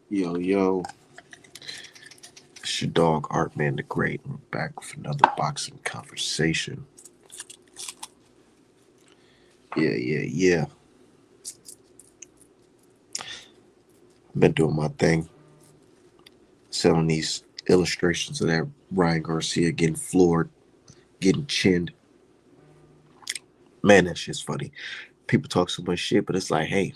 Yo, yo, it's your dog Art Man the Great. I'm back with another boxing conversation. Yeah. I've been doing my thing, selling these illustrations of that Ryan Garcia getting floored, getting chinned. Man, that shit's funny. People talk so much shit, but it's like, hey,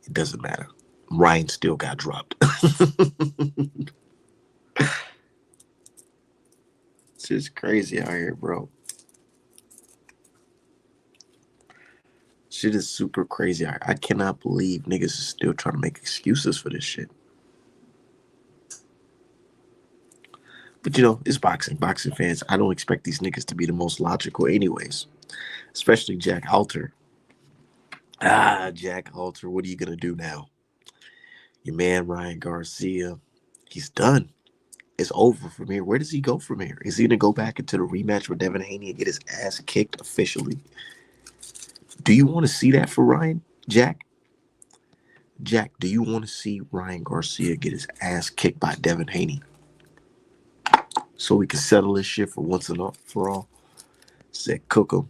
it doesn't matter. Ryan still got dropped. It's just crazy out here, bro. Shit is super crazy. I cannot believe niggas is still trying to make excuses for this shit. But it's boxing. Boxing fans, I don't expect these niggas to be the most logical, anyways. Especially Jack Halter. Jack Halter, what are you gonna do now? Your man Ryan Garcia, he's done. It's over from here. Where does he go from here? Is he gonna go back into the rematch with Devin Haney and get his ass kicked officially? Do you want to see that for Ryan? Jack, do you want to see Ryan Garcia get his ass kicked by Devin Haney? So we can settle this shit for once and all for all. Said cook him.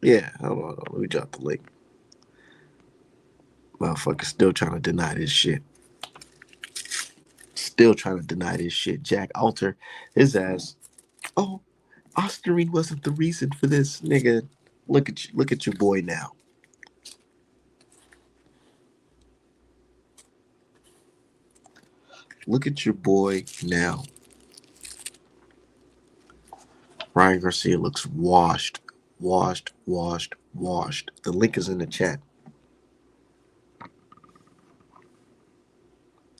Yeah, hold on. Let me drop the link. Motherfucker still trying to deny this shit. Still trying to deny this shit. Jack Alter, his ass. Oh, Osterine wasn't the reason for this, nigga. Look at your boy now. Look at your boy now. Ryan Garcia looks washed. The link is in the chat.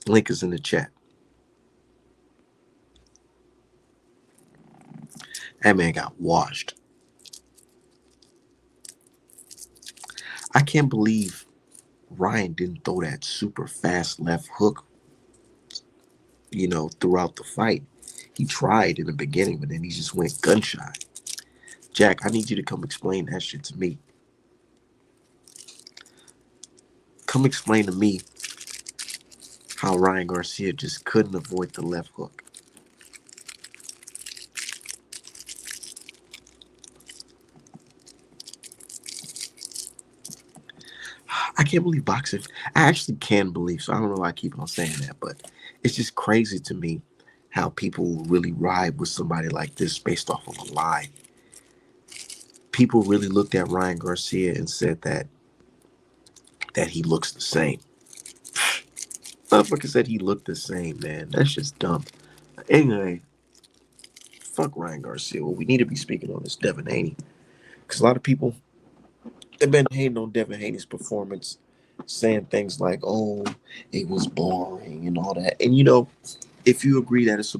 Link is in the chat. That man got washed. I can't believe Ryan didn't throw that super fast left hook, throughout the fight. He tried in the beginning, but then he just went gunshot. Jack, I need you to come explain that shit to me. Come explain to me how Ryan Garcia just couldn't avoid the left hook. I can't believe boxing. I actually can believe, so I don't know why I keep on saying that, but it's just crazy to me how people really ride with somebody like this based off of a lie. People really looked at Ryan Garcia and said that he looks the same. Motherfucker said he looked the same, man. That's just dumb. Anyway, fuck Ryan Garcia. What we need to be speaking on is Devin Haney. Because a lot of people, they've been hating on Devin Haney's performance, saying things like, oh, it was boring and all that. And if you agree that it's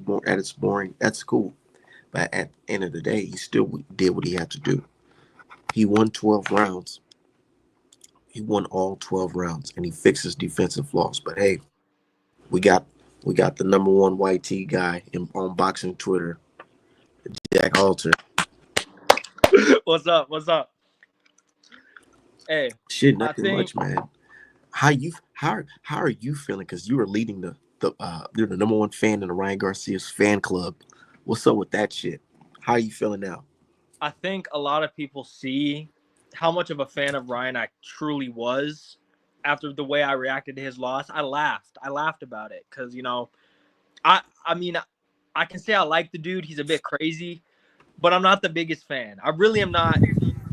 boring, that's cool. But at the end of the day, he still did what he had to do. He won 12 rounds. He won all 12 rounds, and he fixed his defensive flaws. But hey, we got the number one white tee guy on boxing Twitter, Jack Halter. What's up? What's up? Hey, Shit, I nothing think much, man. How are you feeling? Because you are leading you're the number one fan in the Ryan Garcia's fan club. What's up with that shit? How are you feeling now? I think a lot of people see how much of a fan of Ryan I truly was after the way I reacted to his loss. I laughed. I laughed about it because I mean I can say I like the dude. He's a bit crazy, but I'm not the biggest fan. I really am not.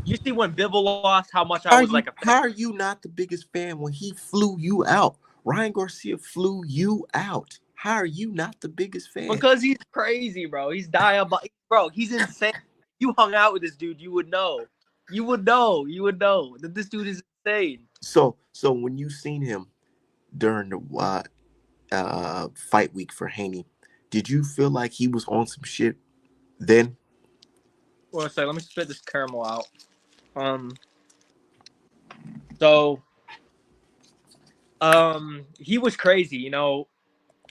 You see when Bivol lost, how much I How are was like you a fan how are you not the biggest fan when he flew you out? Ryan Garcia flew you out. How are you not the biggest fan? because he's crazy, bro. He's diabolical, bro. He's insane. You hung out with this dude, you would know. You would know that this dude is insane. So when you seen him during the fight week for Haney, did you feel like he was on some shit then? Well, so let me spit this caramel out. Um, so he was crazy.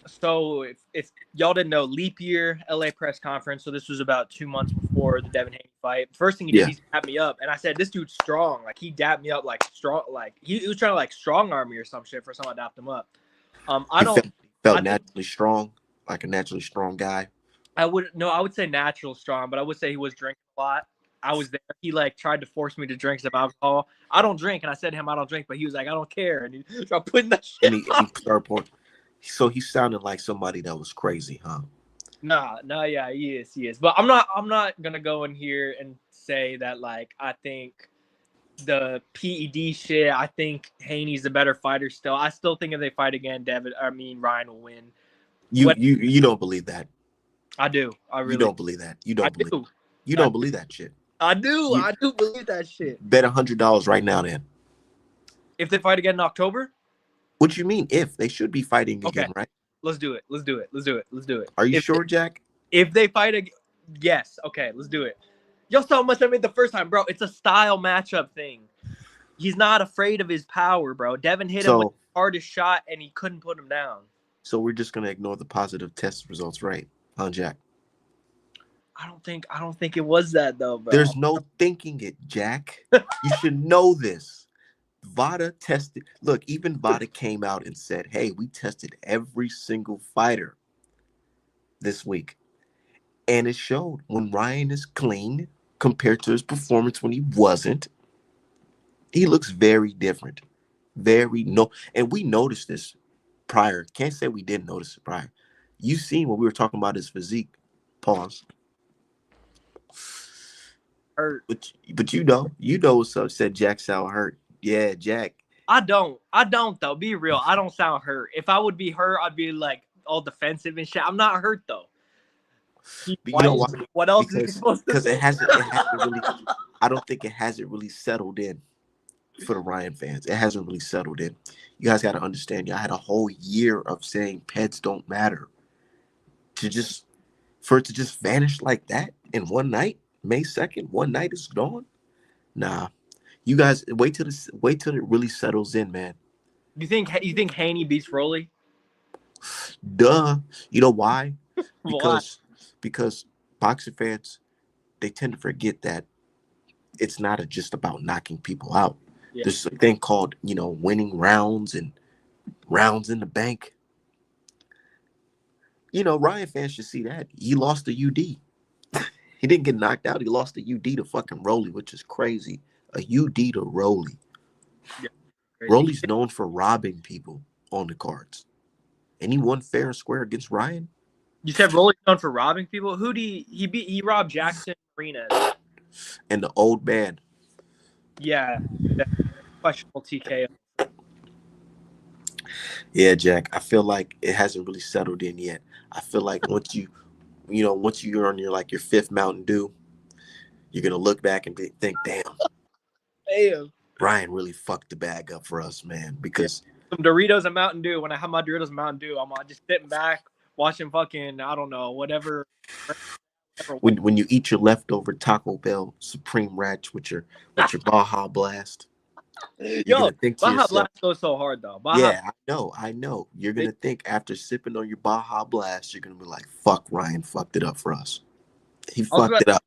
So if y'all didn't know, leap year LA press conference. So this was about 2 months before the Devin Haney fight. First thing he did, Yeah. he dapped me up, and I said, "This dude's strong." Like he dapped me up like strong, like he was trying to like strong arm me or some shit for someone dapped him up. I He don't. felt I think naturally strong, like a naturally strong guy. I would no. I would say natural strong, but I would say he was drinking a lot. I was there. He like tried to force me to drink some alcohol. I don't drink, and I said to him, "I don't drink," but he was like, "I don't care," and he started putting that shit And he on. started pouring. So he sounded like somebody that was crazy, huh? Nah, yeah, he is. But I'm not gonna go in here and say that like I think the PED shit. I think Haney's the better fighter still. I still think if they fight again, Ryan will win. What You don't believe that. I do, I You really, don't believe that. You I don't believe. do, You I, don't believe that shit. I You do believe that shit. bet $100 right now. Then If they fight again in October, what you mean? If they should be fighting okay, again, right? let's do it. Let's do it. Let's do it. Let's do it. Are you sure, Jack? If they fight again, yes, okay, let's do it. Y'all saw how much I made the first time, bro. It's a style matchup thing. He's not afraid of his power, bro. Devin hit him with So the hardest shot, and he couldn't put him down. so we're just gonna ignore the positive test results, right? Huh, Jack? I don't think it was that though, bro. There's no thinking it, Jack. You should know this. Vada tested. Look, even Vada came out and said, "Hey, we tested every single fighter this week, and it showed when Ryan is clean compared to his performance when he wasn't. He looks very different. Very no, and we noticed this prior. Can't say we didn't notice it prior. You seen when we were talking about his physique. Pause. Hurt. But you know what's up. Said Jack sound hurt. Yeah, Jack. I don't though. Be real. I don't sound hurt. If I would be hurt, I'd be like all defensive and shit. I'm not hurt though. He's But you know white. why? What else is he supposed to say? It hasn't really. I don't think it hasn't really settled in for the Ryan fans. It hasn't really settled in. You guys got to understand. Y'all had a whole year of saying PEDs don't matter. For it to just vanish like that in one night, May 2nd, one night is gone. Nah, you guys wait till it really settles in, man. You think Haney beats Rolly? Duh. You know why? Why? Because boxing fans, they tend to forget that it's not just about knocking people out. Yeah. There's a thing called, winning rounds and rounds in the bank. Ryan fans should see that. He lost the UD. He didn't get knocked out. He lost the UD to fucking Rolly, which is crazy. A UD to Rolly. Yeah, Rolly's known for robbing people on the cards. And he won fair and square against Ryan. You said Rolly's known for robbing people. Who did he beat? He robbed Jackson Arenas. And the old man. Yeah, questionable TKO. Yeah, Jack. I feel like it hasn't really settled in yet. I feel like once you're on your fifth Mountain Dew, you're gonna look back and think, damn, Ryan really fucked the bag up for us, man. Because some Doritos and Mountain Dew. When I have my Doritos and Mountain Dew, I'm just sitting back watching fucking I don't know whatever. when you eat your leftover Taco Bell Supreme Ranch with your Baja Blast, you're gonna think to Baja yourself, Blast goes so hard though. yeah, I know. You're gonna think after sipping on your Baja Blast, you're gonna be like, "Fuck, Ryan fucked it up for us. He fucked it up."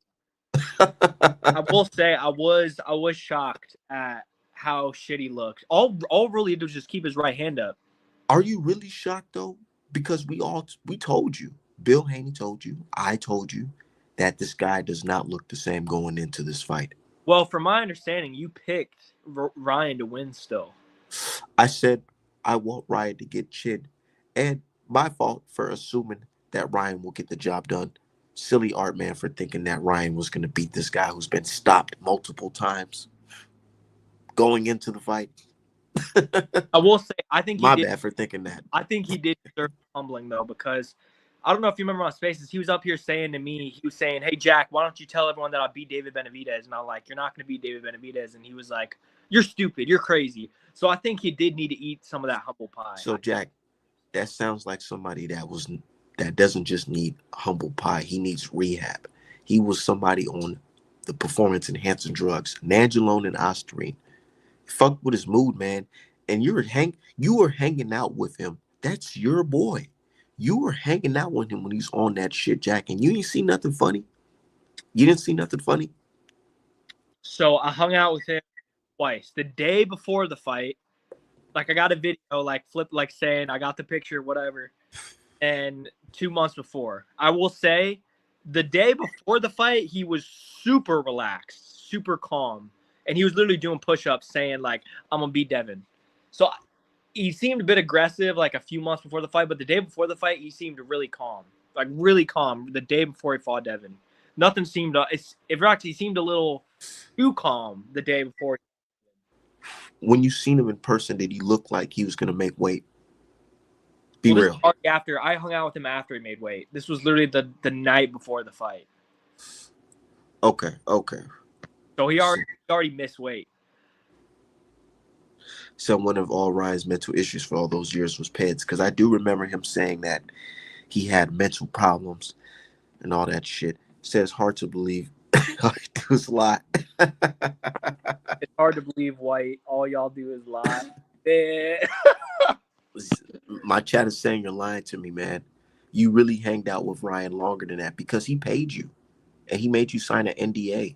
I will say I was shocked at how shit he looked. All really did was just keep his right hand up. Are you really shocked though? Because we told you, Bill Haney told you, I told you that this guy does not look the same going into this fight. Well, from my understanding, you picked Ryan to win still. I said I want Ryan to get chin, and my fault for assuming that Ryan will get the job done. Silly Art Man for thinking that Ryan was going to beat this guy who's been stopped multiple times going into the fight. I will say, I think my bad for thinking that. I think he did deserve humbling though, because I don't know if you remember on Spaces, he was up here saying to me, he was saying, "Hey Jack, why don't you tell everyone that I beat David Benavidez?" And I'm like, "You're not going to beat David Benavidez." And he was like, "You're stupid, you're crazy." So I think he did need to eat some of that humble pie. So Jack, that sounds like somebody that doesn't just need humble pie. He needs rehab. He was somebody on the performance enhancing drugs, Nandrolone and Ostarine. Fuck with his mood, man. And you were hanging out with him. That's your boy. You were hanging out with him when he's on that shit, Jack, and you didn't see nothing funny. You didn't see nothing funny. So I hung out with him twice. The day before the fight, like I got a video, like flip, like saying I got the picture, whatever. And 2 months before, I will say, the day before the fight, he was super relaxed, super calm, and he was literally doing push-ups, saying like, "I'm gonna beat Devin." So he seemed a bit aggressive, like a few months before the fight, but the day before the fight, he seemed really calm, like really calm. The day before he fought Devin, nothing seemed. In fact, he seemed a little too calm the day before. When you seen him in person, did he look like he was gonna make weight? Be Well, this real. was after I hung out with him after he made weight. This was literally the night before the fight. Okay. So he already missed weight. So one of all Ryan's mental issues for all those years was PEDs, because I do remember him saying that he had mental problems and all that shit. Says hard to believe. It was a lot. It's hard to believe, White. All y'all do is lie. My chat is saying you're lying to me, man. You really hanged out with Ryan longer than that because he paid you and he made you sign an NDA.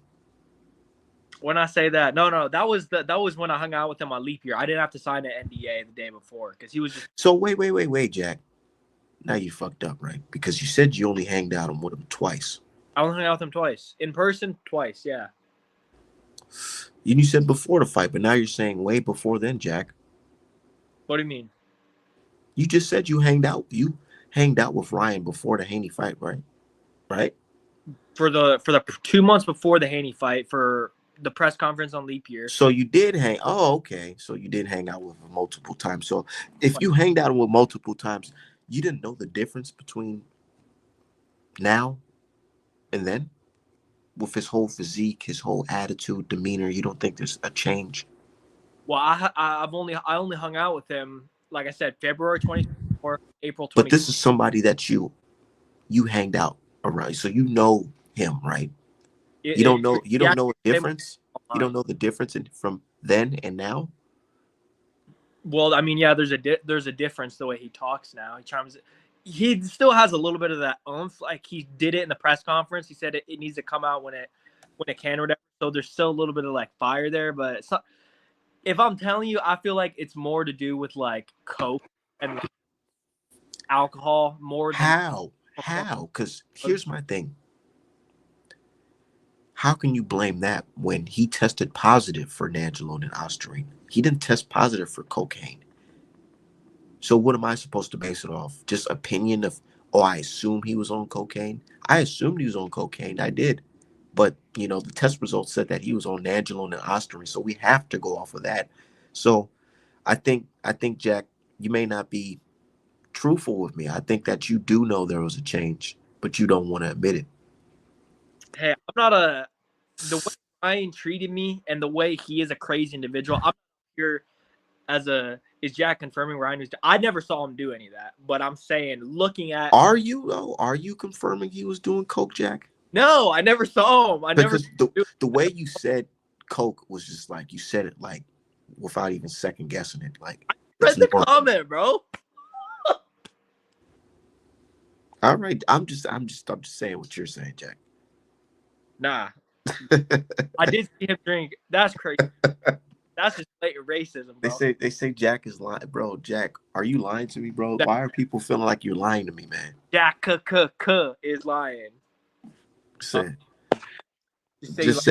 When I say that, no, that was when I hung out with him on leap year. I didn't have to sign an NDA the day before because he was just. So wait, Jack. Now you fucked up, right? Because you said you only hanged out with him twice. I only hung out with him twice in person, twice. Yeah. You said before the fight, but now you're saying way before then, Jack. What do you mean? You just said you hanged out. You hanged out with Ryan before the Haney fight, right? Right. For the 2 months before the Haney fight, for the press conference on leap year. So you did hang. Oh, okay. So you did hang out with him multiple times. So if you hanged out with multiple times, you didn't know the difference between now and then, with his whole physique, his whole attitude, demeanor. You don't think there's a change? Well, I only hung out with him, like I said, February 24th, April 20th. But this is somebody that you hanged out around, so you know him, right? You don't know a difference. You don't know the difference from then and now. Well, I mean, yeah, there's a difference the way he talks now. He still has a little bit of that oomph. Like he did it in the press conference. He said it needs to come out when it can or whatever. So there's still a little bit of like fire there. But it's not, if I'm telling you, I feel like it's more to do with like coke and like alcohol more. How? Because here's my thing. How can you blame that when he tested positive for Nandrolone and Ostarine? He didn't test positive for cocaine. So what am I supposed to base it off? Just opinion of, oh, I assume he was on cocaine? I assumed he was on cocaine. I did. But, the test results said that he was on Nandrolone and Ostarine. So we have to go off of that. So I think, Jack, you may not be truthful with me. I think that you do know there was a change, but you don't want to admit it. Hey, the way Ryan treated me and the way he is a crazy individual. I'm here is Jack confirming Ryan was? I never saw him do any of that, but I'm saying looking at. Are you confirming he was doing coke, Jack? No, I never saw him. Because the way you said coke was just like you said it like without even second guessing it. Like I read the comment, bro. All right, I'm just saying what you're saying, Jack. Nah, I did see him drink. That's crazy. That's just blatant racism, bro. They say Jack is lying, bro. Jack, are you lying to me, bro? Why are people feeling like you're lying to me, man? Jack is lying. Say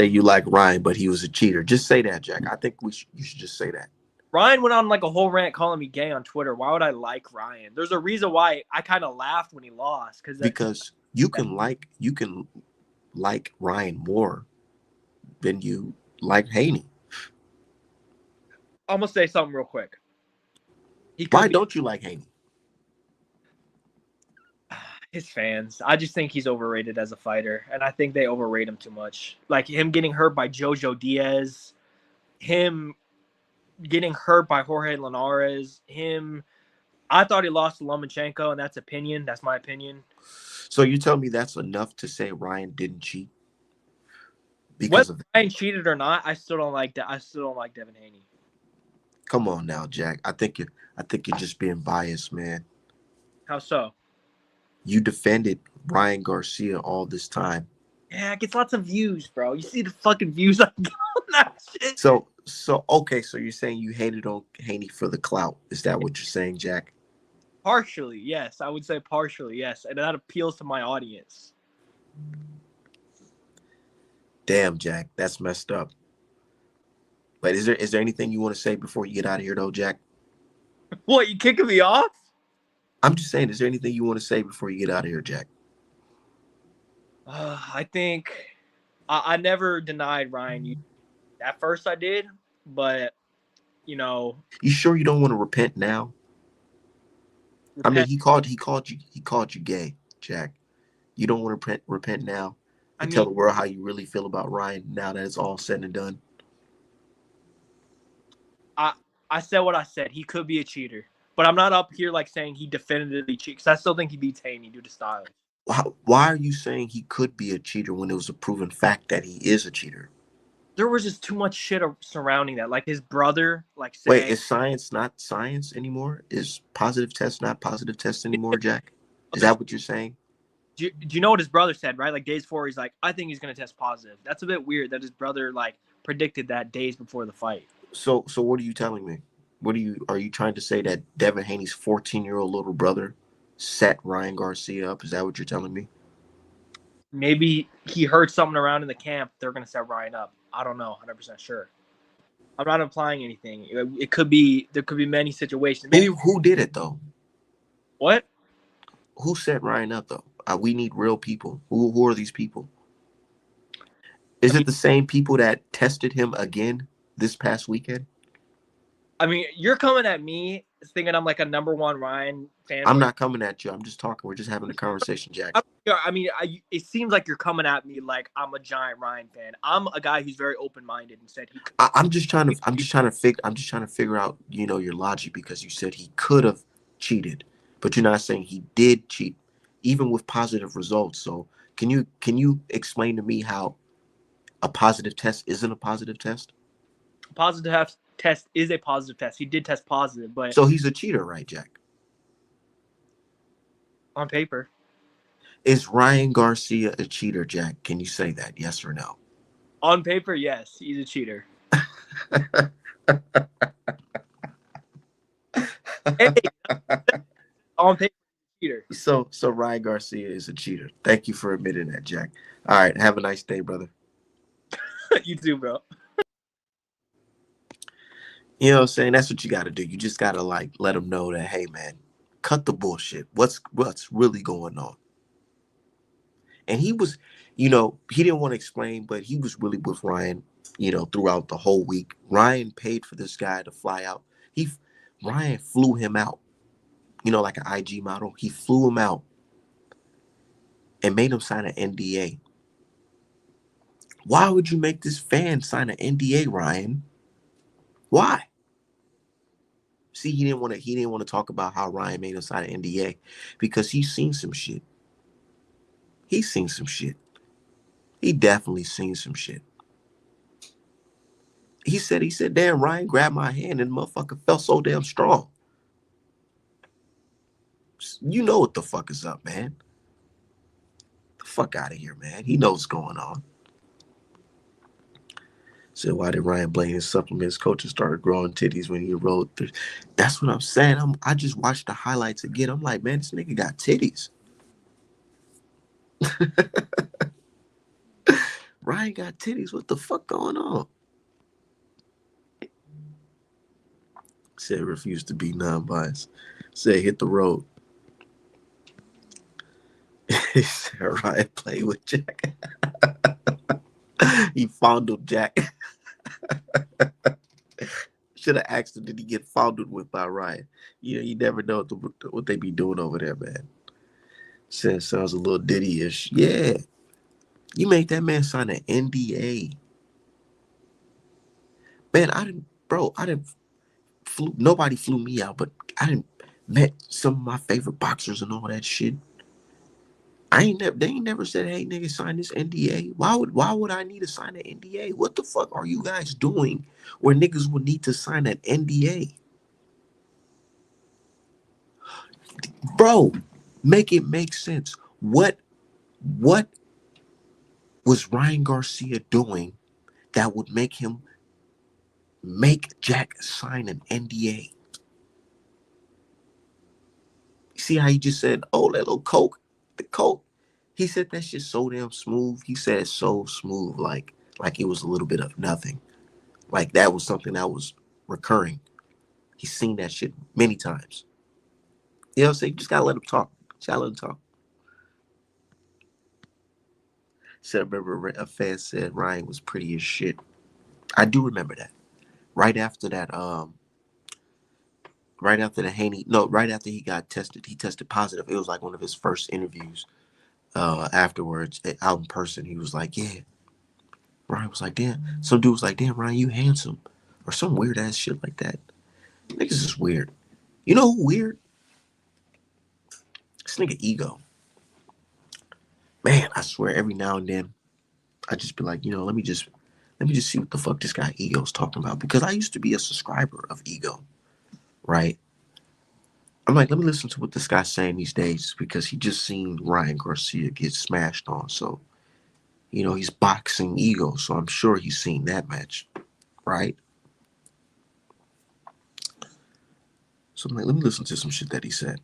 you like Ryan, but he was a cheater. Just say that, Jack. I think you should just say that. Ryan went on like a whole rant calling me gay on Twitter. Why would I like Ryan? There's a reason why I kind of laughed when he lost because you can like Ryan more than you like Haney. I'm gonna say something real quick. Why don't you like Haney? His fans. I just think he's overrated as a fighter, and I think they overrate him too much. Like him getting hurt by Jojo Diaz, him getting hurt by Jorge Linares, I thought he lost to Lomachenko, and that's opinion. That's my opinion. So you tell me that's enough to say Ryan didn't cheat? Whether Ryan cheated or not, I still don't like that. I still don't like Devin Haney. Come on now, Jack. I think you're just being biased, man. How so? You defended Ryan Garcia all this time. Yeah, it gets lots of views, bro. You see the fucking views I get on that shit. So okay, so you're saying you hated on Haney for the clout. Is that what you're saying, Jack? Partially, yes. I would say partially, yes. And that appeals to my audience. Damn, Jack, that's messed up. But is there anything you want to say before you get out of here, though, Jack? What, you kicking me off? I'm just saying, is there anything you want to say before you get out of here, Jack? I think I never denied Ryan. At first I did, but, you know, You sure you don't want to repent now? I mean, repent. he called you gay, Jack. You don't want to repent now I and mean, tell the world how you really feel about Ryan now that it's all said and done. I said what I said. He could be a cheater. But I'm not up here like saying he definitively cheats. I still think he beats Haney due to style. Why are you saying he could be a cheater when it was a proven fact that he is a cheater? There was just too much shit surrounding that. Like his brother, like Wait, saying, is science not science anymore? Is positive test not positive test anymore, Jack? Is this, that what you're saying? do you know what his brother said, right? Like days before, he's like, I think he's going to test positive. That's a bit weird that his brother, like, predicted that days before the fight. So what are you telling me? Are you trying to say that Devin Haney's 14-year-old little brother set Ryan Garcia up? Is that what you're telling me? Maybe he heard something around in the camp. They're going to set Ryan up. I don't know, 100% sure. I'm not implying anything. It could be, there could be many situations. Maybe Who did it though? what? Who set Ryan up though? We need real people. Who are these people? Is I it mean, the same people that tested him again this past weekend? You're coming at me thinking I'm like a number one Ryan I'm fanboy. not coming at you. I'm just talking. We're just having a conversation, Jack. It seems like you're coming at me like I'm a giant Ryan fan. I'm a guy who's very open minded and said he could. I'm just trying to figure out, your logic because you said he could have cheated, but you're not saying he did cheat, even with positive results. So can you explain to me how a positive test isn't a positive test? Positive test is a positive test. He did test positive, but So he's a cheater, right, Jack? on paper, Is Ryan Garcia a cheater, Jack? Can you say that? Yes or no? yes, he's a cheater. Hey, on paper, cheater. So Ryan Garcia is a cheater. Thank you for admitting that, Jack. All right, have a nice day, brother. You too, bro. You know what I'm saying? That's what you got to do. You just got to like let them know that, hey, man, cut the bullshit. What's really going on? And he was, he didn't want to explain, but he was really with Ryan, throughout the whole week. Ryan paid for this guy to fly out. Ryan flew him out, like an IG model. He flew him out and made him sign an NDA. Why would you make this fan sign an NDA, Ryan? Why? See, he didn't want to talk about how Ryan made him sign an NDA because he's seen some shit. He's seen some shit. He definitely seen some shit. He said, damn, Ryan grabbed my hand and the motherfucker felt so damn strong. You know what the fuck is up, man. The fuck out of here, man. He knows what's going on. Said, why did Ryan Blaney's supplements coaches started growing titties when he rode through? That's what I'm saying. I just watched the highlights again. I'm like, man, this nigga got titties. Ryan got titties. What the fuck going on? Said refused to be non-biased. Said hit the road. He said Ryan played with Jack. He fondled Jack. Should have asked him, did he get fondled with by Ryan? You never know what they be doing over there, man. Said sounds a little ditty-ish. Yeah. You made that man sign an NDA. Man, nobody flew me out, but I didn't met some of my favorite boxers and all that shit. They ain't never said, hey nigga, sign this NDA. Why would I need to sign an NDA? What the fuck are you guys doing where niggas would need to sign an NDA? Bro, Make it make sense. What was Ryan Garcia doing that would make him make Jack sign an NDA? See how he just said, "Oh, that little coke, the coke." He said that shit so damn smooth. He said it so smooth, like it was a little bit of nothing. Like that was something that was recurring. He's seen that shit many times. You know what I'm saying? You just gotta let him talk. Just gotta let him talk. Said I remember a fan said Ryan was pretty as shit. I do remember that. Right after that, right after the Haney, no, right after he got tested, he tested positive. It was like one of his first interviews. Afterwards, out in person, he was like, "Yeah." Ryan was like, "Damn." Some dude was like, "Damn, Ryan, you handsome," or some weird ass shit like that. Niggas is weird. You know who weird? This nigga ego. Man, I swear, every now and then, I just be like, let me just see what the fuck this guy ego's talking about, because I used to be a subscriber of ego, right? I'm like, let me listen to what this guy's saying these days, because he just seen Ryan Garcia get smashed on. So, he's boxing ego. So I'm sure he's seen that match, right? So I'm like, let me listen to some shit that he said.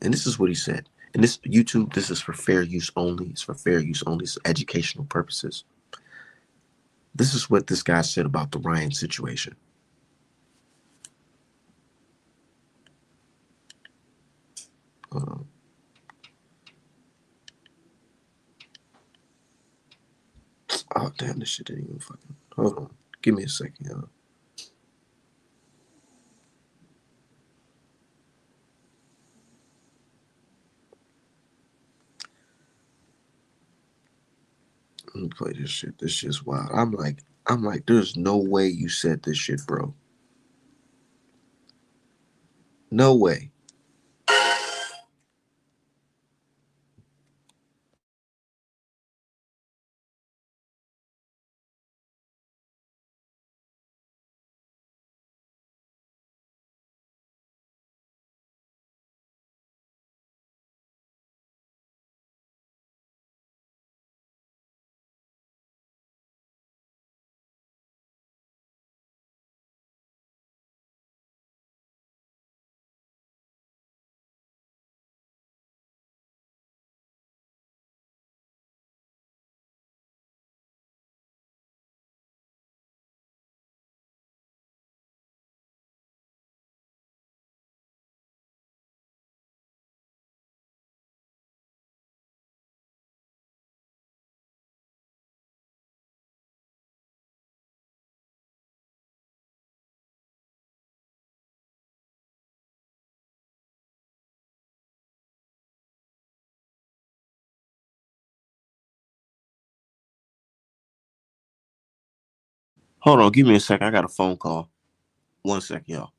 And this is what he said. And this YouTube, this is for fair use only. It's for fair use only. It's educational purposes. This is what this guy said about the Ryan situation. Uh, oh, damn, this shit didn't even fucking. Hold on. Give me a second, y'all. Let me play this shit. This shit's wild. I'm like, there's no way you said this shit, bro. No way. Hold on. Give me a second. I got a phone call. 1 second, y'all.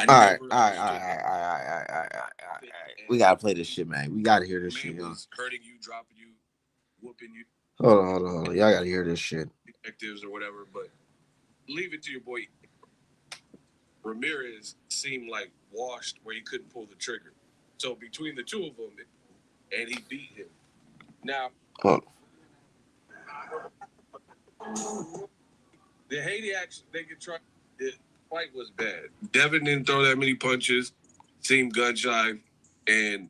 All right. We gotta play this shit, man. We gotta hear this shit, yo. Hurting you, dropping you, whooping you. Hold on. Y'all gotta hear this shit. Detectives or whatever, but leave it to your boy. Ramirez seemed like washed where he couldn't pull the trigger. So between the two of them, and he beat him. Now, the Haney action, they could try. The fight was bad. Devin didn't throw that many punches, seemed gun shy, and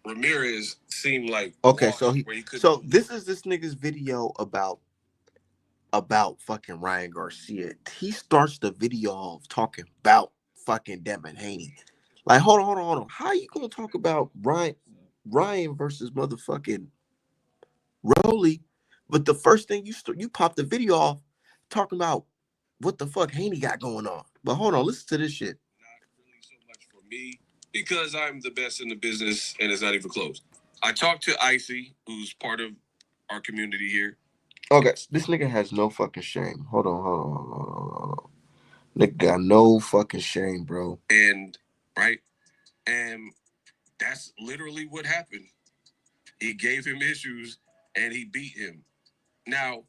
Ramirez seemed like so this is this nigga's video about fucking Ryan Garcia. He starts the video off talking about fucking Devin Haney. Like, hold on. How you gonna talk about Ryan versus motherfucking Rolly? But the first thing you pop the video off talking about what the fuck Haney got going on. But hold on, listen to this shit. Not really so much for me because I'm the best in the business and it's not even close. I talked to Icy, who's part of our community here. Okay, this nigga has no fucking shame. Hold on. Nigga got no fucking shame, bro. And that's literally what happened. He gave him issues and he beat him. Now,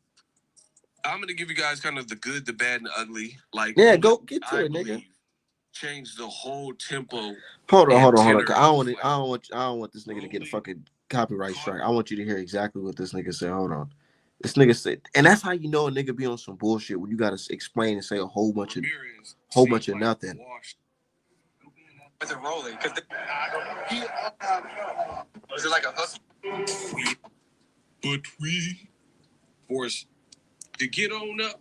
I'm gonna give you guys kind of the good, the bad, and the ugly. Like, yeah, go get to it, nigga. Change the whole tempo. Hold on. I don't want this nigga to get a fucking copyright strike. I want you to hear exactly what this nigga said. Hold on. This nigga said, and that's how you know a nigga be on some bullshit when you gotta explain and say a whole bunch of nothing. Was it rolling? Was it like a hustle? But we forced to get on up.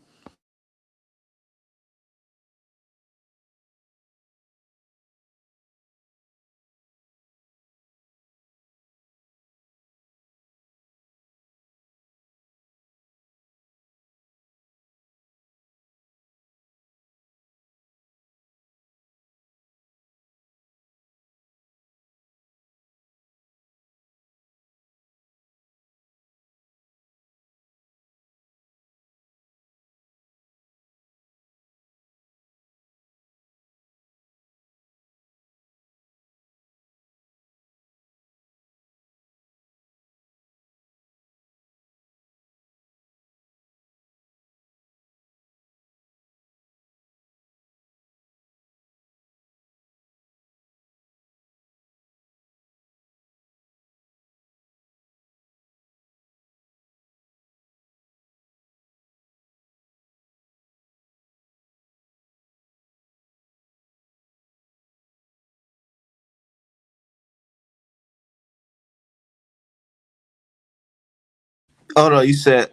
Oh no, you said.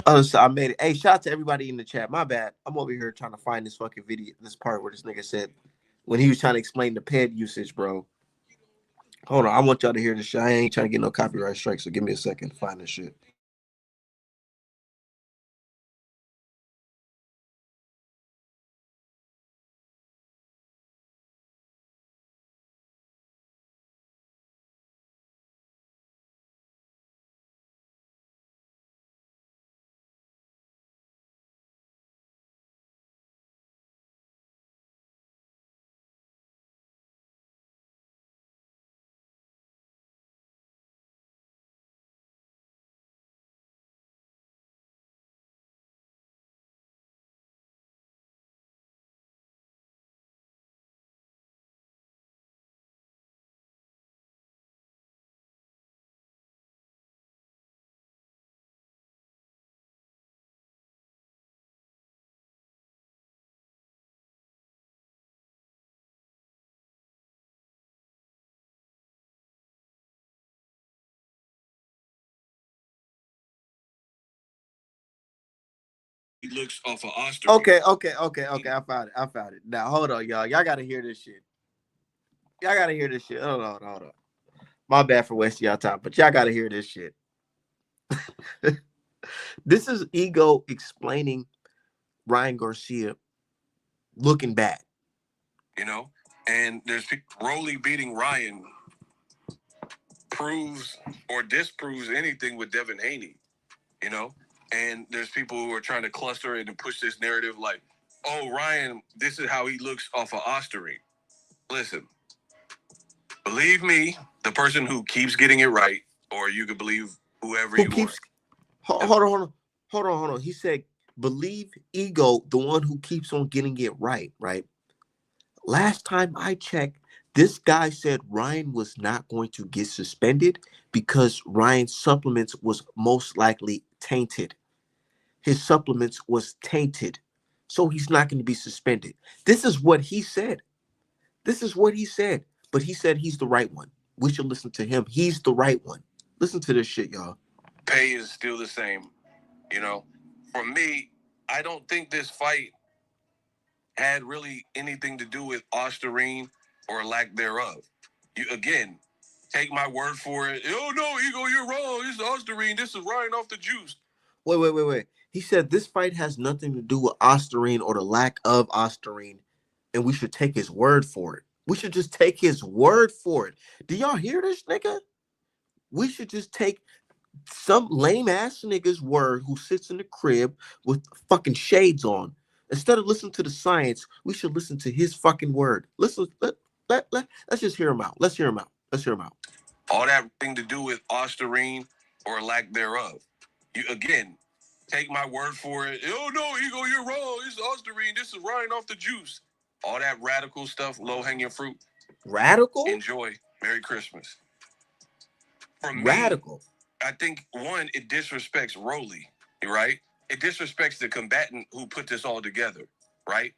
Oh, so I made it. Hey, shout out to everybody in the chat. My bad. I'm over here trying to find this fucking video, this part where this nigga said when he was trying to explain the PED usage, bro. Hold on, I want y'all to hear this shit. I ain't trying to get no copyright strike, so give me a second to find this shit. He looks off of Oster. Okay. I found it. Now hold on, y'all. Y'all gotta hear this shit. Hold on. My bad for wasting y'all time, but y'all gotta hear this shit. This is Ego explaining Ryan Garcia looking bad. And there's Rolly beating Ryan proves or disproves anything with Devin Haney, And there's people who are trying to cluster it and push this narrative like oh, Ryan, this is how he looks off of Osterine. Listen, believe me, the person who keeps getting it right, or you can believe whoever Who you want. keeps hold on. He said, believe ego, the one who keeps on getting it right, right? Last time I checked, this guy said Ryan was not going to get suspended because Ryan's supplements was most likely tainted. His supplements was tainted. So he's not going to be suspended. This is what he said. This is what he said. But he said he's the right one. We should listen to him. He's the right one. Listen to this shit, y'all. Pay is still the same. You know, for me, I don't think this fight had really anything to do with Osterine or lack thereof. You again, take my word for it. Oh no, Ego, you're wrong. This is Osterine. This is Ryan off the juice. Wait. He said this fight has nothing to do with Osterine or the lack of Osterine, and we should take his word for it. We should just take his word for it. Do y'all hear this, nigga? We should just take some lame ass nigga's word who sits in the crib with fucking shades on. Instead of listening to the science, we should listen to his fucking word. Let's just hear him out. Let's hear him out. Let's hear him out. All that thing to do with Osterine or lack thereof. You again, take my word for it. Oh no, Ego, you're wrong. This is Osterine. This is Ryan off the juice. All that radical stuff, low hanging fruit. Radical? Enjoy. Merry Christmas. For Radical. me, I think one, it disrespects Rolly, right? It disrespects the combatant who put this all together, right?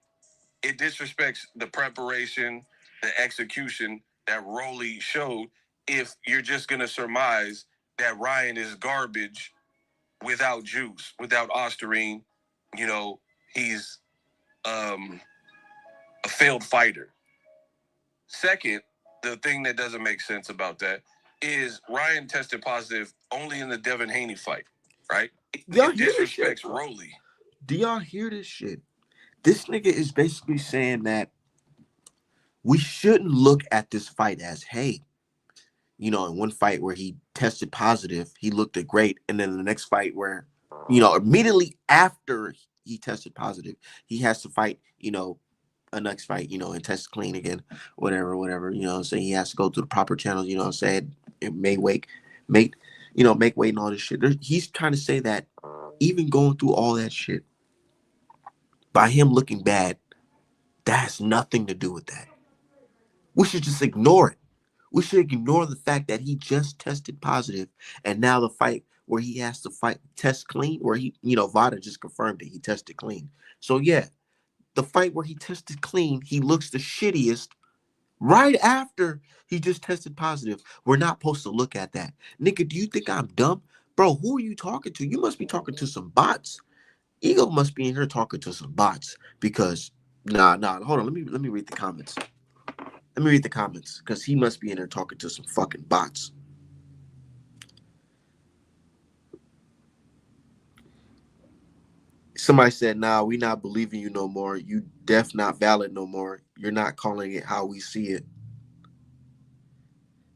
It disrespects the preparation, the execution that Rolly showed. If you're just gonna surmise that Ryan is garbage without juice, without Osterine, you know, he's a failed fighter. Second, the thing that doesn't make sense about that is Ryan tested positive only in the Devin Haney fight, right? Y'all It hear this shit? disrespects Rolly. Do y'all hear this shit? This nigga is basically saying that we shouldn't look at this fight as, hey, you know, in one fight where he tested positive, he looked great. And then the next fight where, you know, immediately after he tested positive, he has to fight, you know, a next fight, you know, and test clean again, whatever, you know what I'm saying? He has to go through the proper channels, you know what I'm saying? It may make, you know, make weight and all this shit. He's trying to say that even going through all that shit, by him looking bad, that has nothing to do with that. We should just ignore it. We should ignore the fact that he just tested positive, and now the fight where he has to fight test clean, where he, you know, Vada just confirmed it, he tested clean. So yeah, the fight where he tested clean, he looks the shittiest right after he just tested positive. We're not supposed to look at that. Nigga, do you think I'm dumb? Bro, who are you talking to? You must be talking to some bots. Ego must be in here talking to some bots because hold on. Let me read the comments. Let me read the comments because he must be in there talking to some fucking bots. Somebody said, nah, we not believing you no more. You deaf not valid no more. You're not calling it how we see it.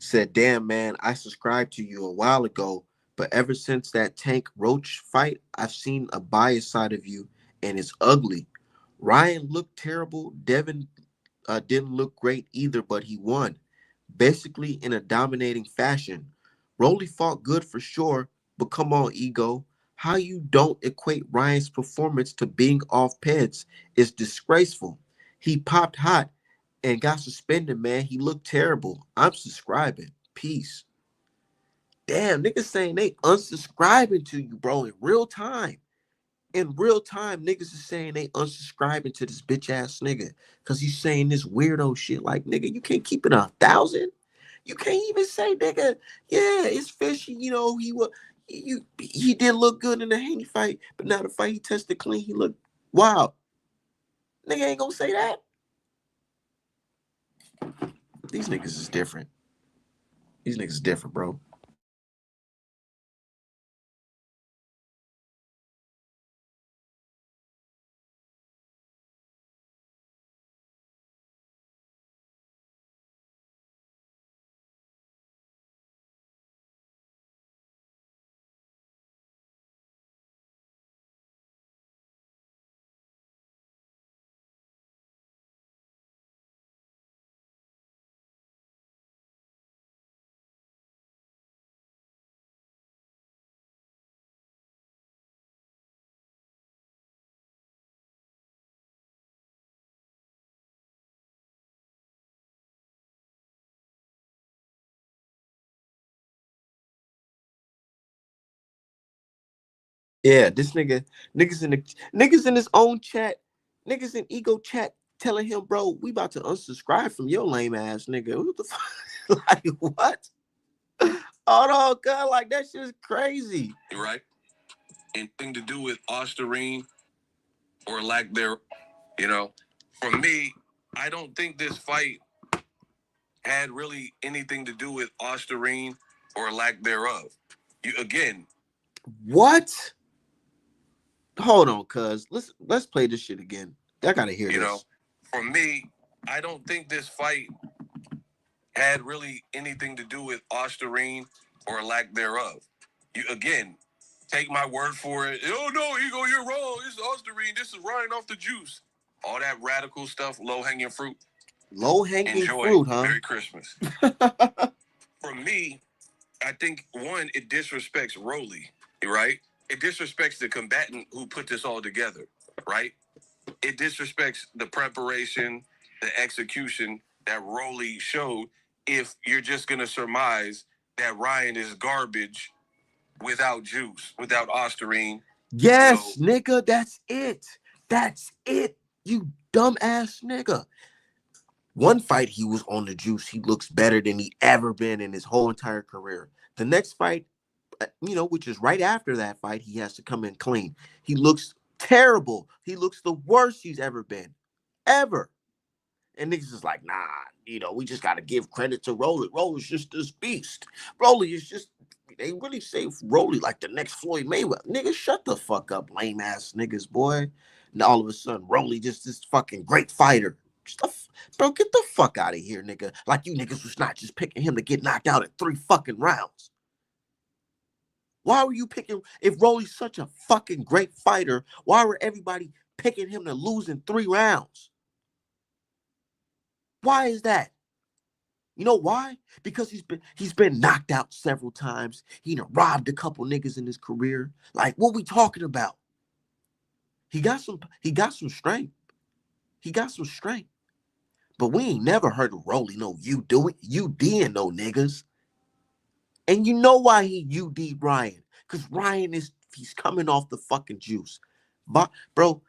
Said, damn, man, I subscribed to you a while ago, but ever since that Tank Roach fight, I've seen a biased side of you, and it's ugly. Ryan looked terrible. Devin didn't look great either, but he won, basically in a dominating fashion. Rolly fought good for sure, but come on, Ego. How you don't equate Ryan's performance to being off PEDs is disgraceful. He popped hot and got suspended, man. He looked terrible. I'm subscribing. Peace. Damn, niggas saying they unsubscribing to you, bro, in real time. In real time, niggas is saying they unsubscribing to this bitch ass nigga because he's saying this weirdo shit. Like, nigga, you can't keep it 1,000. You can't even say, nigga, yeah, it's fishy. You know, he did look good in the Haney fight, but now the fight he tested clean, he looked wow. Nigga ain't gonna say that. These niggas is different. These niggas is different, bro. Yeah, this niggas in his own chat, niggas in ego chat telling him, bro, we about to unsubscribe from your lame ass nigga. What the fuck? Like what? Oh no, God, like that shit's crazy. You're right. Anything to do with Osterine or lack there, you know, for me, I don't think this fight had really anything to do with Osterine or lack thereof. You again. What? Hold on, cuz. Let's play this shit again. I gotta hear this. You know, for me, I don't think this fight had really anything to do with Osterine or lack thereof. You again, take my word for it. Oh no, Ego, you're wrong. It's Osterine. This is Ryan off the juice. All that radical stuff, low hanging fruit. Low hanging Enjoy. fruit, huh? Merry Christmas. For me, I think one, it disrespects Rolly, right? It disrespects the combatant who put this all together, right? It disrespects the preparation, the execution that Rolly showed. If you're just gonna surmise that Ryan is garbage without juice, without Osterine. Yes, nigga, that's it. That's it. You dumbass nigga. One fight he was on the juice. He looks better than he ever been in his whole entire career. The next fight, which is right after that fight, he has to come in clean. He looks terrible. He looks the worst he's ever been. Ever. And niggas is like, nah, we just got to give credit to Rolly. Rolly's just this beast. Rolly is just, they really say Rolly like the next Floyd Mayweather. Nigga, shut the fuck up, lame ass niggas, boy. And all of a sudden, Rolly just this fucking great fighter. Bro, get the fuck out of here, nigga. Like you niggas was not just picking him to get knocked out at 3 fucking rounds. Why were you picking, if Rolly's such a fucking great fighter, why were everybody picking him to lose in 3 rounds? Why is that? You know why? Because he's been knocked out several times. He done robbed a couple niggas in his career. Like, what we talking about? He got some strength. He got some strength. But we ain't never heard of Rolly no UDing no niggas. And you know why he UD'd Ryan? Because Ryan he's coming off the fucking juice. But bro,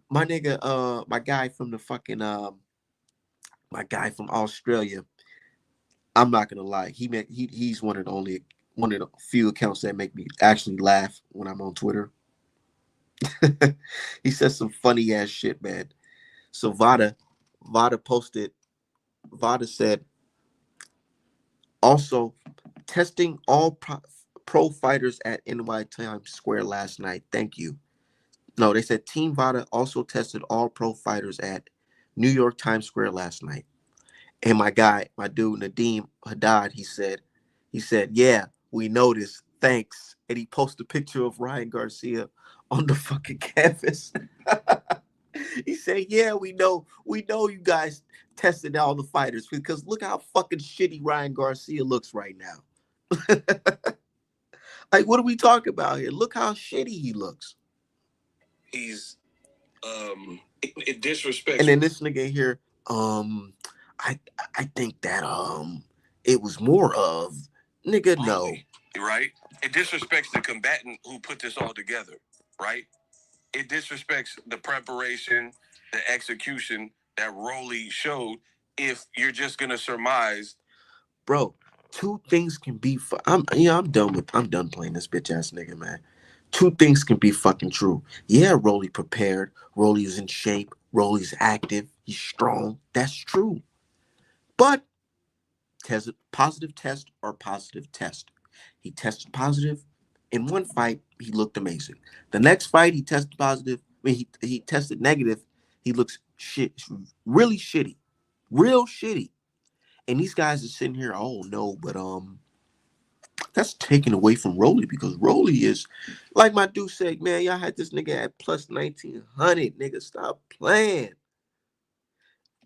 my nigga, my guy from the fucking my guy from Australia, I'm not gonna lie, he's one of the few accounts that make me actually laugh when I'm on Twitter. He says some funny ass shit, man. So Vada said, also testing all pro fighters at NY Times Square last night. Thank you. No, they said Team Vada also tested all pro fighters at New York Times Square last night. And my dude Nadeem Haddad, he said, yeah, we noticed. Thanks. And he posted a picture of Ryan Garcia on the fucking canvas. He said, yeah, we know you guys tested all the fighters because look how fucking shitty Ryan Garcia looks right now. Like, what are we talking about here? Look how shitty he looks. He's it disrespects. And then this nigga here, I think that it was more of nigga Rolly, no. Right? It disrespects the combatant who put this all together, right? It disrespects the preparation, the execution that Rolly showed. If you're just gonna surmise, bro, 2 things can be. I'm done playing this bitch ass nigga, man. 2 things can be fucking true. Yeah, Rolly prepared. Rolly is in shape. Rolly's active. He's strong. That's true. But positive test or positive test. He tested positive. In one fight, he looked amazing. The next fight, he tested positive. I mean, he tested negative. He looks really shitty. Real shitty. And these guys are sitting here, oh no, but that's taken away from Rolly because Rolly is, like my dude said, man, y'all had this nigga at plus 1900. Nigga, stop playing.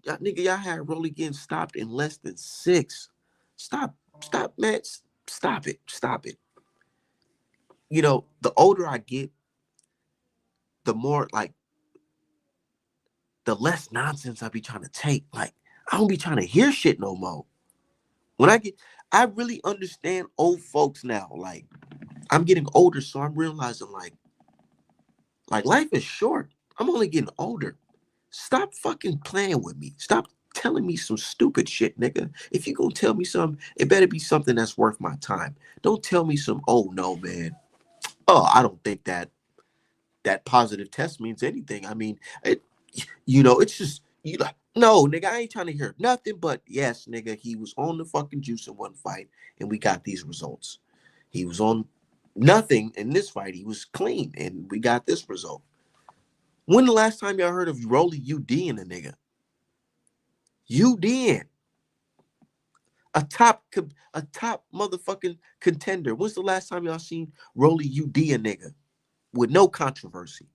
Y'all had Rolly getting stopped in less than 6. Stop, man. Stop it. The older I get, the more the less nonsense I be trying to take. Like, I don't be trying to hear shit no more. I really understand old folks now. Like, I'm getting older, so I'm realizing, like, Like, life is short. I'm only getting older. Stop fucking playing with me. Stop telling me some stupid shit, nigga. If you gonna tell me something, it better be something that's worth my time. Don't tell me some, oh no, man. Oh, I don't think that positive test means anything. I mean, it's just no, nigga, I ain't trying to hear nothing but yes, nigga, he was on the fucking juice in one fight and we got these results. He was on nothing in this fight. He was clean and we got this result. When the last time y'all heard of Rolly UD in a nigga? UD a top motherfucking contender. When's the last time y'all seen Rolly UD a nigga with no controversy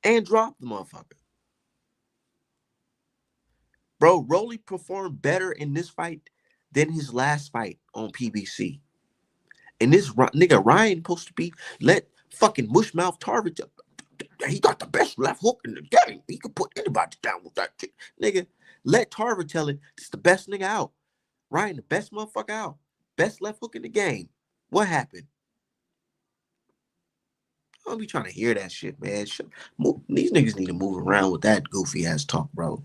and drop the motherfucker? Bro, Rolly performed better in this fight than his last fight on PBC. And this nigga Ryan supposed to be let fucking mushmouth Tarver. He got the best left hook in the game. He could put anybody down with that shit. Nigga, let Tarver tell it. This is the best nigga out. Ryan, the best motherfucker out. Best left hook in the game. What happened? I don't be trying to hear that shit, man. These niggas need to move around with that goofy ass talk, bro.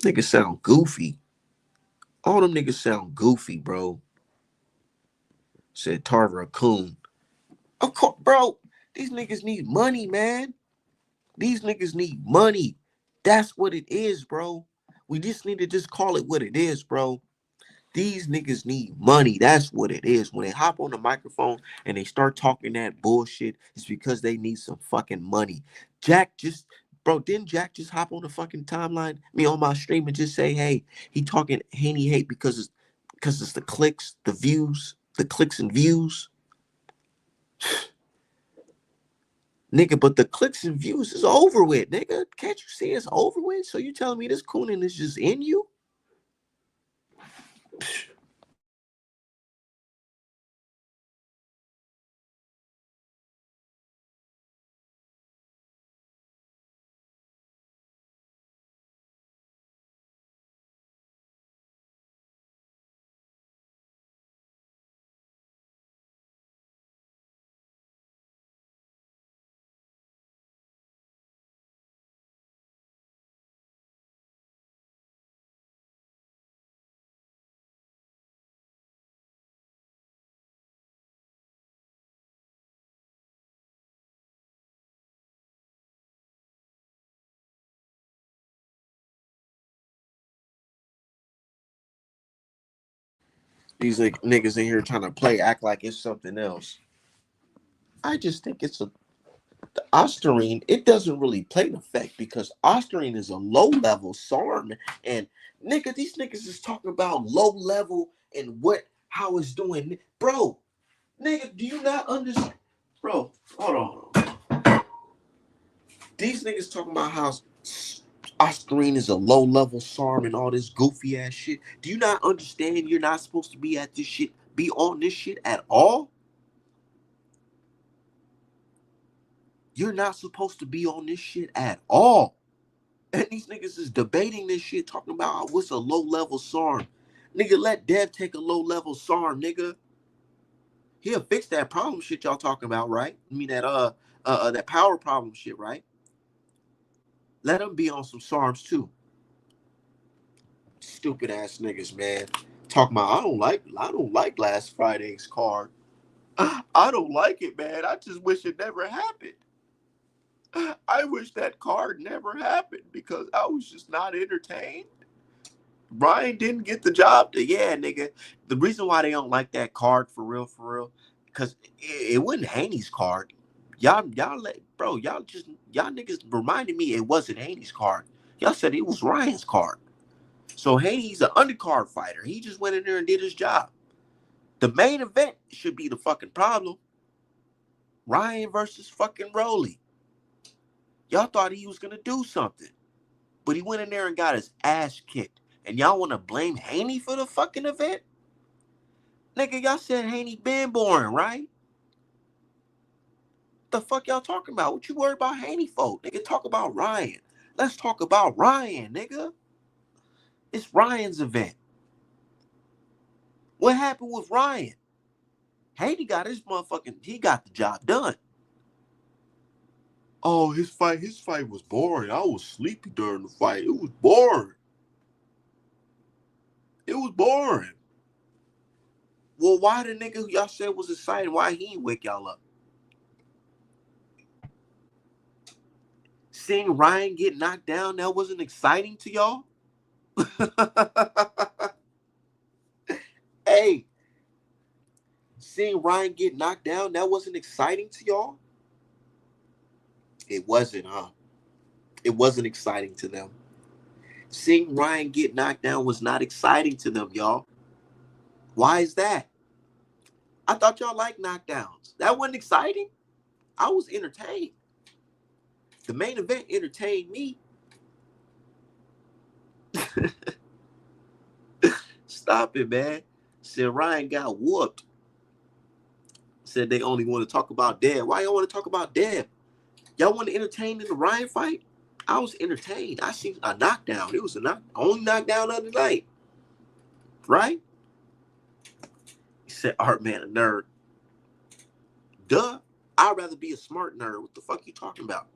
Niggas sound goofy. All them niggas sound goofy, bro. Said Tarver a coon. Of course, bro. These niggas need money, man. These niggas need money. That's what it is, bro. We just need to just call it what it is, bro. These niggas need money. That's what it is. When they hop on the microphone and they start talking that bullshit, it's because they need some fucking money. Didn't Jack just hop on the fucking timeline, me on my stream and just say, hey, he talking Haney hate because it's the clicks, the views, the clicks and views. Nigga, but the clicks and views is over with, nigga. Can't you see it's over with? So you telling me this cooning is just in you? These like niggas in here trying to act like it's something else. I just think it's the Ostarine. It doesn't really play an effect because Ostarine is a low level SARM, and nigga, these niggas is talking about low level and how it's doing, bro. Nigga, do you not understand, bro? Hold on. These niggas talking about how Oscarine is a low level SARM and all this goofy ass shit. Do you not understand you're not supposed to be at this shit, be on this shit at all? You're not supposed to be on this shit at all. And these niggas is debating this shit, talking about what's a low level SARM. Nigga, let Dev take a low level SARM, nigga. He'll fix that problem shit y'all talking about, right? I mean that power problem shit, right? Let him be on some SARMs too. Stupid ass niggas, man. Talking about I don't like last Friday's card. I don't like it, man. I just wish it never happened. I wish that card never happened because I was just not entertained. Ryan didn't get the job. Yeah, nigga. The reason why they don't like that card for real, because it wasn't Haney's card. Y'all niggas reminded me it wasn't Haney's card. Y'all said it was Ryan's card. So Haney's an undercard fighter. He just went in there and did his job. The main event should be the fucking problem. Ryan versus fucking Rolly. Y'all thought he was going to do something. But he went in there and got his ass kicked. And y'all want to blame Haney for the fucking event? Nigga, y'all said Haney been boring, right? The fuck y'all talking about? What you worried about Haney for? Nigga, talk about Ryan. Let's talk about Ryan, nigga. It's Ryan's event. What happened with Ryan? Haney got his motherfucking, he got the job done. Oh, his fight was boring. I was sleepy during the fight. It was boring. It was boring. Well, why the nigga who y'all said was exciting, why he ain't wake y'all up? Seeing Ryan get knocked down, that wasn't exciting to y'all? Hey, seeing Ryan get knocked down, that wasn't exciting to y'all? It wasn't, huh? It wasn't exciting to them. Seeing Ryan get knocked down was not exciting to them, y'all. Why is that? I thought y'all liked knockdowns. That wasn't exciting. I was entertained. The main event entertained me. Stop it, man. Said Ryan got whooped. Said they only want to talk about Deb. Why y'all want to talk about Deb? Y'all want to entertain in the Ryan fight? I was entertained. I seen a knockdown. It was only knockdown of the night. Right? He said, Art man, a nerd. Duh. I'd rather be a smart nerd. What the fuck you talking about?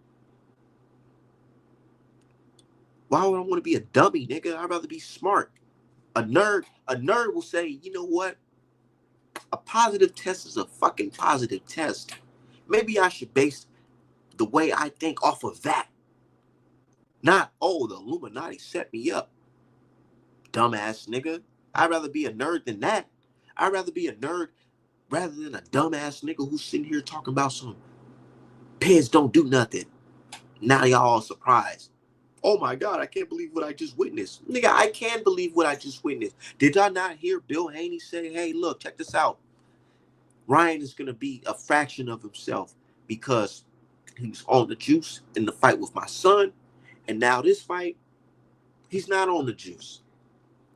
Why would I want to be a dummy, nigga? I'd rather be smart. A nerd will say, you know what? A positive test is a fucking positive test. Maybe I should base the way I think off of that. Not, oh, the Illuminati set me up. Dumbass nigga. I'd rather be a nerd than that. I'd rather be a nerd rather than a dumbass nigga who's sitting here talking about some PEDs don't do nothing. Now y'all all surprised. Oh my God, I can't believe what I just witnessed. Nigga, I can believe what I just witnessed. Did y'all not hear Bill Haney say, hey, look, check this out. Ryan is going to be a fraction of himself because he was on the juice in the fight with my son. And now this fight, he's not on the juice.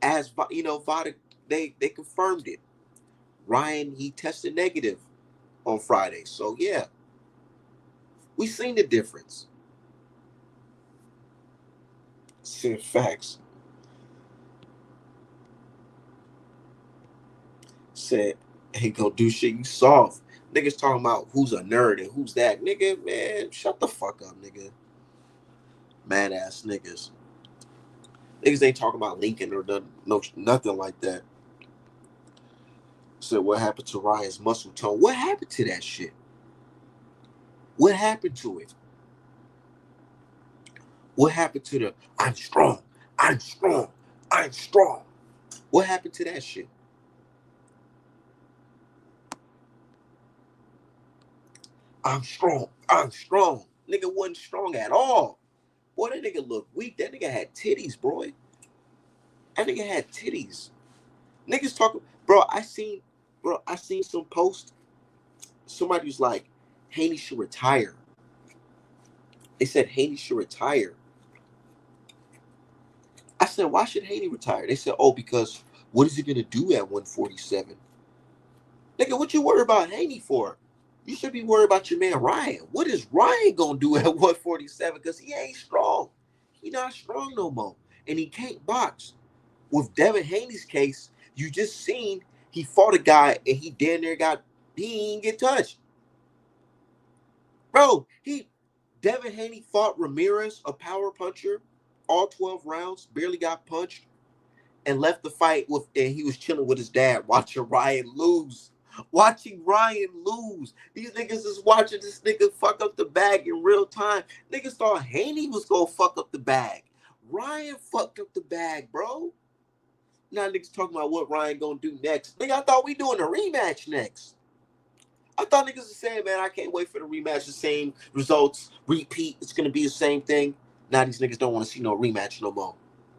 As, you know, they confirmed it. Ryan, he tested negative on Friday. So, yeah, we seen the difference. Said facts. Said, ain't gonna do shit, you soft. Niggas talking about who's a nerd and who's that. Nigga, man, shut the fuck up, nigga. Mad ass niggas. Niggas ain't talking about Lincoln or nothing like that. Said, what happened to Ryan's muscle tone? What happened to that shit? What happened to it? What happened to the I'm strong, I'm strong, I'm strong? What happened to that shit? I'm strong, I'm strong. Nigga wasn't strong at all. Boy, that nigga looked weak. That nigga had titties, bro. That nigga had titties. Niggas talking, I seen some post. Somebody was like, Haney should retire. They said Haney should retire. I said, why should Haney retire? They said, oh, because what is he gonna do at 147? Nigga, what you worry about Haney for? You should be worried about your man Ryan. What is Ryan gonna do at 147? Because he ain't strong. He not strong no more. And he can't box. With Devin Haney's case, you just seen he fought a guy and he damn near he didn't get touched. Bro, Devin Haney fought Ramirez, a power puncher, all 12 rounds, barely got punched, and left the fight and he was chilling with his dad, watching Ryan lose. Watching Ryan lose. These niggas is watching this nigga fuck up the bag in real time. Niggas thought Haney was gonna fuck up the bag. Ryan fucked up the bag, bro. Now niggas talking about what Ryan gonna do next. Nigga, I thought we doing a rematch next. I thought niggas was saying, man, I can't wait for the rematch. The same results, repeat. It's gonna be the same thing. Now these niggas don't want to see no rematch no more.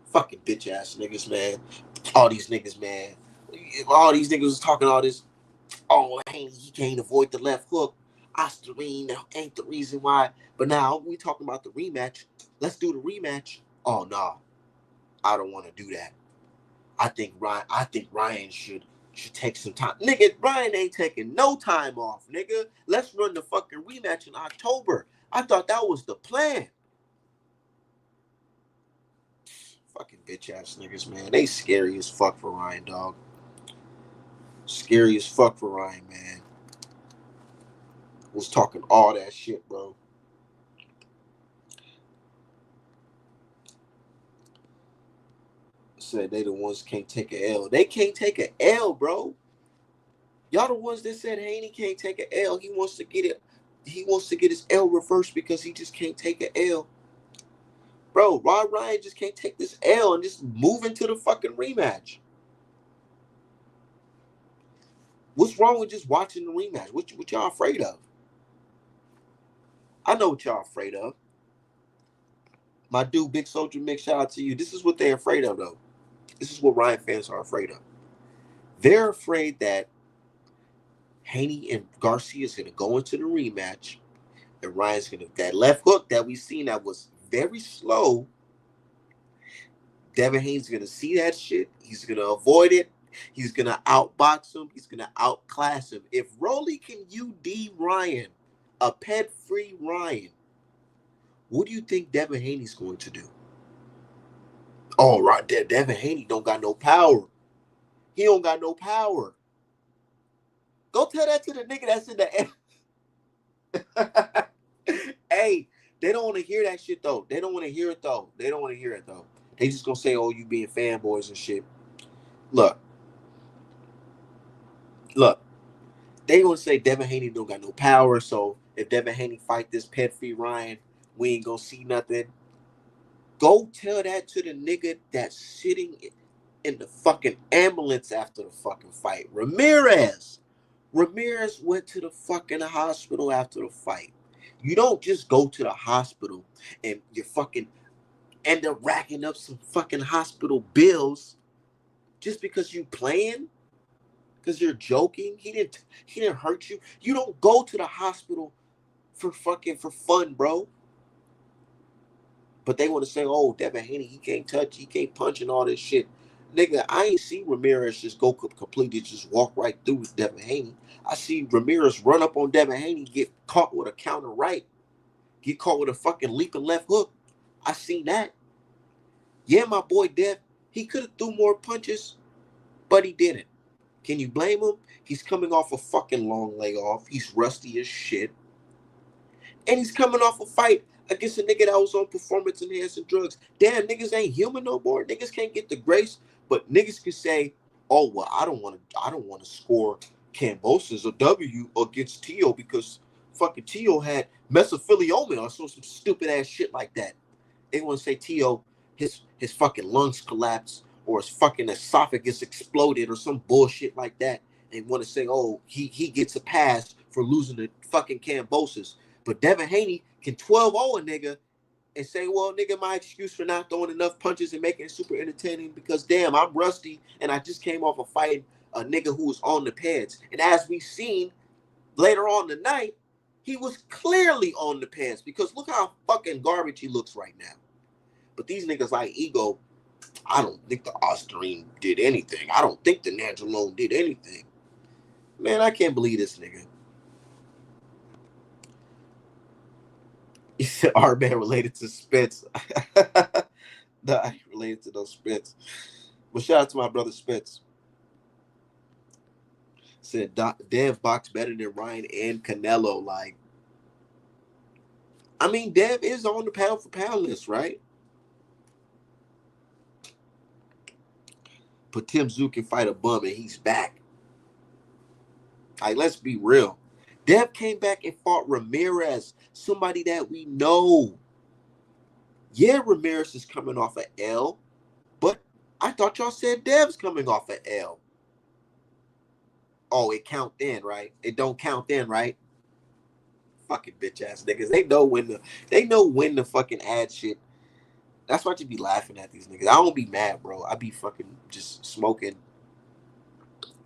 Fucking bitch ass niggas, man. All these niggas, man. All these niggas was talking all this. Oh, he can't avoid the left hook. Ostarine ain't the reason why. But now we talking about the rematch. Let's do the rematch. Oh no, I don't want to do that. I think Ryan should take some time. Nigga, Ryan ain't taking no time off, nigga. Let's run the fucking rematch in October. I thought that was the plan. Fucking bitch ass niggas, man. They scary as fuck for Ryan, dog. Scary as fuck for Ryan, man. Was talking all that shit, bro. Said they the ones can't take a L. They can't take a L, bro. Y'all the ones that said Haney can't take a L. He wants to get it. He wants to get his L reversed because he just can't take a L. Bro, Ryan just can't take this L and just move into the fucking rematch. What's wrong with just watching the rematch? What y'all afraid of? I know what y'all afraid of. My dude, Big Soldier Mix, shout out to you. This is what they're afraid of, though. This is what Ryan fans are afraid of. They're afraid that Haney and Garcia is going to go into the rematch, and Ryan's going to, that left hook that we seen that was very slow, Devin Haney's going to see that shit. He's going to avoid it. He's going to outbox him. He's going to outclass him. If Rolly can UD Ryan, a pet-free Ryan, what do you think Devin Haney's going to do? Oh, right there. Devin Haney don't got no power. He don't got no power. Go tell that to the nigga that's in the Hey, they don't want to hear that shit, though. They don't want to hear it, though. They don't want to hear it, though. They just going to say, oh, you being fanboys and shit. Look. They going to say Devin Haney don't got no power, so if Devin Haney fight this pet-free Ryan, we ain't going to see nothing. Go tell that to the nigga that's sitting in the fucking ambulance after the fucking fight. Ramirez went to the fucking hospital after the fight. You don't just go to the hospital and you fucking end up racking up some fucking hospital bills just because you playing, because you're joking. He didn't hurt you. You don't go to the hospital for fun, bro. But they want to say, oh, Devin Haney, he can't touch, he can't punch and all this shit. Nigga, I ain't see Ramirez just go completely just walk right through Devin Haney. I see Ramirez run up on Devin Haney, get caught with a counter right, get caught with a fucking leaping left hook. I seen that. Yeah, my boy Dev, he could have threw more punches, but he didn't. Can you blame him? He's coming off a fucking long layoff. He's rusty as shit. And he's coming off a fight against a nigga that was on performance enhancing drugs. Damn, niggas ain't human no more. Niggas can't get the grace, but niggas can say, "Oh well, I don't want to score Cambosis a W against Tio because fucking Tio had mesothelioma or some stupid ass shit like that." They want to say Tio his fucking lungs collapsed or his fucking esophagus exploded or some bullshit like that. They want to say, "Oh, he gets a pass for losing the fucking Cambosis." But Devin Haney can 12-0 a nigga and say, well, nigga, my excuse for not throwing enough punches and making it super entertaining because, damn, I'm rusty and I just came off of fighting a nigga who was on the pads. And as we seen later on tonight, he was clearly on the pads because look how fucking garbage he looks right now. But these niggas like Ego, I don't think the Osterine did anything. I don't think the Nandrolone did anything. Man, I can't believe this nigga. He said R-Man related to Spence. No, I ain't related to those Spence. But shout out to my brother Spence. Said Dev box better than Ryan and Canelo. Like, I mean, Dev is on the pound for pound list, right? But Tim Tszyu can fight a bum and he's back. Like, let's be real. Dev came back and fought Ramirez, somebody that we know. Yeah, Ramirez is coming off an L, but I thought y'all said Dev's coming off an L. Oh, it count then, right? It don't count then, right? Fucking bitch ass niggas. They know when to fucking add shit. That's why you be laughing at these niggas. I don't be mad, bro. I be fucking just smoking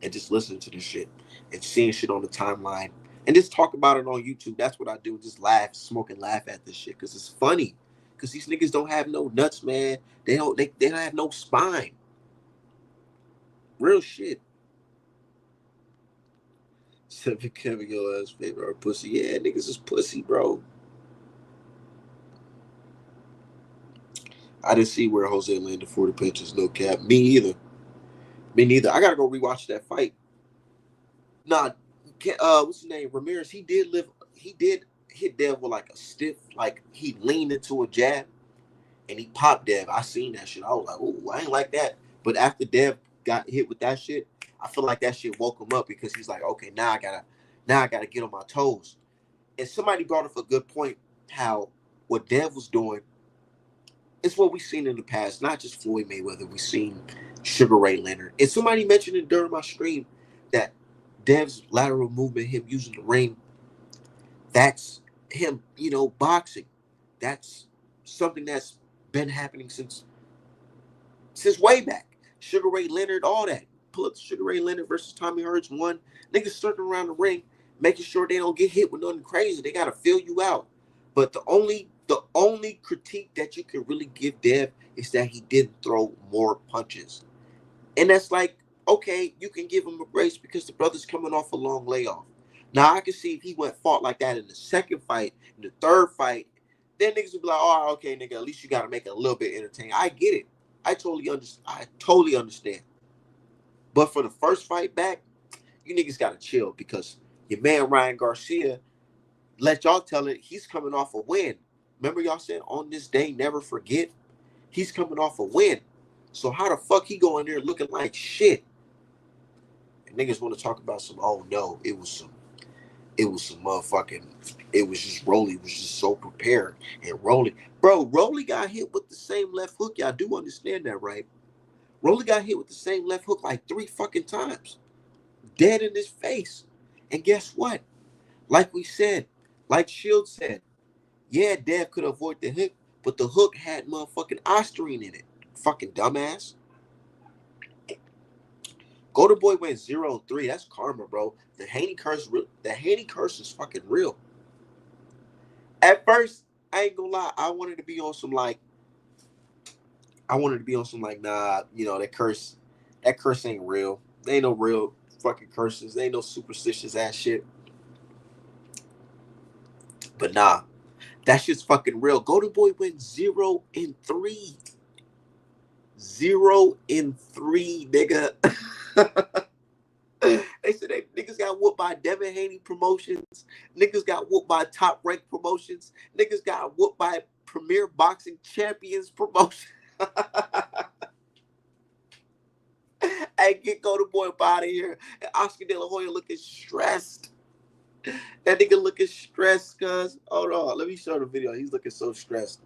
and just listening to this shit and seeing shit on the timeline and just talk about it on YouTube. That's what I do. Just laugh, smoke and laugh at this shit because it's funny. Because these niggas don't have no nuts, man. They don't have no spine. Real shit. Seven Kevin your ass favorite pussy. Yeah, niggas is pussy, bro. I didn't see where Jose landed 40 pitches. No cap. Me either. I gotta go rewatch that fight. Nah, what's his name? Ramirez. He did live. He did hit Dev with like a stiff, like he leaned into a jab and he popped Dev. I seen that shit. I was like, oh, I ain't like that. But after Dev got hit with that shit, I feel like that shit woke him up because he's like, okay, now I gotta get on my toes. And somebody brought up a good point how what Dev was doing is what we've seen in the past, not just Floyd Mayweather. We've seen Sugar Ray Leonard. And somebody mentioned it during my stream that Dev's lateral movement, him using the ring, that's him, boxing. That's something that's been happening since way back. Sugar Ray Leonard, all that. Pull up Sugar Ray Leonard versus Tommy Hearns 1. Niggas circling around the ring, making sure they don't get hit with nothing crazy. They gotta fill you out. But the only critique that you can really give Dev is that he didn't throw more punches. And that's like, okay, you can give him a grace because the brother's coming off a long layoff. Now I can see if he fought like that in the second fight, in the third fight, then niggas would be like, oh, okay, nigga, at least you gotta make it a little bit entertaining. I get it. I totally understand. But for the first fight back, you niggas gotta chill because your man Ryan Garcia, let y'all tell it, he's coming off a win. Remember y'all said on this day, never forget? He's coming off a win. So how the fuck he go in there looking like shit? And niggas want to talk about some, oh no, it was some motherfucking, it was just Rolly was just so prepared. And Rolly got hit with the same left hook. Y'all do understand that, right? Rolly got hit with the same left hook like 3 fucking times. Dead in his face. And guess what? Like we said, like Shield said, yeah, Dev could avoid the hook, but the hook had motherfucking Osterine in it. Fucking dumbass. Golden Boy went 0-3. That's karma, bro. The Haney curse is fucking real. At first, I ain't gonna lie, I wanted to be on some like, nah, that curse ain't real. There ain't no real fucking curses. There ain't no superstitious ass shit. But nah, that shit's fucking real. Golden Boy went 0-3. 0-3, nigga. They said they niggas got whooped by Devin Haney Promotions. Niggas got whooped by Top Rank Promotions. Niggas got whooped by Premier Boxing Champions Promotion. Hey, get Golden Boy up out of here. And Oscar De La Hoya looking stressed. That nigga looking stressed, cuz. Hold on. Let me show the video. He's looking so stressed.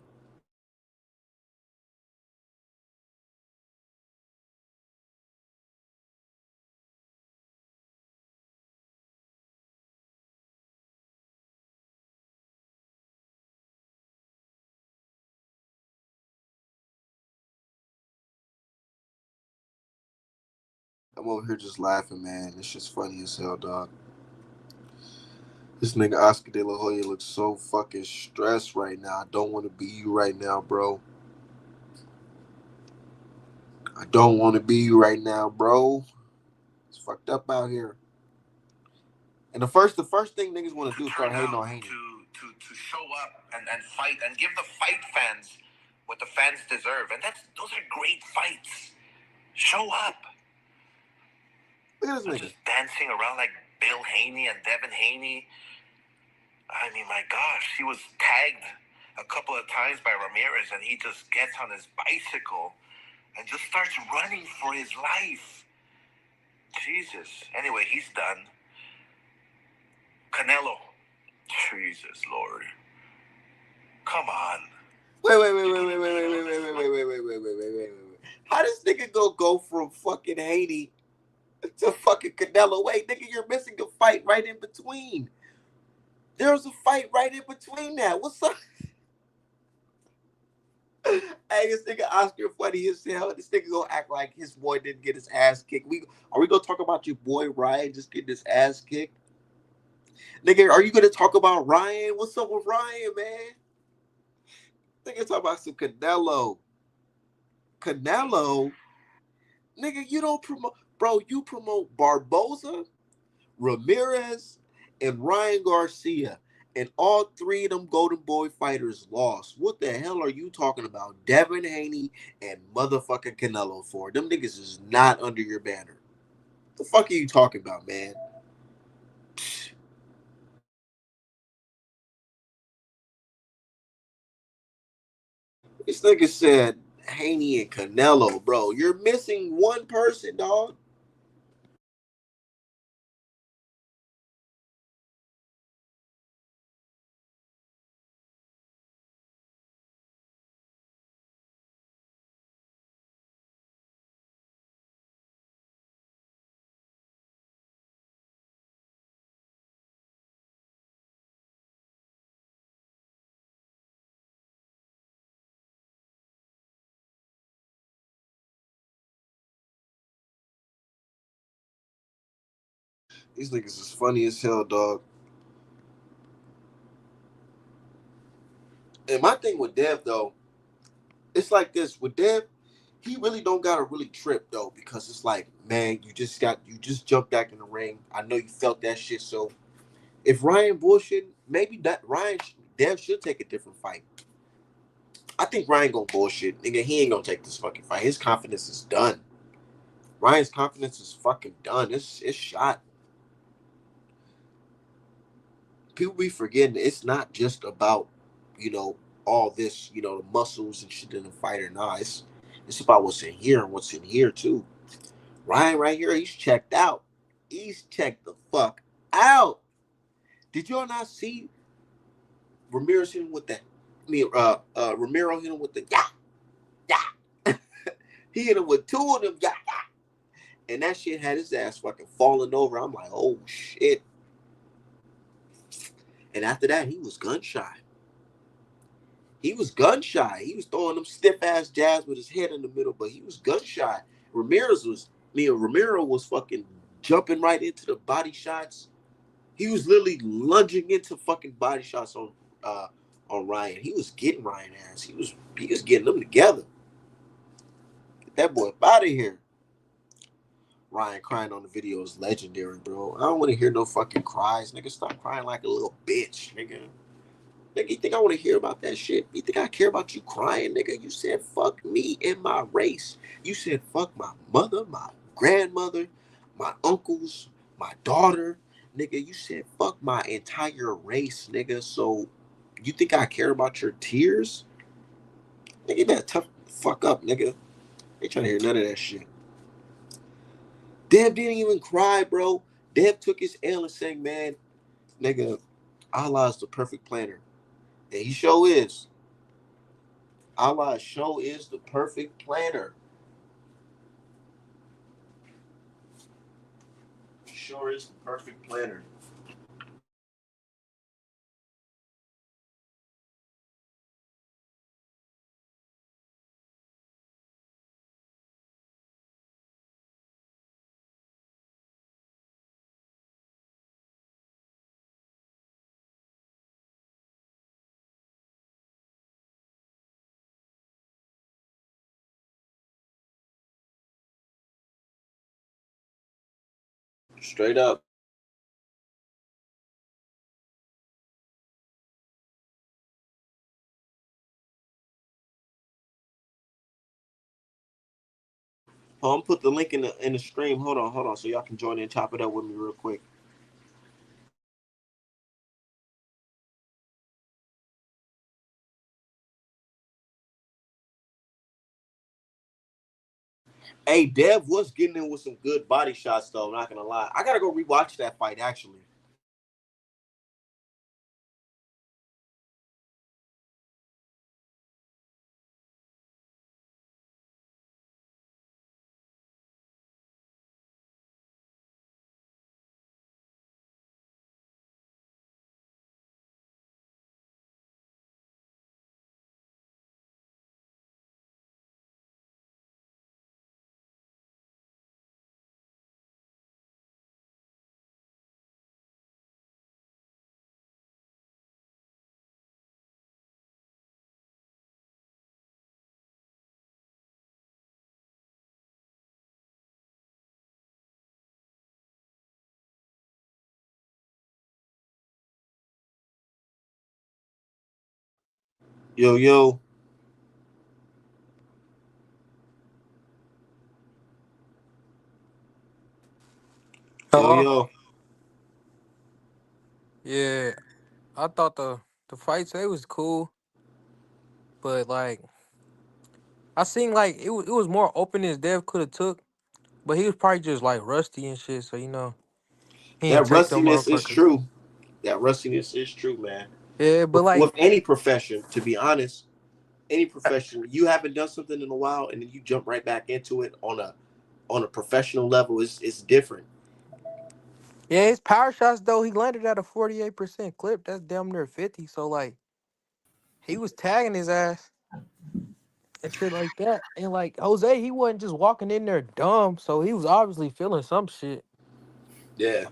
I'm over here just laughing, man. This shit's funny as hell, dog. This nigga Oscar De La Hoya looks so fucking stressed right now. I don't want to be you right now, bro. I don't want to be you right now, bro. It's fucked up out here. And the first thing niggas want to do is start hating on Haney. To show up and fight and give the fight fans what the fans deserve. And those are great fights. Show up. Look at this nigga. Just dancing around like Bill Haney and Devin Haney. I mean, my gosh, he was tagged a couple of times by Ramirez, and he just gets on his bicycle and just starts running for his life. Jesus. Anyway, he's done. Canelo. Jesus, Lord. Come on. Wait. How does nigga go from fucking Haney to fucking Canelo? Wait, nigga, you're missing a fight right in between. There's a fight right in between that. What's up? Hey, this nigga Oscar funny as hell. This nigga gonna act like his boy didn't get his ass kicked. Are we gonna talk about your boy Ryan just getting his ass kicked? Nigga, are you gonna talk about Ryan? What's up with Ryan, man? Nigga talk about some Canelo. Nigga, you don't promote, bro. You promote Barboza, Ramirez, and Ryan Garcia, and all 3 of them Golden Boy fighters lost. What the hell are you talking about? Devin Haney and motherfucking Canelo for? Them niggas is not under your banner. The fuck are you talking about, man? This nigga said Haney and Canelo, bro. You're missing one person, dog. These niggas is funny as hell, dog. And my thing with Dev though, it's like this with Dev. He really don't gotta really trip though, because it's like, man, you just jumped back in the ring. I know you felt that shit. So if Ryan bullshit, maybe that Dev should take a different fight. I think Ryan gonna bullshit. Nigga, he ain't gonna take this fucking fight. His confidence is done. Ryan's confidence is fucking done. It's shot. People be forgetting it's not just about, you know, all this, you know, the muscles and shit in the fighter. Nah, it's about what's in here and what's in here too. Ryan right here, he's checked out. He's checked the fuck out. Did y'all not see Ramirez hit him with that? I mean, Ramiro hit him with the yeah, yeah. He hit him with two of them, yeah, yeah. And that shit had his ass fucking falling over. I'm like, oh shit. And after that, he was gun shy. He was gun shy. He was throwing them stiff ass jabs with his head in the middle, but he was gun shy. Ramiro was fucking jumping right into the body shots. He was literally lunging into fucking body shots on Ryan. He was getting Ryan ass. He was getting them together. Get that boy up out of here. Ryan crying on the video is legendary, bro. I don't want to hear no fucking cries. Nigga, stop crying like a little bitch, nigga. Nigga, you think I want to hear about that shit? You think I care about you crying, nigga? You said fuck me and my race. You said fuck my mother, my grandmother, my uncles, my daughter. Nigga, you said fuck my entire race, nigga. So you think I care about your tears? Nigga, you better tough the fuck up, nigga. Ain't trying to hear none of that shit. Dev didn't even cry, bro. Dev took his L and saying, man, nigga, Allah is the perfect planner. And he sure is. Allah show is the perfect planner. Sure is the perfect planner. Straight up. Oh, I'm put the link in the stream. Hold on, so y'all can join in and chop it up with me real quick. Hey, Dev was getting in with some good body shots though. I'm not gonna lie. I gotta go rewatch that fight actually. Yo, yo. Yo, Hello? yo. Yeah, I thought the fight today was cool, but like I seen like it was more open as Dev could have took, but he was probably just like rusty and shit. So he That ain't take them rustiness is motherfuckers. true. That rustiness is true, man. Yeah, but With like any profession, to be honest, any profession, you haven't done something in a while, and then you jump right back into it on a professional level. It's different. yeah, his power shots though he landed at a 48% clip. That's damn near 50. So like he was tagging his ass and shit like that. And like Jose, he wasn't just walking in there dumb. So he was obviously feeling some shit. Yeah,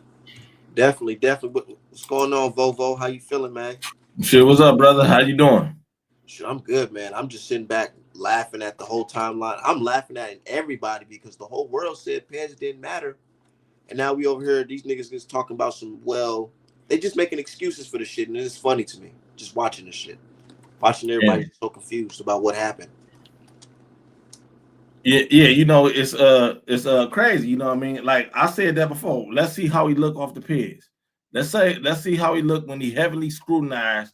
definitely, definitely. What's going on, Vovo? How you feeling, man? Shit, what's up, brother? How you doing? Sure, I'm good, man. I'm just sitting back laughing at the whole timeline. I'm laughing at everybody because the whole world said PEDs didn't matter. And now we over here, these niggas just talking about some, well, they just making excuses for the shit. And it's funny to me, just watching this shit. Watching everybody And so confused about what happened. yeah, it's crazy, you know what I mean? Like I said that before. Let's see how he look off the PEDs. Let's see how he look when he heavily scrutinized,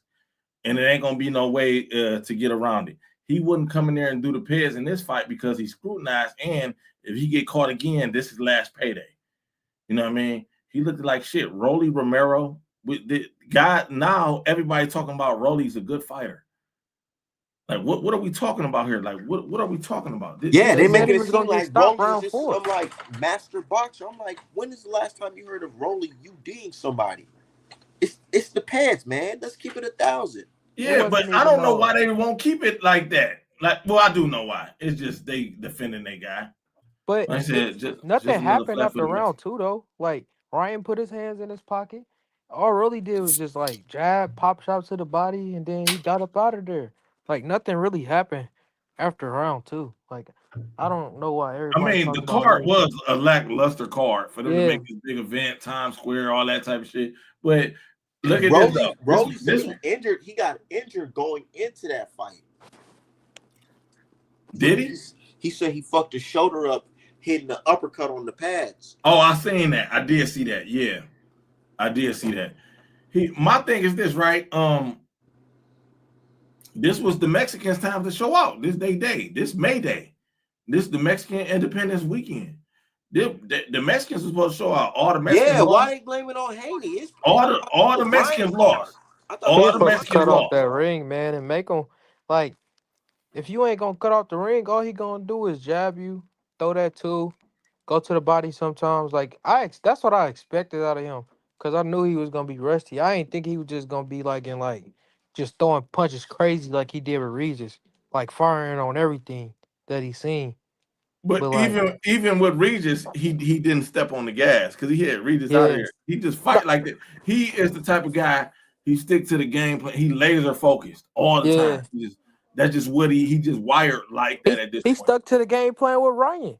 and it ain't gonna be no way to get around it. He wouldn't come in there and do the PEDs in this fight because he's scrutinized, and if he get caught again, this is last payday. You know what I mean? He looked like shit. Rolly Romero, with the guy now, everybody talking about Rolly's a good fighter. Like, what are we talking about here? Like, what are we talking about? Yeah, They they said making he it was seem gonna get like stopped Rolly is round just 4. some like master boxer. I'm like, when is the last time you heard of Rolly UDing somebody? It's the PEDs, man. Let's keep it 1,000. It Yeah, but wasn't I even don't know no. why they won't keep it like that. Like, well, I do know why. It's just they defending their guy. But Like I said, just nothing another happened after flat-footed guy. round 2 though. Like Ryan put his hands in his pocket. All really did was just like jab, pop shot to the body, and then he got up out of there. Like nothing really happened after round 2. Like I don't know why I everybody mean, the talking about card Rolly. was a lackluster card for them to Yeah, make this big event, Times Square, all that type of shit. But look at this though. Rolly said This he injured. He got injured going into that fight. did he? He said he fucked his shoulder up, hitting the uppercut on the pads. Oh, I seen that. I did see that. Yeah, I did see that. My thing is this, right? This was the Mexicans' time to show out. This day, this May Day, this the Mexican Independence Weekend. The Mexicans were supposed to show out. All the Mexicans Yeah, why lost. they blaming on Haney? It's All the it was Mexicans Ryan's card. lost. I thought it he was All was the supposed to Mexicans cut Ryan's off lost. that ring, man, and make him like if you ain't gonna cut off the ring, all he gonna do is jab you, throw that too, go to the body sometimes. Like that's what I expected out of him, cause I knew he was gonna be rusty. I ain't think he was just gonna be like in like just throwing punches crazy like he did with Regis, like firing on everything that he seen. But But like, even with Regis, he didn't step on the gas because he had Regis out of yeah, there. He just no, fight like that. He is the type of guy. He stick to the game plan. He laser focused all the time. yeah, That's just what he just wired like that at this he point. stuck to the game plan with Ryan.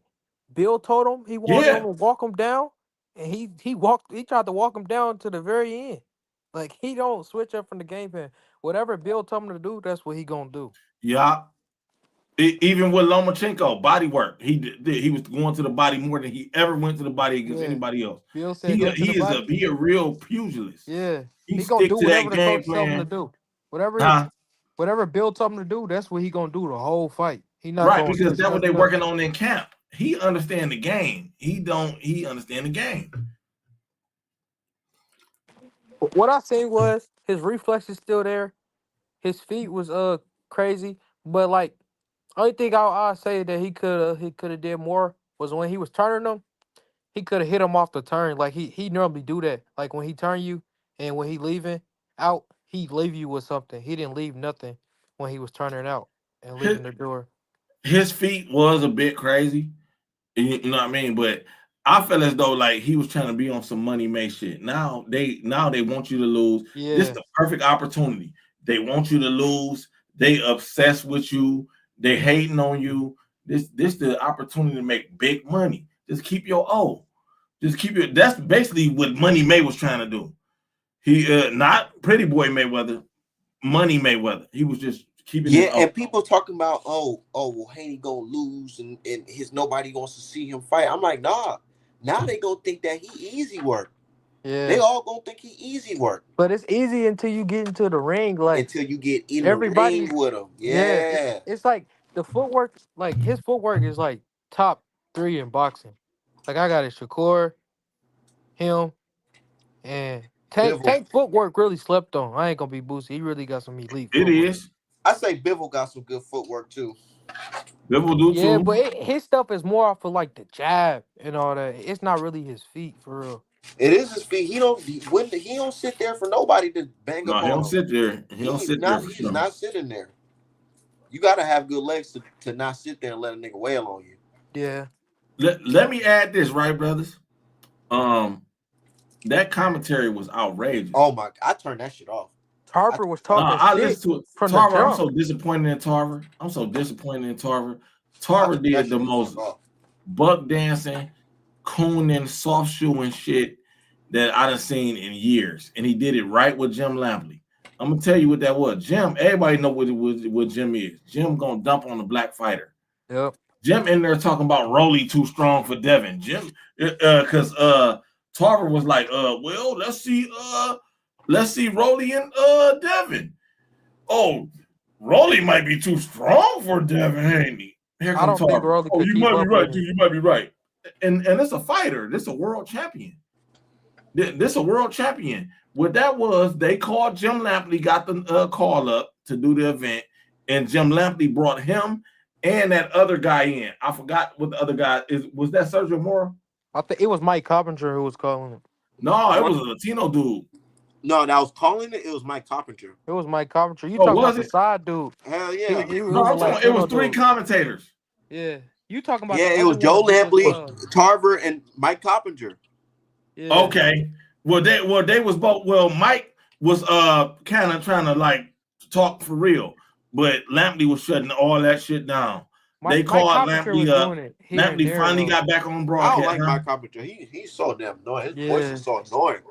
Bill told him he wanted him Yeah, to walk him down, and he tried to walk him down to the very end. Like he don't switch up from the game plan. Whatever Bill told him to do, that's what he gonna do. yeah. Even with Lomachenko, body work. He was going to the body more than he ever went to the body against Yeah. anybody else. Bill said go to the body. He a real pugilist. Yeah. He He gonna stick do to that whatever the game coach tell him to plan. do. Whatever Huh? whatever Bill told him to do, that's what he gonna do the whole fight. He not Right, gonna because switch that's what they nothing up. working on in camp. He understand the game. He understand the game. What I seen was his reflexes still there. His feet was crazy, but like only thing I say that he could have did more was when he was turning them, he could have hit him off the turn. Like he normally do that. Like when he turn you and when he leaving out, he leave you with something. He didn't leave nothing when he was turning out and His, leaving the door. his feet was a bit crazy. You know what I mean? But I felt as though like he was trying to be on some money make shit. Now they want you to lose. This is Yeah. the perfect opportunity. They want you to lose. They obsessed with you. They hating on you. This the opportunity to make big money. Just keep your O. Just keep it. That's basically what Money May was trying to do. He not Pretty Boy Mayweather, Money Mayweather. He was just keeping his Yeah, O. and people talking about well Haney gonna lose and his nobody wants to see him fight. I'm like, nah. Now they gonna think that he easy work. They Yeah. all gonna think he easy work But it's easy until you get into the ring. Like until you get in the ring everybody, with him. yeah, Yeah. it's like the footwork, like his footwork is like top 3 in boxing. Like I got it, Shakur, him, and Tank. Bivol. Tank footwork really slept on. I ain't gonna be Boosie. He really got some elite It footwork. is. I say Bivol got some good footwork too. People do Yeah, too. but his stuff is more off of like the jab and all that. It's not really his feet for real. It is his feet. He don't sit there for nobody to bang No, up he don't on him. sit there. He don't sit there for He's sure. not sitting there. You gotta have good legs to not sit there and let a nigga wail on you. Yeah. Let me add this, right, brothers? That commentary was outrageous. Oh my! I turned that shit off. Tarver was talking I shit listened to it. from the Tarver, I'm jump. so disappointed in Tarver. I Tarver turned that did the shit most off. buck dancing, cooning, soft shoeing shit that I done seen in years. And he did it right with Jim Lampley. I'm gonna tell you what that was. Jim, everybody know what Jim is. Jim gonna dump on the black fighter. Yep. Jim in there talking about Rolly too strong for Devin. Jim, because Tarver was like, well, let's see Rolly and Devin. Oh, Rolly might be too strong for Devin Haney. Here I comes don't think Tarver. Rolly Oh, could you keep might be up right, with dude. him. You might be right. And it's a fighter. This a world champion. This a world champion. What that was, they called Jim Lampley, got the call up to do the event, and Jim Lampley brought him and that other guy in. I forgot what the other guy is. Was that Sergio Mora? I think it was Mike Coppinger who was calling him. No, it was a Latino dude. No, that was calling it. It was Mike Coppinger. It was Mike Coppinger. You Oh, talking was about the it? side dude? Hell yeah. It No, was a I'm talking. It Latino was 3 dude. commentators. Yeah. You talking about Yeah, the it other was Joe one who Lampley, Tarver, and Mike Coppinger. Yeah. Okay. Well, they was both. Well, Mike was kind of trying to like talk for real, but Lampley was shutting all that shit down. They Mike called Coppinger was Lampley up. doing it here and Lampley there finally though. got back on I don't broadcast. like Mike Coppinger. He's so damn annoying. His voice Yeah. is so annoying.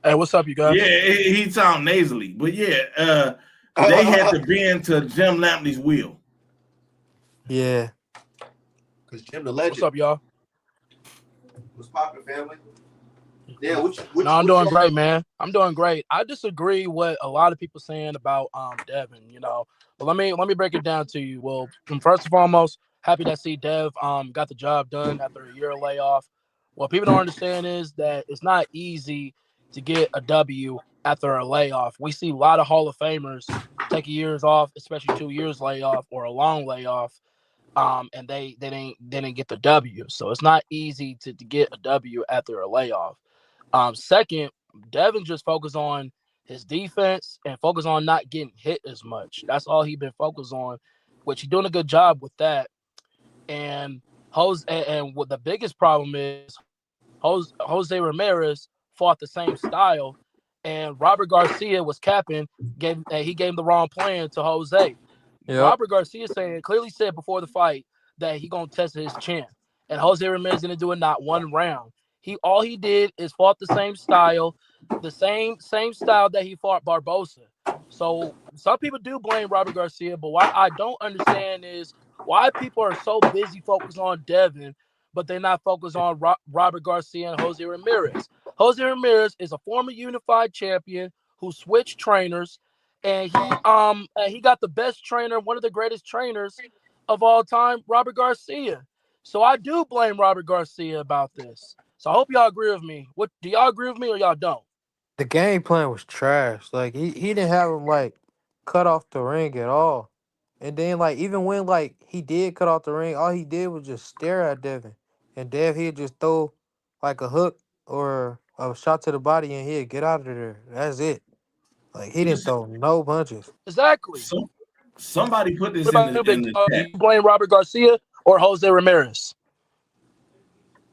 Hey, what's up, you guys? Yeah, he sound nasally, but yeah, they had to bend to Jim Lampley's will. Yeah. Because Jim the legend. What's up, y'all? What's poppin', family? Yeah, No, I'm doing great, man. I'm doing great. I disagree with a lot of people saying about Devin, you know. But let me break it down to you. Well, first and foremost, happy to see Dev got the job done after a year layoff. What people don't understand is that it's not easy to get a W after a layoff. We see a lot of Hall of Famers take years off, especially 2 years layoff or a long layoff. And they didn't get the W. So it's not easy to get a W after a layoff. Second, Devin just focused on his defense and focus on not getting hit as much. That's all he's been focused on, which he's doing a good job with that. And what the biggest problem is, Jose Ramirez fought the same style, and Robert Garcia was capping. He gave the wrong plan to Jose. Yep. Robert Garcia clearly said before the fight that he gonna test his chin, and Jose Ramirez didn't do it not one round. All he did is fought the same style, the same style that he fought Barbosa. So some people do blame Robert Garcia, but what I don't understand is why people are so busy focused on Devin, but they're not focused on Robert Garcia and Jose Ramirez. Jose Ramirez is a former unified champion who switched trainers, and he got the best trainer, one of the greatest trainers of all time, Robert Garcia. So I do blame Robert Garcia about this. So I hope y'all agree with me. What do y'all agree with me or y'all don't? The game plan was trash. Like he didn't have him like cut off the ring at all. And then like even when like he did cut off the ring, all he did was just stare at Devin. And Dev he'd just throw like a hook or a shot to the body and he'd get out of there. That's it. Like he didn't throw no punches. Exactly. Somebody put this What about you, in Big the Dog? Do chat. you blame Robert Garcia or Jose Ramirez?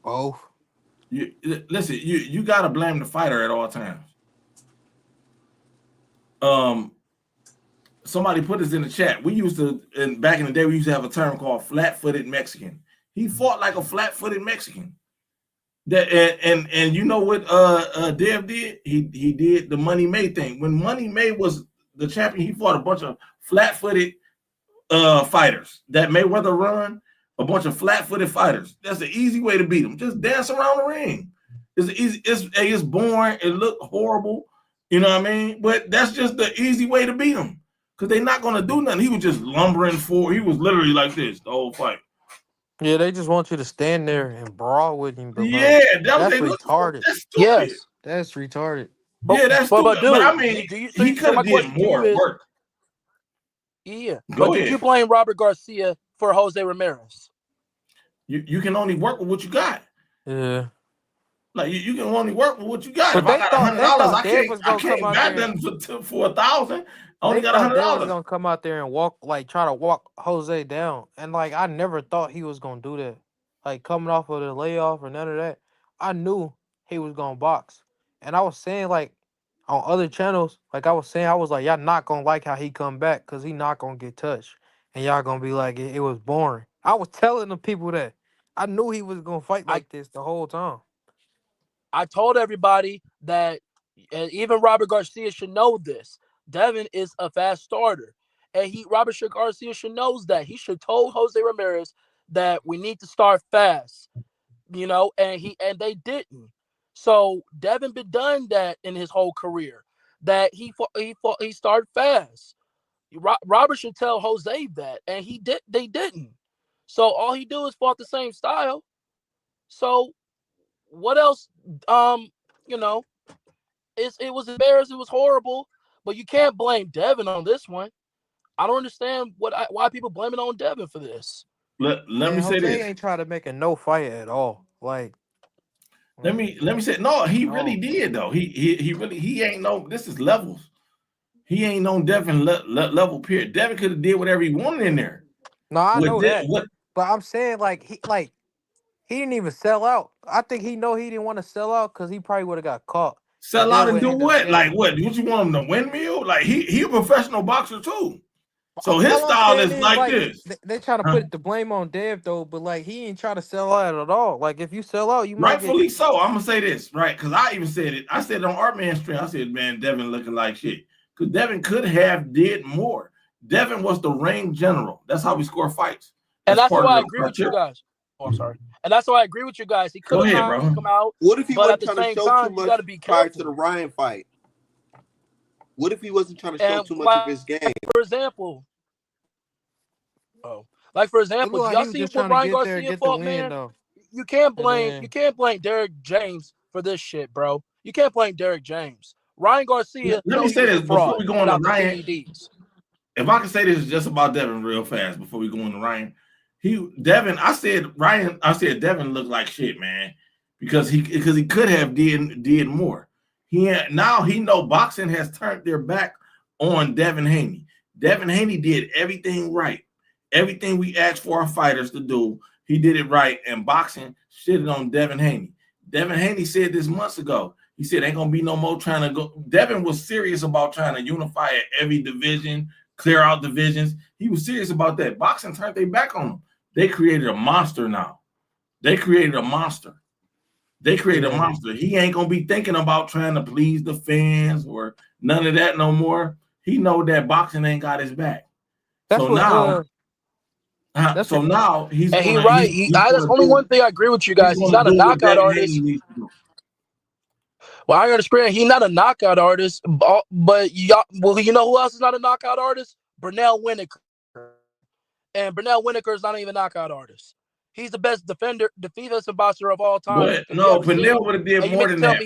Both. Listen, you got to blame the fighter at all times. Somebody put this in the chat. We used to, and back in the day, we used to have a term called flat-footed Mexican. He fought like a flat-footed Mexican. That and you know what Dev did? He did the Money May thing. When Money May was the champion, he fought a bunch of flat-footed fighters that Mayweather run. A bunch of flat-footed fighters. That's the easy way to beat them. Just dance around the ring. It's boring. It looked horrible. You know what I mean? But that's just the easy way to beat them. because they're not gonna do nothing. He was just lumbering forward. He was literally like this the whole fight. Yeah, they just want you to stand there and brawl with him. But Yeah, that's they look. retarded. That's stupid. Yes. That's retarded. Yeah, that's stupid. But dude, But I mean, he could have did more work. Yeah. Go Did you blame Robert Garcia for Jose Ramirez? You can only work with what you got. Yeah. Like you can only work with what you got. But if I got $100, I can't got nothing for $1,000. I only got $100. Dave was gonna come out there and try to walk Jose down, and like I never thought he was gonna do that. Like coming off of the layoff or none of that, I knew he was gonna box, and I was saying like on other channels, like I was like y'all not gonna like how he come back because he not gonna get touched, and y'all gonna be like it was boring. I was telling the people that I knew he was gonna fight like this the whole time. I told everybody that, and even Robert Garcia should know this. Devin is a fast starter, and Robert Garcia should knows that. He should told Jose Ramirez that we need to start fast, and they didn't. So Devin been done that in his whole career, that he started fast. Robert should tell Jose that, and they didn't. So all he do is fought the same style. So what else? It was embarrassing. It was horrible. But you can't blame Devin on this one. I don't understand why people blame it on Devin for this. Let me say Jose this. ain't trying to make a no fight at all. Like, let me say no. He really did though. He ain't no. This is levels. He ain't no Devin level period. Devin could have did whatever he wanted in there. No, I know that. But I'm saying he didn't even sell out. I think he didn't want to sell out because he probably would have got caught. Sell out and do what? Like what? Would you want him to windmill? Like he a professional boxer too. So his style is like this. They try to put the blame on Dev though, but like he ain't trying to sell out at all. Like if you sell out, you might rightfully so. I'm gonna say this right because I even said it. I said it on Art Man stream. I said, man, Devin looking like shit because Devin could have did more. Devin was the ring general. That's how we score fights. And that's why I agree with you guys. Oh, I'm sorry. And that's why I agree with you guys. He could have come out. What if he wasn't trying to show too much prior to the Ryan fight? What if he wasn't trying to show too much of his game? For example, y'all see what Ryan Garcia fought, man? You can't blame Derek James for this shit, bro. You can't blame Derek James. Ryan Garcia. Let me say this before we go on to Ryan. If I can say this just about Devin real fast before we go on to Ryan. I said Devin looked like shit, man, because he could have did more. Now he know boxing has turned their back on Devin Haney. Devin Haney did everything right. Everything we asked for our fighters to do, he did it right. And boxing shitted on Devin Haney. Devin Haney said this months ago. He said ain't gonna be no more trying to go. Devin was serious about trying to unify at every division, clear out divisions. He was serious about that. Boxing turned their back on him. They created a monster now. They created a monster. He ain't gonna be thinking about trying to please the fans or none of that no more. He know that boxing ain't got his back. That's he's. And he's right. That's only one thing I agree with you guys. He's not a knockout artist. Well, I understand he's not a knockout artist, but you know who else is not a knockout artist? Bernell Winnicker. And Bernell Winnicker is not even a knockout artist. He's the best defensive boxer of all time. But no, Bernell would have did more than that.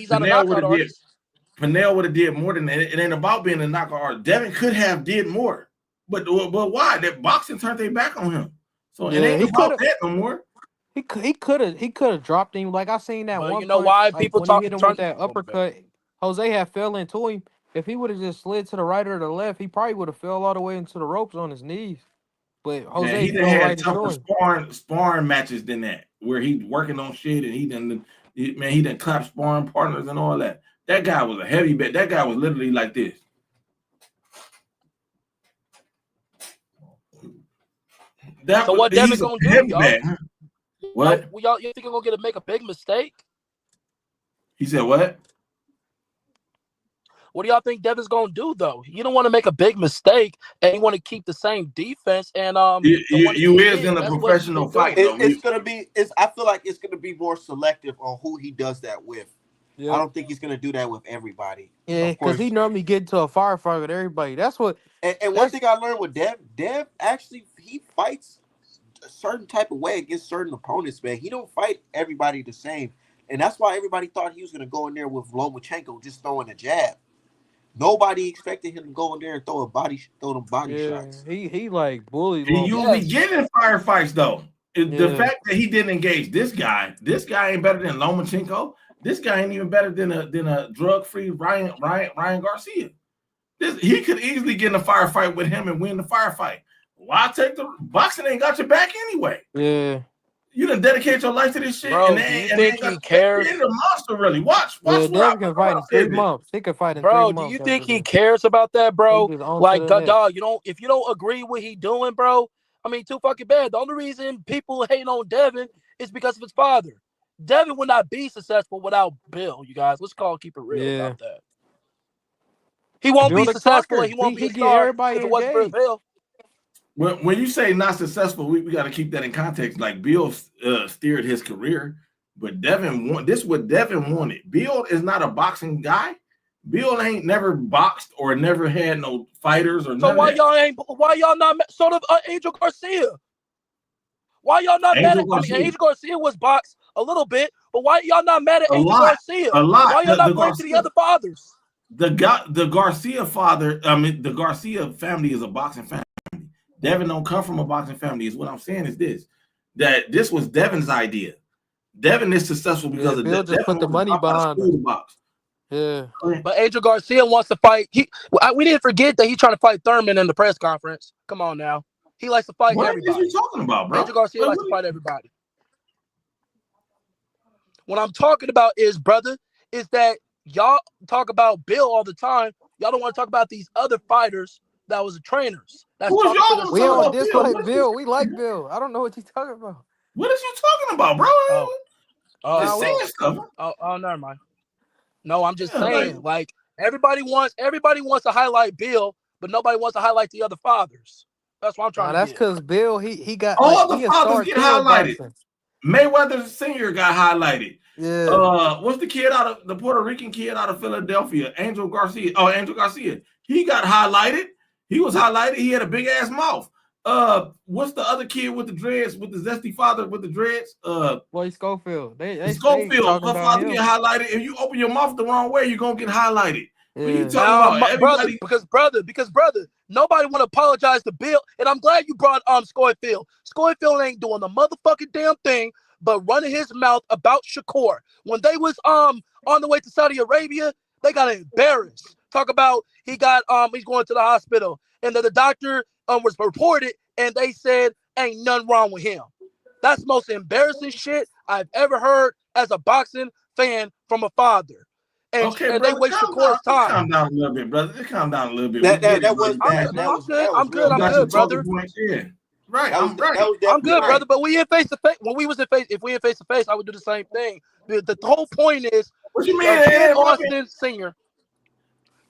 Bernell would have did more than that. It ain't about being a knockout artist. Devin could have did more. But why? That boxing turned their back on him. So it ain't about that no more. He could have dropped him. Like I seen that one. You know why people talk hit him with that uppercut? Jose had fell into him. If he would have just slid to the right or the left, he probably would have fell all the way into the ropes on his knees. But Jose he done had tougher sparring matches than that, where he's working on shit and he done clap sparring partners and all that. That guy was a heavy bet. That guy was literally like this. So what Devin gonna do, y'all? What? Y'all think he's gonna make a big mistake? He said what? What do y'all think Devin's gonna do though? You don't want to make a big mistake, and you want to keep the same defense. And you is in a professional fight. It's gonna be. I feel like it's gonna be more selective on who he does that with. I Yep. don't think he's gonna do that with everybody. Yeah, Of because he course. normally get into a firefight with everybody. That's what. And one That's thing I learned with Dev actually he fights a certain type of way against certain opponents, man. He don't fight everybody the same. And that's why everybody thought he was gonna go in there with Lomachenko just throwing a jab. Nobody expected him to go in there and throw them body yeah. shots. He like bully He usually Lomachenko. Yes. get in firefights though. The Yeah. fact that he didn't engage this guy ain't better than Lomachenko. This guy ain't even better than a drug-free Ryan Garcia. He could easily get in a firefight with him and win the firefight. Why take the boxing ain't got your back anyway? Yeah. You done dedicate your life to this shit, Bro, and do you they think ain't got he your back. cares? He ain't a monster, really. Watch Yeah. what Devin can fight in I 3 said this. months. He can fight in 3 Bro, do months you think after he this. cares about that, He bro? just on to Like, the next. dog, if you don't agree with what he doing, bro, I mean, too fucking bad. The only reason people hate on Devin is because of his father. Devin would not be successful without Bill, you guys. Let's keep it real Yeah. about that. He won't be Bill the successful and Conqueror. he won't be He a get star everybody if it wasn't for engaged. Bill. When you say not successful, we got to keep that in context. Like Bill steered his career, but this is what Devin wanted. Bill is not a boxing guy. Bill ain't never boxed or never had no fighters or So none of that. why y'all not sort of Angel Garcia? Why y'all not mad Angel at? I mean, Garcia, Angel Garcia was boxed a little bit, but why y'all not mad at a Angel lot, Garcia? a lot. Why y'all not pointing to the other fathers? The Garcia father. I mean, the Garcia family is a boxing family. Devin don't come from a boxing family. Is what I'm saying is this: that this was Devin's idea. Devin is successful because of Bill that. just Devin put the was money dropped out of behind school him. to box. Yeah. But Angel Garcia wants to fight. We didn't forget that he's trying to fight Thurman in the press conference. Come on now. He likes to fight What everybody. is you talking about, bro? Angel Garcia likes to fight everybody. What I'm talking about is, brother, is that y'all talk about Bill all the time. Y'all don't want to talk about these other fighters that was trainers. That's Who is talking to y'all their want to We talk don't son. about Bill? dislike Bill. We like Bill. I don't know what you talking about. What is you talking about, bro? Oh, Just saying oh, stuff. never mind. No, I'm just Yeah, saying, like everybody wants to highlight Bill, but nobody wants to highlight the other fathers. That's what I'm trying Nah, to that's get. because Bill, he got like all the he a fathers star get too in highlighted. boxing. Mayweather Sr. got highlighted. Yeah. What's the kid out of the Puerto Rican kid out of Philadelphia? Angel Garcia. Oh, Angel Garcia. He got highlighted. He was highlighted. He had a big ass mouth. What's the other kid with the dreads, with the zesty father with the dreads? Boy, Schofield. They Schofield. talking Her about father him. get highlighted. If you open your mouth the wrong way, you're gonna get highlighted. What are you Yeah. talking Now, about? brother, Everybody. because nobody want to apologize to Bill, and I'm glad you brought Schofield. Schofield ain't doing a motherfucking damn thing but running his mouth about Shakur. When they was on the way to Saudi Arabia, they got embarrassed. Talk about he's going to the hospital, and the doctor was reported, and they said ain't nothing wrong with him. That's the most embarrassing shit I've ever heard as a boxing fan from a father. Okay, And they brother, waste calm down. Shakur's time. Calm down a little bit, brother. Just calm down a little bit. We That get that, it, that bro. was bad. I'm good. That was real I'm You got bad. your good, talking brother. points here. Right, That was I'm right. I'm definitely good, right. brother. But we in face to face. When we was in face, if we in face to face, I would do the same thing. The whole point is, What you mean? Kid It ain't Austin Sr.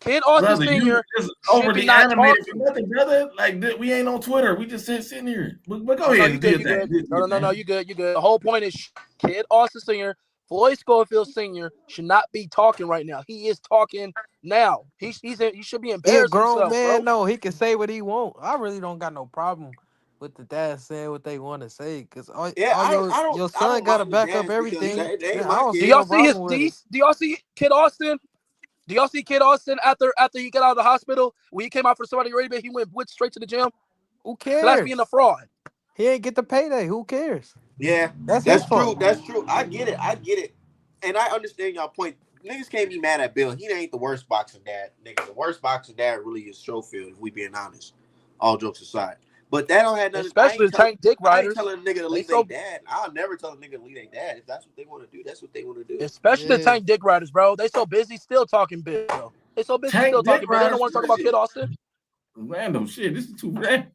Kid Austin brother, you Sr. just should be overly not animated for talking. nothing, brother. Like we ain't on Twitter. We just sitting here. But go Oh no, ahead you and good, do you that. good. No, you good, you good. The whole point is, Kid Austin Sr. Floyd Schofield Sr. should not be talking right now. He is talking now. He should be He a embarrassing grown himself, man. bro. No, he can say what he want. I really don't got no problem with the dad saying what they want to say. Because Yeah, all your I son don't got to mind the back up dads because everything. they ain't Yeah, I my don't Do see kid. y'all no see problem with it. Do y'all see Kid Austin? Do y'all see Kid Austin after he got out of the hospital? When he came out for Saudi Arabia, he went straight to the gym. Who So that's being a cares? fraud. He ain't get the payday. Who caars? Yeah, That's his that's true. fault. That's true. I get it. And I understand y'all point. Niggas can't be mad at Bill. He ain't the worst boxing dad. Nigga, the worst boxing dad really is Schofield, if we being honest. All jokes aside. But that don't have nothing. Especially the Tank Dick I ain't Riders. telling a nigga to They leave their so dad. I'll never tell a nigga to leave their dad. If that's what they want to do, that's what they want to do. especially the Yeah. Tank Dick Riders, bro. They so busy still talking Bill. They so busy still Tank Dick talking Bill. They don't Riders. want to talk about Kid Austin. Random shit. This is too random.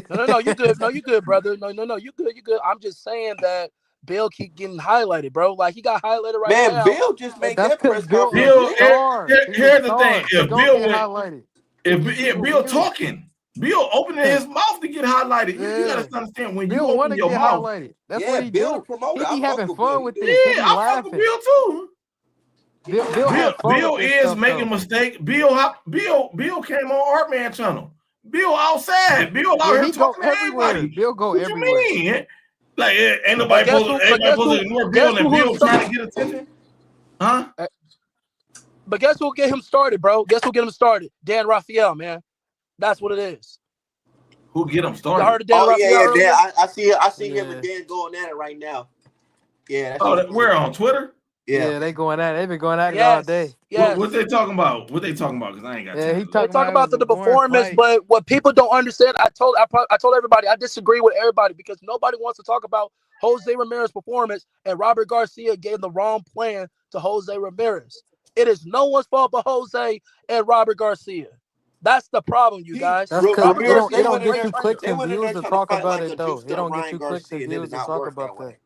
No, you good. No, you good, brother. No, you good. You good. I'm just saying that Bill keep getting highlighted, bro. Like he got highlighted right Man, now. Bill just And make That's that because press Bill conference a Bill, lit. star. He a here's the thing. star. He If gonna Bill get went, highlighted. He get people Bill views. talking, Bill opening his mouth to get highlighted. You Yeah. gotta understand when you Bill want open to your get mouth. highlighted. That's what Yeah, he Bill the do. promoter. He I be fuck having with Bill. fun He with do this. his He Yeah, be thing. I fuck with laughing. Bill too. Bill had fun Bill with this is stuff, making though. mistake. Bill came on Art Man channel. Bill outside. Bill out Yeah, here he go talking to everywhere. everybody. Bill go What you everywhere. mean? Like ain't But nobody guess supposed who? But guess to who? ignore Guess Bill and who? Bill trying to get attention? Huh? But guess who'll get him started, bro? Guess who'll get him started? Dan Raphael, man. That's what it is. Who get him Y'all started? heard of Dan Raphael yeah, earlier? Dan. I see him Yeah. and Dan going at it right now. Yeah. We're on Twitter. Yeah, they going at it. They've been going at it all day. Yes. What they talking about? What they talking about? Because I ain't got Yeah, time. he to look. They talk it about was the a boring performance, fight. but what people don't understand, I told everybody, I disagree with everybody because nobody wants to talk about Jose Ramirez's performance, and Robert Garcia gave the wrong plan to Jose Ramirez. It is no one's fault but Jose and Robert Garcia. That's the problem, you guys. That's because Robert it don't Garcia it is a don't get great you trainer. clicks They and went in there views to trying to talk fight about like it a though. juiced It up don't get Ryan you clicks Garcia, and and it views did to not talk work that about way. that.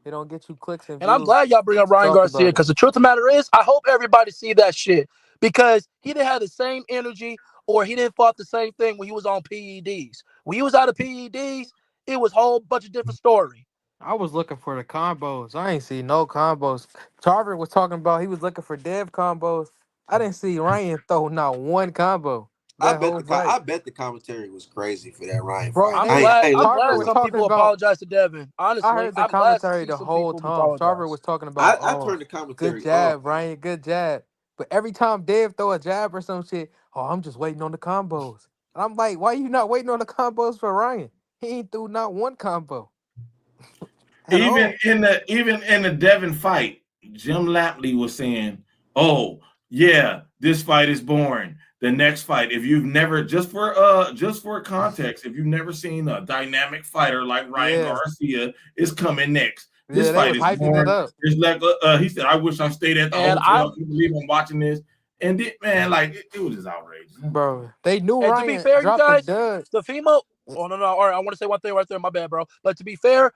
It don't get you clicks and And I'm views. glad y'all bring up Ryan Talk Garcia about it. because the truth of the matter is, I hope everybody see that shit because he didn't have the same energy or he didn't fought the same thing when he was on PEDs. When he was out of PEDs, it was a whole bunch of different story. I was looking for the combos. I ain't see no combos. Tarver was talking about he was looking for Dev combos. I didn't see Ryan throw not one combo that whole fight. I bet the commentary was crazy for that Ryan Bro, fight. I'm they glad. I ain't I'm looking Tarver glad for was it. some talking people about. apologize to Devin. I Honestly, heard the I'm glad to commentary see the some whole people who time. Tarver apologize. was talking about, I oh, turned the good commentary off. jab, Ryan, good jab. But every time Dev throw a jab or some shit, oh, I'm just waiting on the combos. And I'm like, why you not waiting on the combos for Ryan? He ain't threw not one combo at Even all. in the Devin fight, Jim Lapley was saying, "Oh yeah, this fight is boring. The next fight, if you've never just for context, if you've never seen a dynamic fighter like Ryan Yeah, Garcia, is coming next. This yeah, they fight was is hyping it boring. up, It's like he said, I wish I stayed at the And hotel. I can't believe I'm watching this. And man, like it was just outrageous. bro. They knew to be Ryan fair, you dropped the guys, dud. the female. Oh no. All right, I want to say one thing right there. My bad, bro. But to be fair,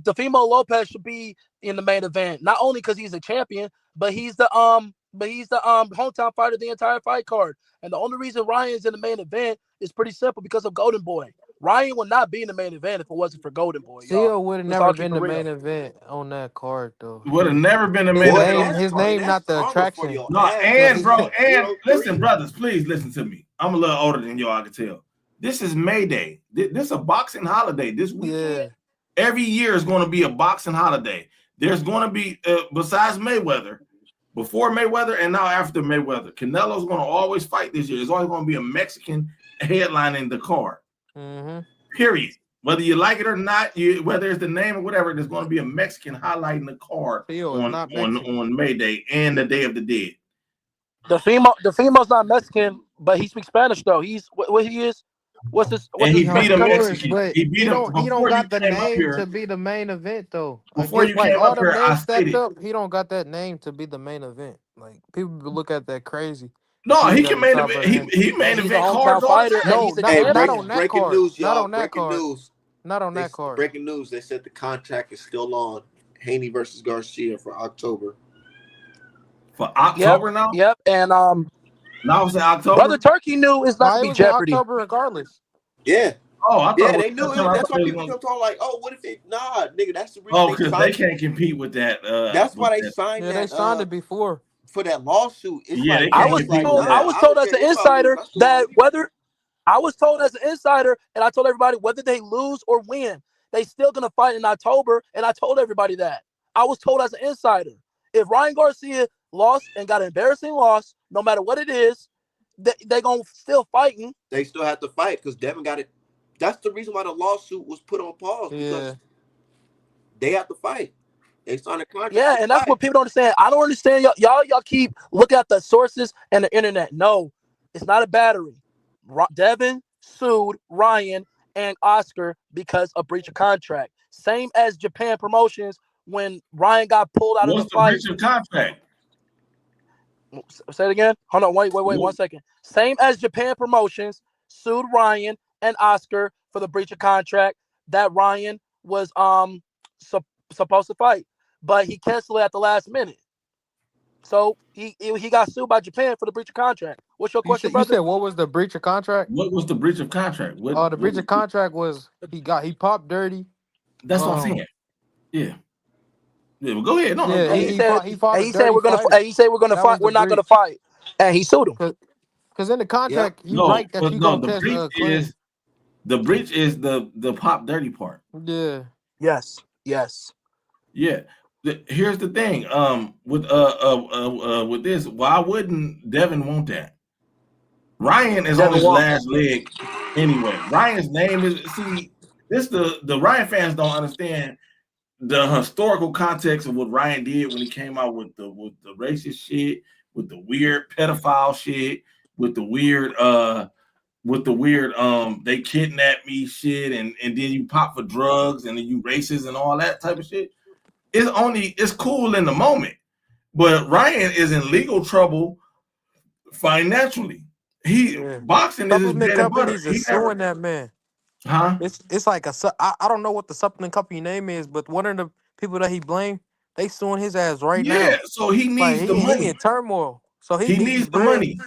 the female Lopez should be in the main event. Not only because he's a champion, but he's the hometown fighter of the entire fight card. And the only reason Ryan's in the main event is pretty simple because of Golden Boy. Ryan would not be in the main event if it wasn't for Golden Boy, y'all. Seal would have Let's never all keep been it the real. main event on that card though. Would have never been a His main name, event. his name, That's not the karma for attraction. your No, ass. and he- bro, and 0-3. listen, brothers, please listen to me. I'm a little older than y'all, I can tell. This is May Day. This is a boxing holiday. This weekend, Yeah, every year is going to be a boxing holiday. There's going to be, besides Mayweather, before Mayweather and now after Mayweather, Canelo's going to always fight this year. There's always going to be a Mexican headlining the card. Period. Whether you like it or not, whether it's the name or whatever, there's going to be a Mexican highlighting the card Seal is not Mexican. on May Day and the Day of the Dead. The female's not Mexican, but he speaks Spanish though. He's what he is. What's And his he He beat a country? Honduras, Mexican. but He beat him he don't before you got the came up name to here. be the main event though. Before you Like came all up them here, I names stacked stated. up, he don't got that name to be the main event. Like people look at that crazy. No, He he was at can the main top event. of the He main He's a event hometown cards all the fighter, and time. No, he's a not champion. on that Breaking card. news, Not y'all. on that Breaking card. news. Not on that card. Breaking news. They said the contract is still on Haney versus Garcia for October. For October now? Yep. And Now it's in October? Brother Turkey knew it's not No, to it be was in Jeopardy. October regardless. Yeah. Oh, I thought Yeah, it was they knew September. it. That's why people kept talking like, oh, what if it nigga, that's the reason Because they can't compete with that. That's why they signed Yeah, that they signed it before. for that lawsuit. It's Yeah, they like can't I was compete like, with told that. I nah, was I told don't as care an if y'all lose. insider I still that want you. whether I was told as an insider, and I told everybody whether they lose or win, they still gonna fight in October. And I told everybody that. I was told as an insider. If Ryan Garcia lost and got an embarrassing loss, no matter what it is, they gonna still fighting. They still have to fight because Devin got it. That's the reason why the lawsuit was put on pause because they have to fight. They signed a contract. Yeah, and that's what people don't understand. I don't understand y'all keep looking at the sources and the internet. No, it's not a battery. Devin sued Ryan and Oscar because of breach of contract. Same as Japan Promotions when Ryan got pulled out of the fight. What's the breach of contract? Say it again. Hold on. Wait 1 second. Same as Japan Promotions sued Ryan and Oscar for the breach of contract that Ryan was supposed to fight, but he canceled it at the last minute. So he got sued by Japan for the breach of contract. What's your question, brother? You said what was the breach of contract? What was the breach of contract? The breach of contract was he popped dirty. That's what I'm saying. Yeah. Yeah, well, go ahead. No, Yeah, go ahead. he fought a he said dirty we're gonna fighter. he said we're gonna That fight. was the We're not gonna breach. fight, and he sued him. Because in the Yep. contract, you No, write that but you no, gonna test clean. the breach is the pop dirty part. Yeah. Yes. Yeah. Here's the thing. With this, why wouldn't Devin want that? Ryan is on Devin his won. last leg anyway. Ryan's name is this the Ryan fans don't understand the historical context of what Ryan did when he came out with the racist shit, with the weird pedophile shit, with the weird they kidnapped me shit, and then you pop for drugs and then you racist and all that type of shit. It's cool in the moment, but Ryan is in legal trouble financially. Boxing is his Supplement bread and butter. companies are He never, suing that man. huh? It's like I don't know what the supplement company name is, but one of the people that he blamed, they suing his ass right Yeah, now. so he Like needs the he money. in turmoil. So he He needs needs the bread. money.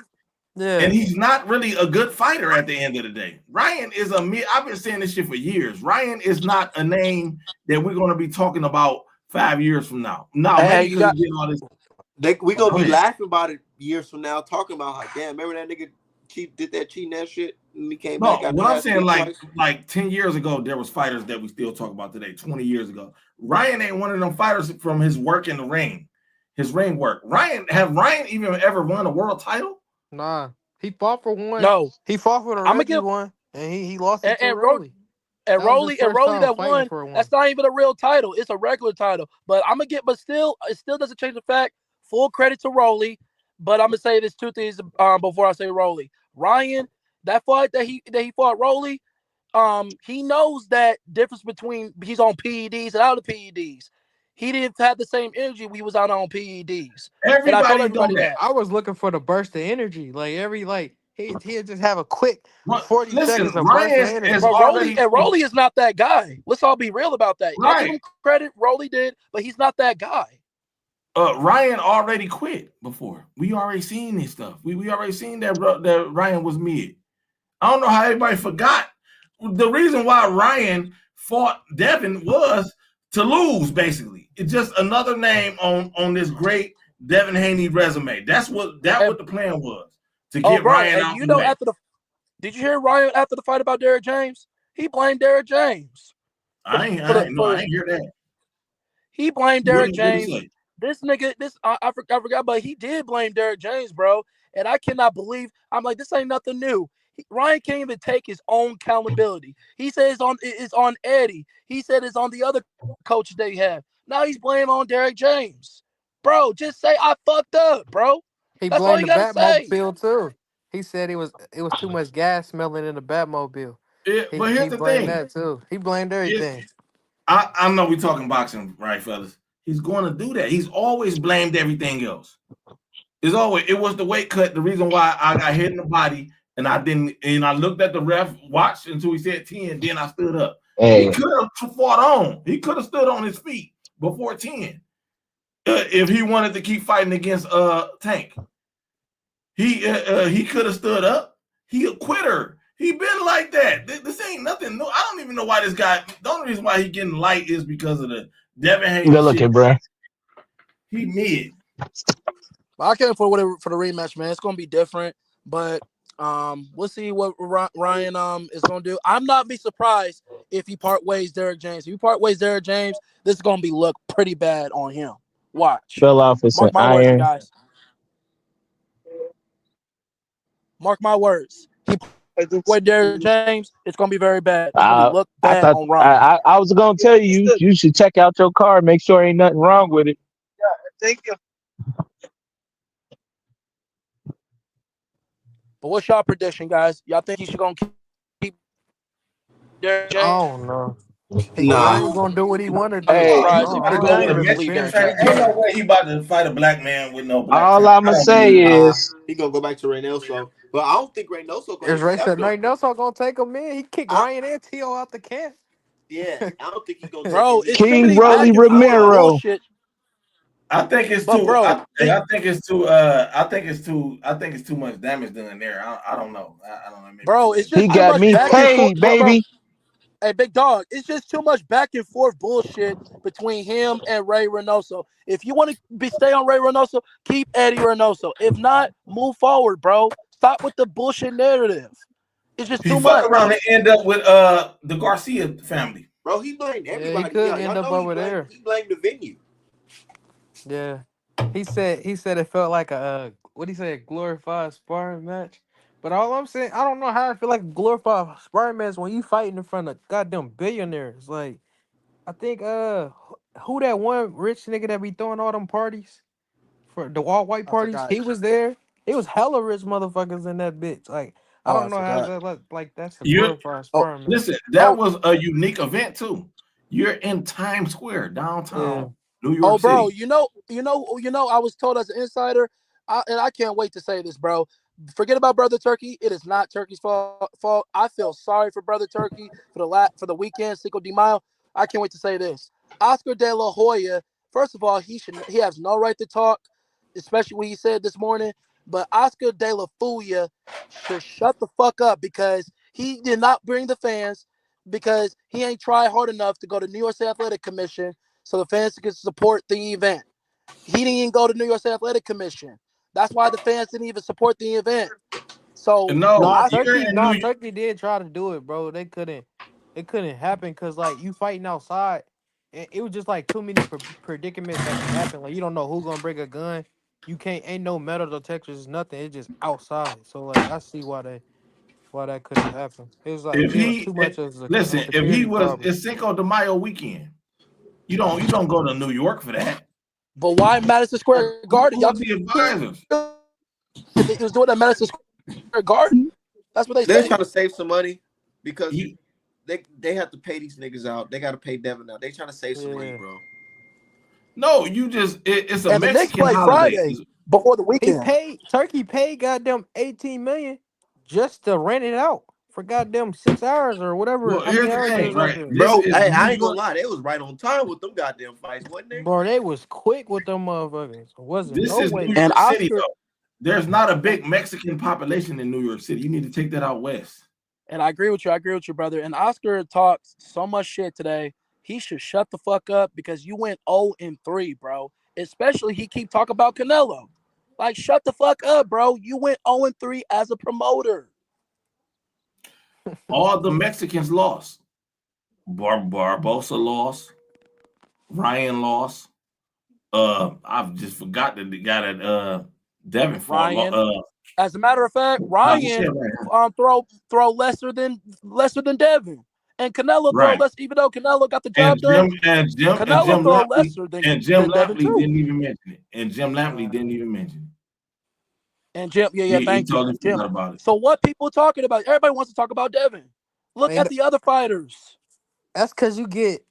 Yeah. And he's not really a good fighter at the end of the day. Ryan is I've been saying this shit for years. Ryan is not a name that we're going to be talking about 5 years from now. No, maybe because he did all this. We gonna be laughing about it years from now, talking about how damn, remember that nigga did that cheating that shit and he came back. No, what I'm saying, like 10 years ago, there was fighters that we still talk about today. 20 years ago, Ryan ain't one of them fighters from his work in the ring, his ring work. Ryan even ever won a world title? Nah, he fought for one. No, he fought for the Reggie one, and he lost it to Rolly. And Rolly that won. That's not even a real title. It's a regular title. But still, it still doesn't change the fact. Full credit to Rolly. But I'm gonna say this two things before I say Rolly. Ryan, that fight that he fought Rolly, he knows that difference between he's on PEDs and out of PEDs. He didn't have the same energy when he was out on PEDs. And I told everybody that. I was looking for the burst of energy. Like he'd just have a quick 40 seconds of burst of energy. But Rolly is not that guy. Let's all be real about that. Right. I'll give him credit. Rolly did, but he's not that guy. Ryan already quit before. We already seen this stuff. We already seen that Ryan was mid. I don't know how everybody forgot. The reason why Ryan fought Devin was to lose, basically. It's just another name on this great Devin Haney resume. That's what the plan was, to get Ryan out the way. Did you hear Ryan after the fight about Derrick James? He blamed Derrick James. I ain't hear that. He blamed Derrick James. This nigga, I forgot, but he did blame Derrick James, bro. And I cannot believe. I'm like, this ain't nothing new. Ryan can't even take his own accountability. He said it's on Eddie. He said it's on the other coaches they have. Now he's blaming on Derrick James. Bro, just say I fucked up, bro. That's all you gotta say. Batmobile too. He said it was too much gas smelling in the Batmobile. Yeah, but here's the thing. That too. He blamed everything. I know we're talking boxing, right, fellas? He's going to do that. He's always blamed everything else. It was the weight cut. The reason why I got hit in the body and I didn't, and I looked at the ref, watched until he said 10, then I stood up. Hey. He could have fought on. He could have stood on his feet before 10 if he wanted to keep fighting against Tank. He could have stood up. He a quitter. He been like that. This ain't nothing new. I don't even know why this guy. The only reason why he getting light is because of the Devin Haney. Good looking, bro. He mid. I can't for the rematch, man. It's gonna be different, but we'll see what Ryan is gonna do. I'm not be surprised if he part ways Derrick James. If he part ways Derrick James, this is gonna be look pretty bad on him. Watch. Fell off with some my iron. words, guys. Mark my words. He with Derrick James, it's gonna be very bad. It's gonna look bad on Ryan. I was gonna tell you should check out your car, make sure ain't nothing wrong with it. Yeah, thank you. But what's y'all prediction, guys? Y'all think he should gonna keep Derrick James? I don't know. Nah, he's gonna do what he want to do. Hey, Ain't no way he about to fight a black man with no black. All I'm gonna say is he gonna go back to Reynoso, but I don't think Reynoso gonna. Is Reynoso gonna take him in? He kicked Ryan and T.O. out the camp. Yeah, I don't think he's gonna. Bro, take King Rolly Romero. I think it's too. Bro, I think it's too. I think it's too much damage done there. I don't know. I don't know. Bro, it's just he got me paid, baby. Hey, big dog, it's just too much back and forth bullshit between him and Ray Reynoso. If you want to stay on Ray Reynoso, keep Eddie Reynoso. If not, move forward, bro. Stop with the bullshit narrative. It's just He too fuck much. around and end up with the Garcia family. Bro, he blamed Yeah, everybody. he could Y'all end up know over there. he blamed the venue. Yeah, he said it felt like a what he said, glorified sparring match. But all I'm saying, I don't know how I feel like a glorified sparring match when you fighting in front of goddamn billionaires. Like I think who that one rich nigga that be throwing all them parties for the all white I parties? forgot. He was there. It was hella rich motherfuckers in that bitch. Like I Oh, don't I know how forgot. that like that's a You glorified Oh, sparring match. listen, that oh, was a unique event too. You're in Times Square, Yeah. downtown New oh, York bro. City. I was told as an insider, and I can't wait to say this, bro. Forget about Brother Turkey. It is not Turkey's fault. I feel sorry for Brother Turkey for the weekend, Cinco de Mayo. I can't wait to say this. Oscar De La Hoya. First of all, he has no right to talk, especially what he said this morning. But Oscar De La Hoya should shut the fuck up because he did not bring the fans because he ain't tried hard enough to go to New York State Athletic Commission so the fans can support the event. He didn't even go to New York State Athletic Commission. That's why the fans didn't even support the event. So And no, Nah, I you're in New York. Turkey did try to do it, bro. They couldn't. It couldn't happen because like you fighting outside, and it was just like too many predicaments that can happen. Like you don't know who's gonna bring a gun. You can't ain't no metal detectors, nothing. It's just outside. So like I see why that couldn't happen. It was like If it was he too much of a listen, if he security was problem. it's Cinco de Mayo weekend, you don't go to New York for that. But why Madison Square Garden? Who Y'all was the could advisors? if it was doing at Madison Square Garden. That's what they They're say. trying to save some money because You they have to pay these niggas out. They got to pay Devin out. They trying to save some money, Yeah, bro. no, you just it's a And the Knicks Mexican play holiday. Friday before the weekend. Turkey paid goddamn 18 million just to rent it out for goddamn 6 hours or whatever. Well, How many here's the hours it thing, was out right? there? This Bro, is hey, I New ain't gonna York. lie. They was right on time with them goddamn fights, wasn't they? Bro, they was quick with them motherfuckers. Wasn't This no is way. New And York City, Oscar though. There's not a big Mexican population in New York City. You need to take that out west. and I agree with you. I agree with you, brother. And Oscar talks so much shit today. He should shut the fuck up because you went 0-3, bro. Especially he keep talking about Canelo. Like, shut the fuck up, bro. You went 0-3 as a promoter. All the Mexicans lost. Barbosa lost. Ryan lost. I've just forgot that the guy that Devin fought. Ryan. As a matter of fact, I just Ryan said right. throw lesser than Devin. And Canelo throw Right. less, even though Canelo got the And job done. Canelo Jim throw Lampley lesser Jim than Devin Lampley too. didn't even mention it. And Jim Lampley didn't even mention it. And Jim, yeah, He thank you, totally Jim. forgot about it. So what people talking about? Everybody wants to talk about Devin. Look And at the other fighters. that's cause you get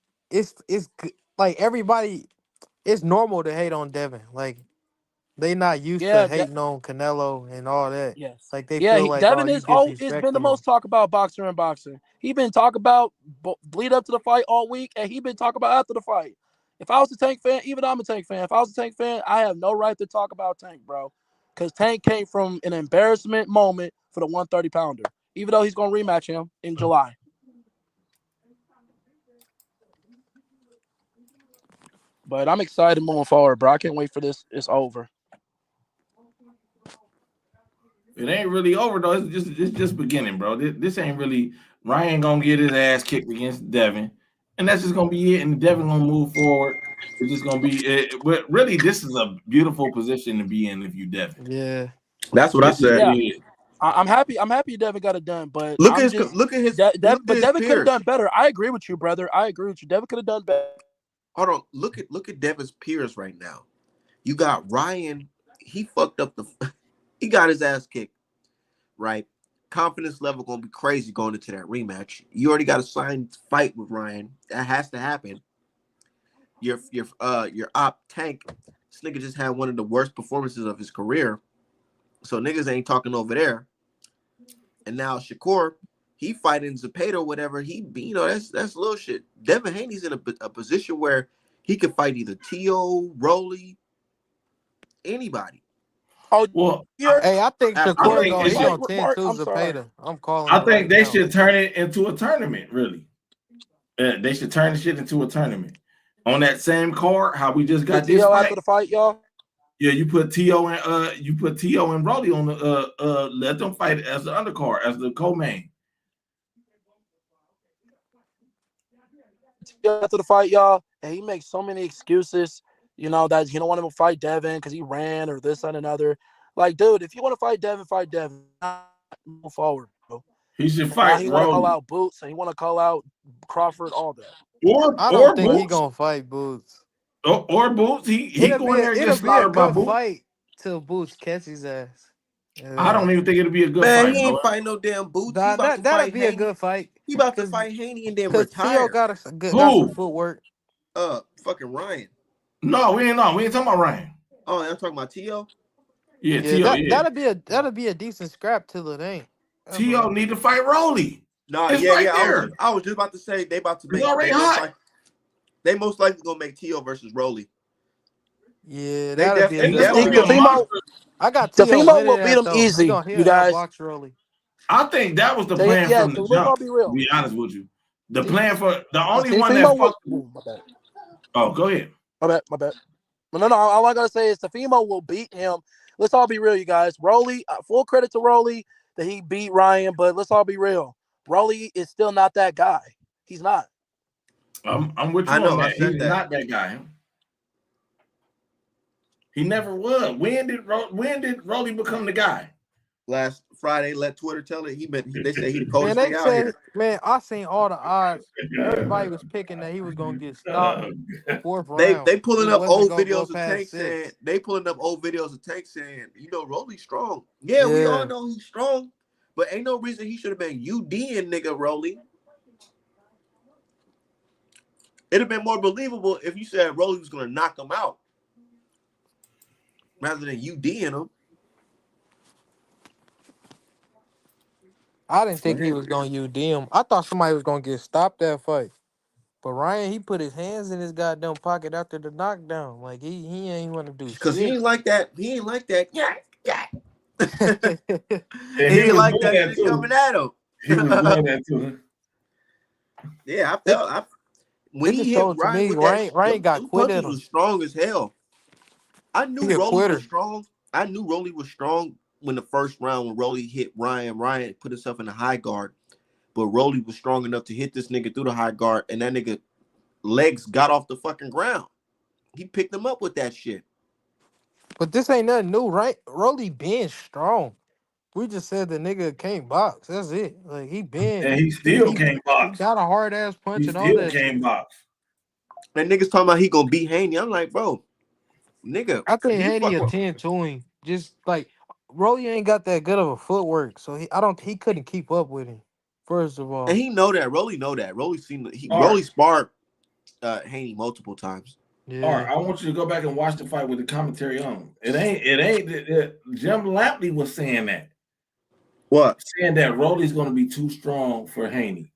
like everybody. It's normal to hate on Devin. Like they not used to Yeah, hating on Canelo and all that. yes. Like they Yeah, feel like, oh, Devin you it's been the disrespecting him. most talk about boxer in boxing. He been talking about lead up to the fight all week, and he been talking about after the fight. If I was a Tank fan, even I'm a Tank fan. If I was a Tank fan, I have no right to talk about Tank, bro, because Tank came from an embarrassment moment for the 130 pounder. Even though he's gonna rematch him in July. But I'm excited moving forward, bro. I can't wait for this. It's over. It ain't really over though. It's just beginning, bro. This ain't really Ryan gonna get his ass kicked against Devin, and that's just gonna be it. And Devin gonna move forward. It's just gonna be it. But really, this is a beautiful position to be in if you Devin. Yeah. That's what I It just said. Yeah, really is. I'm happy. I'm happy Devin got it done, but Look at I'm his just look at his But look at his Devin could have peers. done better. I agree with you, brother. I agree with you. Devin could have done better. Hold on. Look at Devin's peers right now. You got Ryan. He fucked up the. He got his ass kicked. Right. Confidence level gonna be crazy going into that rematch. You already got a signed fight with Ryan. That has to happen. Your op Tank. This nigga just had one of the worst performances of his career. So niggas ain't talking over there. And now Shakur, he fighting Zepeda, whatever. That's little shit. Devin Haney's in a position where he could fight either T.O., Rolly, anybody. Oh, Well, Hey, I think After I Shakur think Shakur going it he should. fight on 10 Mark. too, I'm sorry. Zepeda. I'm calling I it right think they now. should turn it into a tournament. Really, They should turn the shit into a tournament. On that same card, how we just got Put this T.O. fight. after the fight, y'all. Yeah, you put T.O. and Rolly on the let them fight as the undercard, as the co-main. After the fight, y'all, and he makes so many excuses, that he don't want him to fight Devin because he ran or this and another. Like, dude, if you want to fight Devin, fight Devin. Move forward, bro. He should And now fight he want to call Rolly. out Boots and he want to call out Crawford, all that. I don't Or think he Boots. gonna fight Boots. Or Boots. He go in there and get It'll be a slaughtered by good Boots. fight till Boots catches his ass. I don't even think it'll be a good Man, fight, he bro. ain't fighting no damn Boots. He about to That'll fight be a Haney. good fight. He about to fight Haney and then Cause T.O. retire. got some Who? footwork. Fucking Ryan. No, we ain't talking about Ryan. Oh, I'm talking about T.O. Yeah, T.O. Yeah. That'll be a decent scrap till it ain't. T.O. need to fight Rolly. Nah, It's yeah, right yeah. there. I was just about to say they about to make. It's already hot. They most likely gonna make T.O. versus Rolly. Yeah, They that'll be a And good this gonna fight. be a monster. I got T.O. Tefimo winning will beat that him though. easy, He'll you guys. outbox Rolly. I think that was the plan from the we're jump. gonna be real. To be honest with you, the plan for the only Tefimo one that will. fucked. My bad. Oh, go ahead. My bad. No. All I gotta say is Tefimo will beat him. Let's all be real, you guys. Rolly, full credit to Rolly that he beat Ryan, but let's all be real. Rolly is still not that guy. He's not. I'm with you I know, on I that. said He's that. not that guy. He never was. When did Rolly become the guy? Last Friday, let Twitter tell it. They say he the coldest Man, nigga out here. man, I seen all the odds. Everybody was picking that he was gonna get stopped fourth round. They pulling He up wasn't old gonna go videos of past Tank 6. saying Rolly's strong. Yeah, we all know he's strong, but ain't no reason he should have been UDing nigga Rolly. It'd have been more believable if you said Rolly was gonna knock him out rather than UDing him. I didn't think he was gonna UD him. I thought somebody was gonna get stopped that fight. But Ryan, he put his hands in his goddamn pocket after the knockdown. Like he ain't want to do Because shit. he ain't like that. He ain't like that. Yeah. And he ain't like that shit too. coming at him. He was doing that too. Yeah, I felt when he hit Ryan with that. Ryan got them quit at punches him. was strong as hell. I knew He a Rolly quitter. was strong. I knew Rolly was strong when the first round when Rolly hit Ryan. Ryan put himself in the high guard, but Rolly was strong enough to hit this nigga through the high guard, and that nigga legs got off the fucking ground. He picked him up with that shit. But this ain't nothing new, right? Rolly been strong. We just said the nigga can't box. That's it. Like he been. And he still can't box. He got a hard ass punch He and all still that. can't box. And niggas talking about he gonna beat Haney. I'm like, bro, nigga. I think Haney a 10 to him. Just like Rolly ain't got that good of a footwork, so he couldn't keep up with him. First of all, And he know that. Rolly know that. Rolly seen All Rolly sparred Haney multiple times. Yeah. All right, I want you to go back and watch the fight with the commentary on. It ain't. Jim Lampley was saying that. What? Saying that Rolly's going to be too strong for Haney.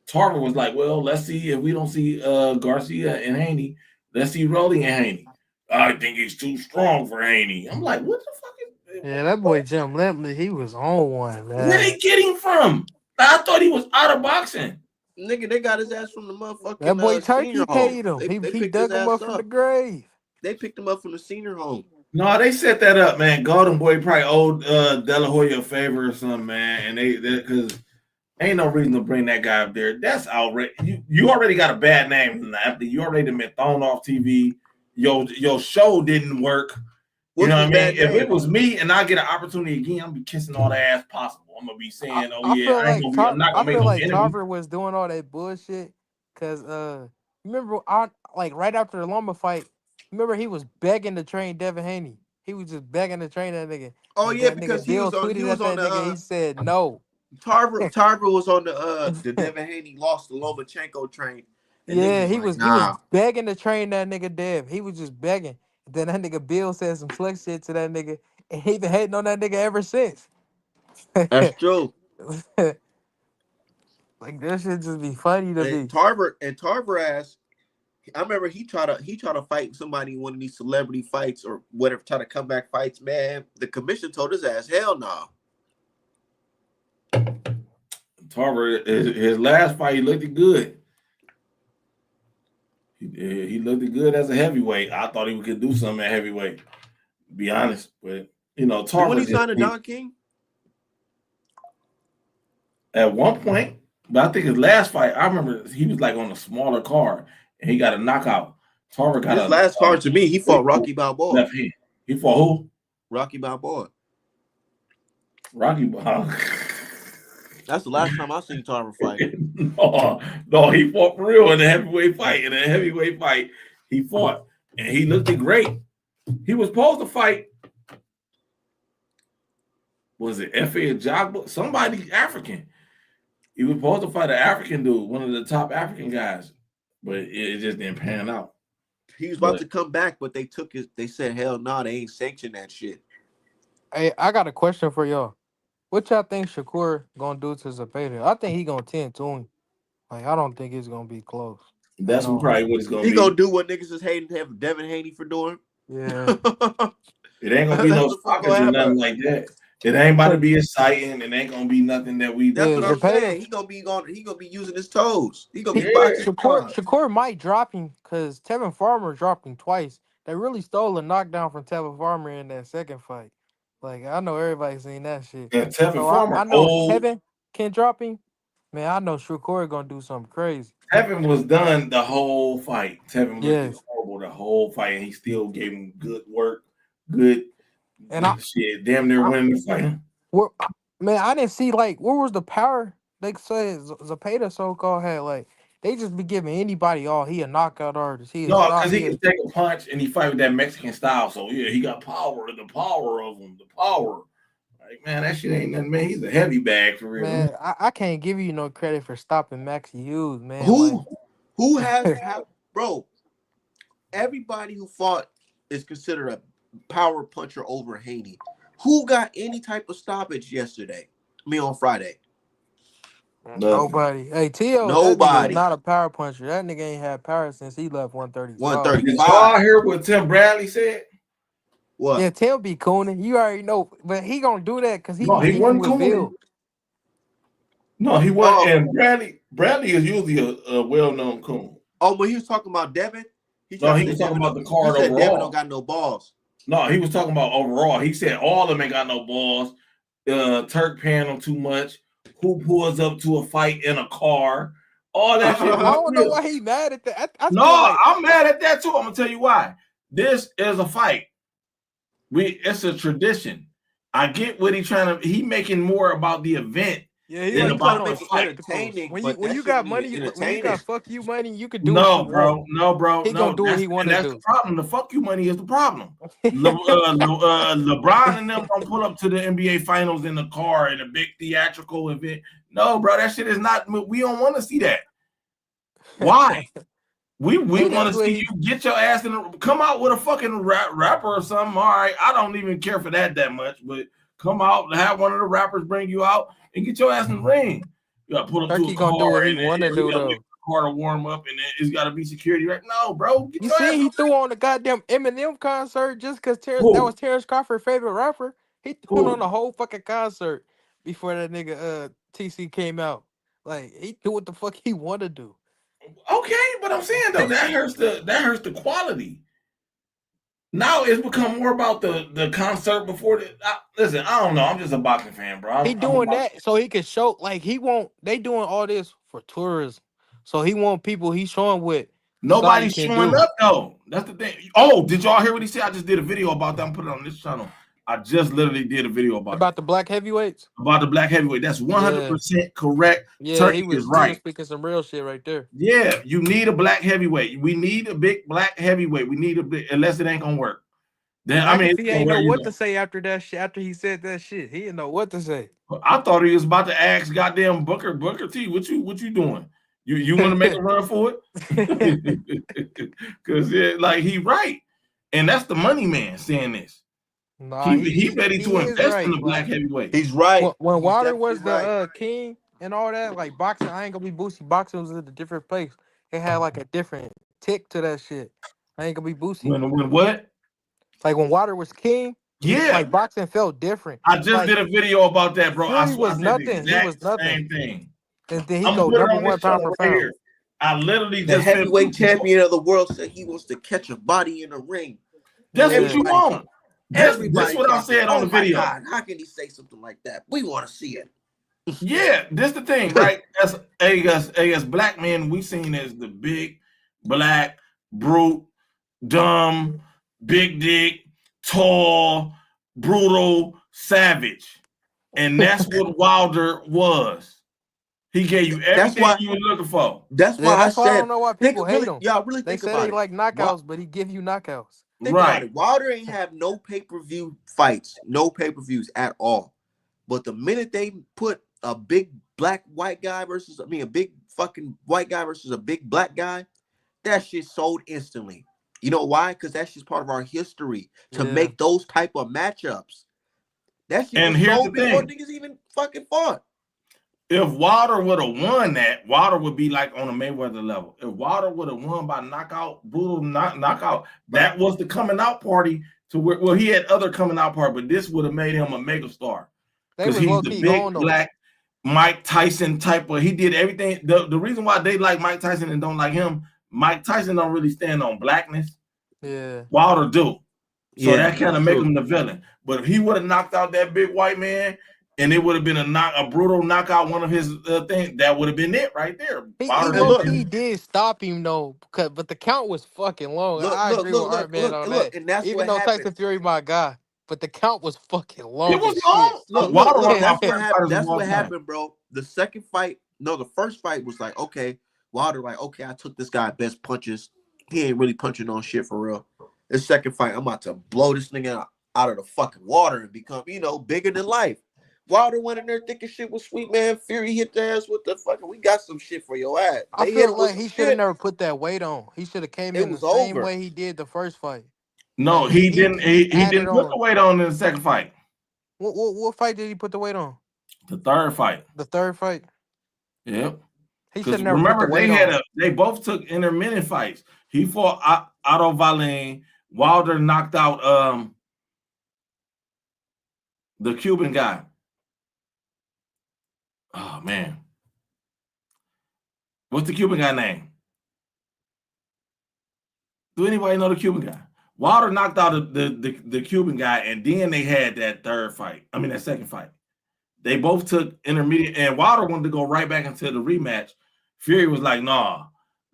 Tarver was like, well, let's see if we don't see Garcia and Haney. Let's see Rolly and Haney. I think he's too strong for Haney. I'm like, what the fuck is? Yeah, that boy Jim Lampley, he was on one, man. Where they get him from? I thought he was out of boxing. Nigga, they got his ass from the motherfucking that boy Turkey senior paid home. him. They He picked dug his him ass up from the grave. They picked him up from the senior home. No, they set that up, man. Golden Boy probably owed De La Hoya a favor or something, man. And because ain't no reason to bring that guy up there. That's outrageous. You already got a bad name after you already been thrown off TV. Your show didn't work. You know what I mean? If it was me and I get an opportunity again, I'm gonna be kissing all the ass possible. I'm gonna be saying, I'm not gonna make no enemy. Tarver was doing all that bullshit because remember right after the Loma fight, remember he was begging to train Devin Haney. He was just begging to train that nigga. Oh and yeah, that because nigga he was on that the nigga. He said no. Tarver was on the Devin Haney lost the Lomachenko train. And yeah, he was was begging to train that nigga Dev. He was just begging. Then that nigga Bill said some slick shit to that nigga, and he been hating on that nigga ever since. That's true. Like that shit just be funny to me. Tarver ass. I remember he tried to fight somebody in one of these celebrity fights or whatever, try to comeback fights. Man, the commission told his ass, hell no. Tarver, his last fight, he looked good. Yeah, he looked good as a heavyweight. I thought he could do something at heavyweight. To be honest, but When he Tarver signed to Don King? at one point, but I think his last fight, I remember he was like on a smaller card and he got a knockout. Tarver got His last fight to me, he fought Rocky Balboa. Left hand. He fought who? Rocky Balboa. Rocky Balboa. That's the last time I seen Tarver fight. no, he fought for real in a heavyweight fight. In a heavyweight fight, he fought and he looked great. He was supposed to fight. Was it F.A. Jogba? Somebody African. He was supposed to fight an African dude, one of the top African guys, but it just didn't pan out. He was about to come back, but they took his. They said, "Hell no, they ain't sanctioned that shit." Hey, I got a question for y'all. What y'all think Shakur gonna do to Zepeda? I think he gonna tend to him. Like, I don't think it's gonna be close. That's probably what it's gonna be. He gonna do what niggas is hating to have Devin Haney for doing. Yeah. It ain't gonna be no stoppage or nothing like that. It ain't about to be exciting. It ain't gonna be nothing that we. That's what I'm saying. He gonna be using his toes. He gonna be boxing. Shakur might drop him because Tevin Farmer dropped him twice. They really stole a knockdown from Tevin Farmer in that second fight. Like, I know everybody's seen that shit. Yeah, Tevin Farmer. I know Tevin can drop him. Man, I know Shakur gonna do something crazy. Tevin was done the whole fight. Tevin was horrible the whole fight, and he still gave him good work, good. And shit, damn near winning the fight. Man, I didn't see where was the power? They said Zepeda so-called had they just be giving anybody he a knockout artist. Because he can take a punch and he fight with that Mexican style. So yeah, he got power. The power of him, the power. Like, man, that shit ain't nothing, man. He's a heavy bag for real. Man, I can't give you no credit for stopping Maxie Hughes, man. Who has bro? Everybody who fought is considered a power puncher over Haney. Who got any type of stoppage yesterday? On Friday. Nobody. Hey, T.O. Nobody. Not a power puncher. That nigga ain't had power since he left 135. 135. Did y'all hear what Tim Bradley said? What? Yeah, Tim be cooning. You already know, but he gonna do that because he wasn't cooning. No, he wasn't. And Bradley is usually a well-known coon. Oh, but he was talking about Devin. He was talking about the card overall. Devin don't got no balls. No, he was talking about overall. He said all of them ain't got no balls. Turk paying them too much. Who pulls up to a fight in a car? All that shit. I don't know why he mad at that. I'm mad at that too. I'm gonna tell you why. This is a fight. It's a tradition. I get what he making more about the event. Yeah, he's trying to make it entertaining. When you got money, when you got fuck you money, you could do no, bro. He gonna do what he want to do. That's the problem. The fuck you money is the problem. LeBron and them don't pull up to the NBA finals in the car in a big theatrical event. No, bro, that shit is not. We don't want to see that. Why? We want to see you get your ass come out with a fucking rapper or something. All right, I don't even care for that much, but come out and have one of the rappers bring you out and get your ass in the ring. You got to pull up to a car do what he want to do though. Car to warm up and it's got to be security. Right? No, bro. You see, he threw on the goddamn Eminem concert just because that was Terrence Crawford's favorite rapper. He threw on the whole fucking concert before that nigga TC came out. Like, he do what the fuck he want to do. Okay, but I'm saying though that hurts the quality. Now it's become more about the concert before listen, I don't know. I'm just a boxing fan, bro. He doing that so he can show they doing all this for tourism. So he want people he's showing with. Nobody's showing up though. That's the thing. Oh, did y'all hear what he said? I just did a video about that. I'm putting it on this channel. I just literally did a video about the black heavyweights. About the black heavyweight. That's 100% correct. Yeah, Turkey he was speaking some real shit right there. Yeah, you need a black heavyweight. We need a big black heavyweight. We need unless it ain't gonna work. Then he ain't know what to say after that shit. After he said that shit, he didn't know what to say. I thought he was about to ask goddamn Booker T. What you doing? You want to make a run for it? Because he right, and that's the money man saying this. Nah, he ready to invest in the black heavyweight. He's right. When Wilder was the king and all that, like boxing, I ain't gonna be boosty. Boxing was at a different place. It had like a different tick to that shit. I ain't gonna be boosty. When what? Like when Wilder was king. Yeah, like boxing felt different. I just did a video about that, bro. He was nothing. He was nothing. Same thing. And then he go number one pound for pound. I literally The just said heavyweight champion of the world said he wants to catch a body in the ring. That's what you want. This what I said on the video. God, how can he say something like that? We want to see it. Yeah, this the thing, right? As black men, we seen as the big, black, brute, dumb, big dick, tall, brutal, savage. And that's what Wilder was. He gave you everything you were looking for. That's why I said, I don't know why people hate him. Y'all really they think say about they it. like knockouts, but he give you knockouts. Think about it. Wilder ain't have no pay-per-view fights, no pay-per-views at all. But the minute they put a big black white guy versus, a big fucking white guy versus a big black guy, that shit sold instantly. You know why? Because that's just part of our history to make those type of matchups. That shit was sold before niggas even fucking fought. If Wilder would have won that, Wilder would be like on a Mayweather level. If Wilder would have won by knockout, brutal knockout, that was the coming out party to where, well, he had other coming out party, but this would have made him a mega star. Because he's the big black Mike Tyson type of, he did everything. The reason why they like Mike Tyson and don't like him, Mike Tyson don't really stand on blackness. Yeah. Wilder do. So that kind of make him the villain. But if he would have knocked out that big white man, and it would have been a brutal knockout, one of his things, that would have been it right there. He did stop him though, but the count was fucking long. I agree with Artman on that. And that's even what though Tyson Fury my guy, but the count was fucking long. It was long. That's what happened, bro. The second fight, the first fight was like, okay, Wilder like, okay, I took this guy best punches. He ain't really punching on shit for real. The second fight, I'm about to blow this nigga out of the fucking water and become, bigger than life. Wilder went in there thinking shit was sweet, man. Fury hit the ass with the fucking, we got some shit for your ass. I feel like he should have never put that weight on. He should have came in the same way he did the first fight. No, like he didn't. He didn't put the weight on in the second fight. What fight did he put the weight on? The third fight. The third fight. Yep. He should never. Remember, they both took intermittent fights. He fought Otto Valin. Wilder knocked out the Cuban guy. Oh man, what's the Cuban guy name? Do anybody know the Cuban guy? Wilder knocked out the Cuban guy, and then they had that that second fight. They both took intermediate, and Wilder wanted to go right back into the rematch. Fury was like, "Nah,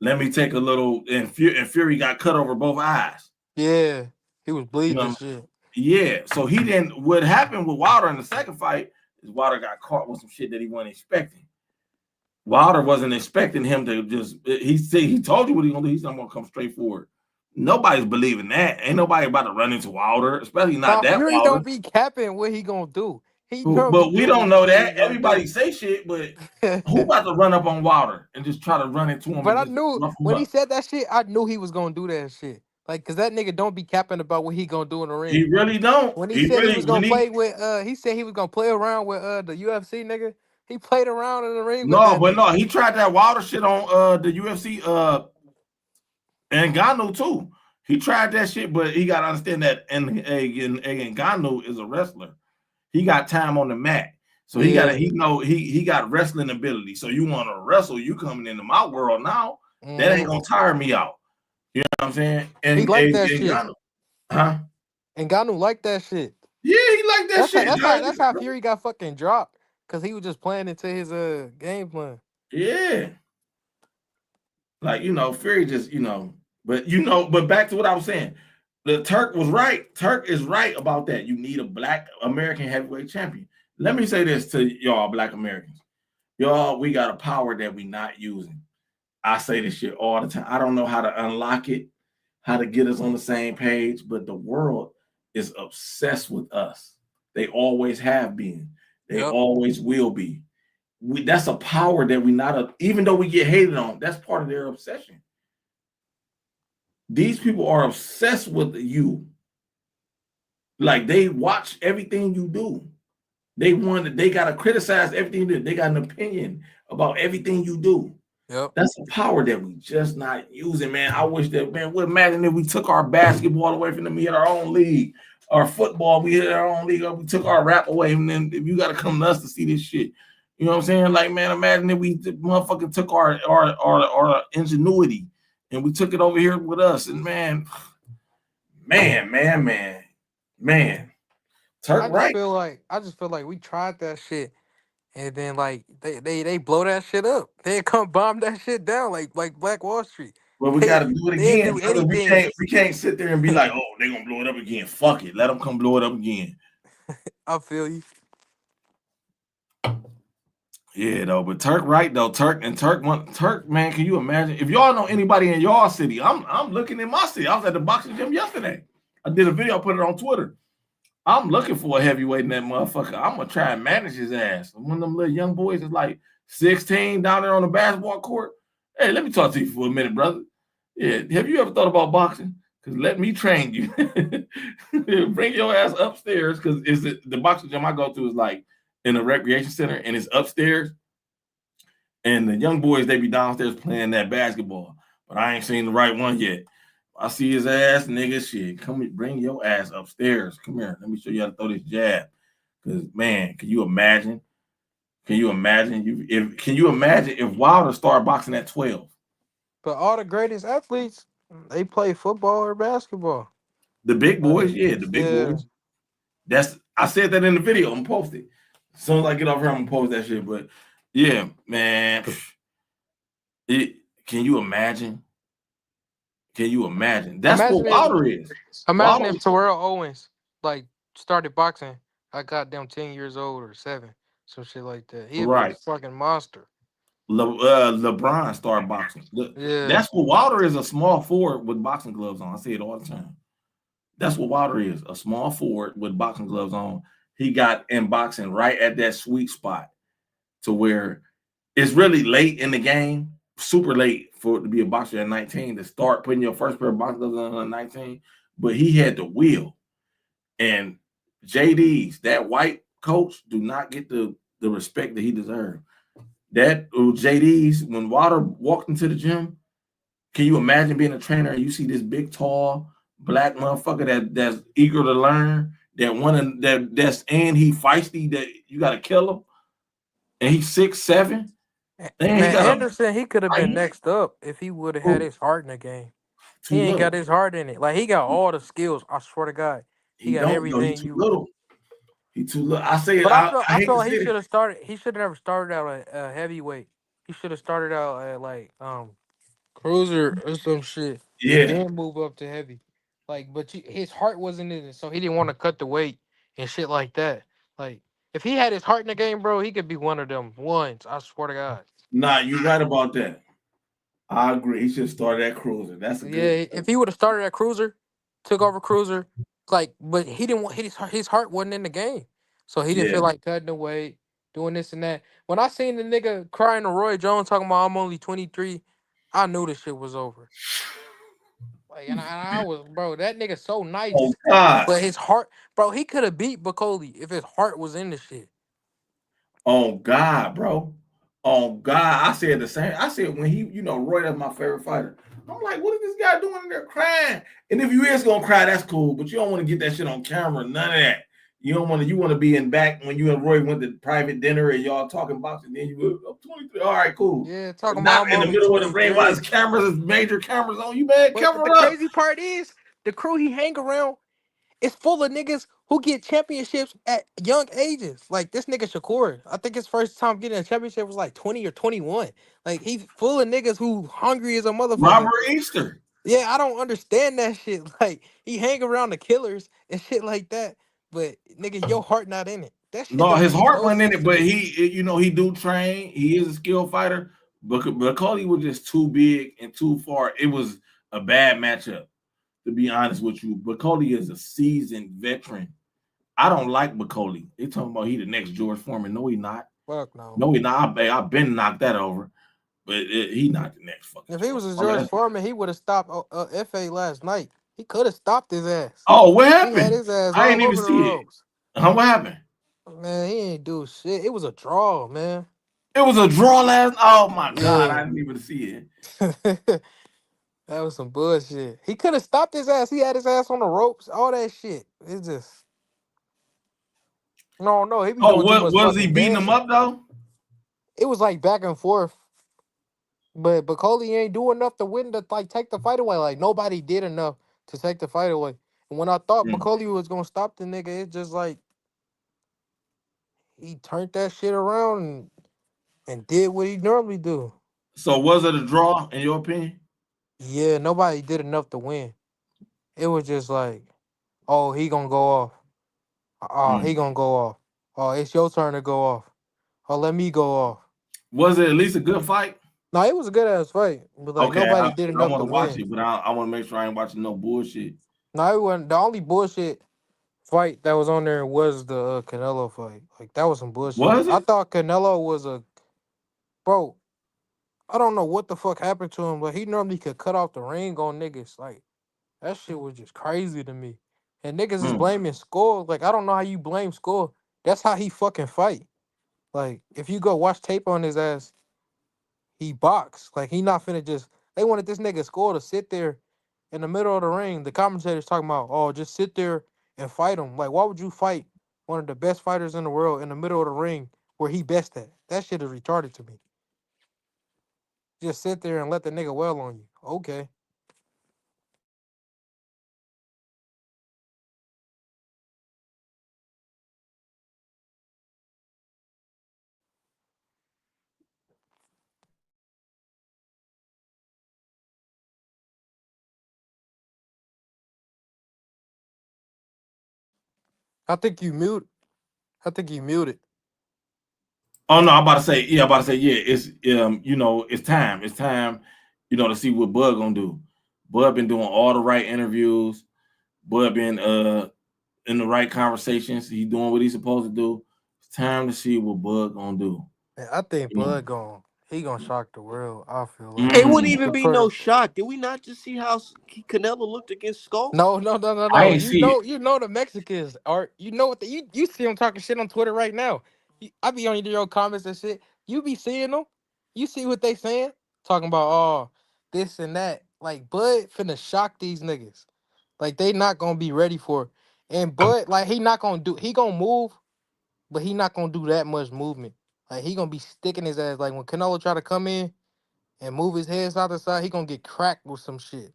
let me take a little," and Fury got cut over both eyes. Yeah, he was bleeding and shit. Yeah, so he didn't. What happened with Wilder in the second fight is Wilder got caught with some shit that he wasn't expecting. Wilder wasn't expecting him to just. He told you what he gonna do. He's not gonna come straight forward. Nobody's believing that. Ain't nobody about to run into Wilder, especially not that Fury Wilder. Don't be capping what he gonna do. But we don't know that. Everybody say shit, but who about to run up on Wilder and just try to run into him? But I knew when he said that shit, I knew he was gonna do that shit. Like, cause that nigga don't be capping about what he gonna do in the ring. He really don't. When he said he was gonna play with, he said he was gonna play around with the UFC nigga. He played around in the ring. No, he tried that Wilder shit on the UFC and Ngannou too. He tried that shit, but he got to understand that Ngannou is a wrestler. He got time on the mat, so he got wrestling ability. So you want to wrestle, you coming into my world now? That ain't gonna tire me out. You know what I'm saying? And he liked that shit. Ngannou, Ngannou liked that shit. Yeah, he liked that shit. That's how Fury got fucking dropped, because he was just playing into his game plan. Yeah. Like, Fury just, but back to what I was saying. The Turk was right. Turk is right about that. You need a black American heavyweight champion. Let me say this to y'all, black Americans. Y'all, we got a power that we not using. I say this shit all the time. I don't know how to unlock it, how to get us on the same page, but the world is obsessed with us. They always have been. They always will be. That's a power that we not, even though we get hated on, that's part of their obsession. These people are obsessed with you. Like, they watch everything you do. They got to criticize everything you do. They got an opinion about everything you do. Yep. That's a power that we just not using, man. I wish that, man, imagine if we took our basketball away from them, we had our own league. Our football, we had our own league. We took our rap away, and then if you got to come to us to see this shit. You know what I'm saying? Like, man, imagine if we motherfucking took our ingenuity and we took it over here with us. And man. Turk I just right. feel like we tried that shit, and then like they blow that shit up. They come bomb that shit down like Black Wall Street. Well, we got to do it They didn't again, do brother. anything. We can't sit there and be like, oh, they're gonna blow it up again. Fuck it. Let them come blow it up again. I feel you. Yeah, though, but Turk right though. Turk, man, can you imagine? If y'all know anybody in y'all city, I'm looking in my city. I was at the boxing gym yesterday. I did a video, I put it on Twitter. I'm looking for a heavyweight in that motherfucker. I'm gonna try and manage his ass. One of them little young boys is like 16 down there on the basketball court. Hey, let me talk to you for a minute, brother. Yeah, have you ever thought about boxing? Because let me train you. Bring your ass upstairs, because the boxing gym I go to is like in a recreation center, and it's upstairs. And the young boys, they be downstairs playing that basketball. But I ain't seen the right one yet. I see his ass, nigga. Shit, come bring your ass upstairs. Come here. Let me show you how to throw this jab. Because man, can you imagine? Can you imagine if Wilder started boxing at 12? But all the greatest athletes, they play football or basketball. The big boys, Like, yeah, the big boys. I said that in the video. I'm gonna post it. As soon as I get off here, I'm gonna post that shit. But yeah, man. Can you imagine? Can you imagine? That's what Wilder is. Imagine if Terrell Owens like started boxing at goddamn 10 years old or 7, some shit like that. He'd be a fucking monster. LeBron started boxing. Yeah. That's what Wilder is, a small forward with boxing gloves on. I say it all the time. That's what Wilder is, a small forward with boxing gloves on. He got in boxing right at that sweet spot to where it's really late in the game, super late for it to be a boxer at 19 to start putting your first pair of boxing gloves on at 19. But he had the will. And JD's, that white coach, do not get the respect that he deserved. That JD's, when Wilder walked into the gym, can you imagine being a trainer and you see this big, tall, black motherfucker that's eager to learn, and he feisty, that you gotta kill him, and he's 6'7"? Man, Anderson, he could have been next up if he would have had his heart in the game. He ain't got his heart in it. Like, he got all the skills. I swear to God, he got everything. He's too little. He's too little. I say it. But I feel like he should have started. He should have never started out at heavyweight. He should have started out at like cruiser or some shit. Yeah. And then move up to heavy. Like, but his heart wasn't in it, so he didn't want to cut the weight and shit like that. Like, if he had his heart in the game, bro, he could be one of them ones. I swear to God. Nah, you're right about that. I agree. He should have started at cruiser. That's a good. If he would have started at cruiser, took over cruiser, like, but he didn't want his heart wasn't in the game, so he didn't feel like cutting the weight, doing this and that. When I seen the nigga crying to Roy Jones talking about I'm only 23, I knew this shit was over. Like, and I was, bro, that nigga so nice. Oh God. But his heart, bro, he could have beat Bacoli if his heart was in the shit. Oh God, bro. Oh God. I said the same. I said when he, Roy, that's my favorite fighter. I'm like, what is this guy doing in there crying? And if you is gonna cry, that's cool, but you don't want to get that shit on camera. None of that. You don't want to. You want to be in back when you and Roy went to private dinner and y'all talking boxing. Then you go 23. All right, cool. Yeah, talking not about in the middle of the ring while his cameras, major cameras on you, man. But the crazy part is the crew he hang around is full of niggas who get championships at young ages. Like this nigga Shakur, I think his first time getting a championship was like 20 or 21. Like he's full of niggas who hungry as a motherfucker. Robert Easter. Yeah, I don't understand that shit. Like he hang around the killers and shit like that. But nigga, your heart not in it. That shit no, his heart no wasn't in it, but he do train. He is a skilled fighter. But Cody was just too big and too far. It was a bad matchup, to be honest with you. But Cody is a seasoned veteran. I don't like Bacoli. They talking about he the next George Foreman. No, he not. Fuck no. No, he not. I've been knocked that over. But he not the next fucking. If he was a George Foreman, he would have stopped FA last night. He could have stopped his ass. Oh, what happened? He had his ass I didn't even see it. What happened? Man, he ain't do shit. It was a draw, man. It was a draw last. Oh my God, I didn't even see it. That was some bullshit. He could have stopped his ass. He had his ass on the ropes. All that shit. It's just no. He be doing too much was he beating dancing. him up though? it was like back and forth. But Coley ain't do enough to win to like take the fight away. Like nobody did enough to take the fight away. And when I thought McCauley was gonna stop the nigga, it's just like he turned that shit around and did what he normally do. So was it a draw in your opinion? Yeah, nobody did enough to win. It was just like, oh, he gonna go off. Oh, he gonna go off. Oh, it's your turn to go off. Oh, let me go off. Was it at least a good fight? No, it was a good ass fight, but like Okay, nobody did I enough want to to watch win. it, but I want to make sure I ain't watching no bullshit. No, it wasn't. The only bullshit fight that was on there was the Canelo fight. Like that was some bullshit. Was I it? thought Canelo was a bro. I don't know what the fuck happened to him, but he normally could cut off the ring on niggas. Like that shit was just crazy to me. And niggas is blaming Skull. Like I don't know how you blame Skull. That's how he fucking fight. Like if you go watch tape on his ass, he box. Like he not finna just. They wanted this nigga Skull to sit there in the middle of the ring. The commentators talking about, oh, just sit there and fight him. Like why would you fight one of the best fighters in the world in the middle of the ring where he best at? That shit is retarded to me. Just sit there and let the nigga well on you. Okay. I think you mute. I think you muted. Oh no, I'm about to say, yeah, it's you know, it's time. It's time, you know, to see what Bud gonna do. Bud been doing all the right interviews. Bud been in the right conversations. He doing what he's supposed to do. It's time to see what Bud gonna do. Man, I think You know? Bud gonna shock the world. I feel like It wouldn't Mm. even be no shock. Did we not just see how Canelo looked against Skull? No. I ain't see it. You know the Mexicans are. You know what you see them talking shit on Twitter right now. I be on your comments and shit. You be seeing them. You see what they saying? Talking about this and that. Like Bud finna shock these niggas. Like they not gonna be ready for it. And Bud like he not gonna do. He gonna move, but he not gonna do that much movement. Like he gonna be sticking his ass. Like when Canelo try to come in and move his head side to side, he gonna get cracked with some shit.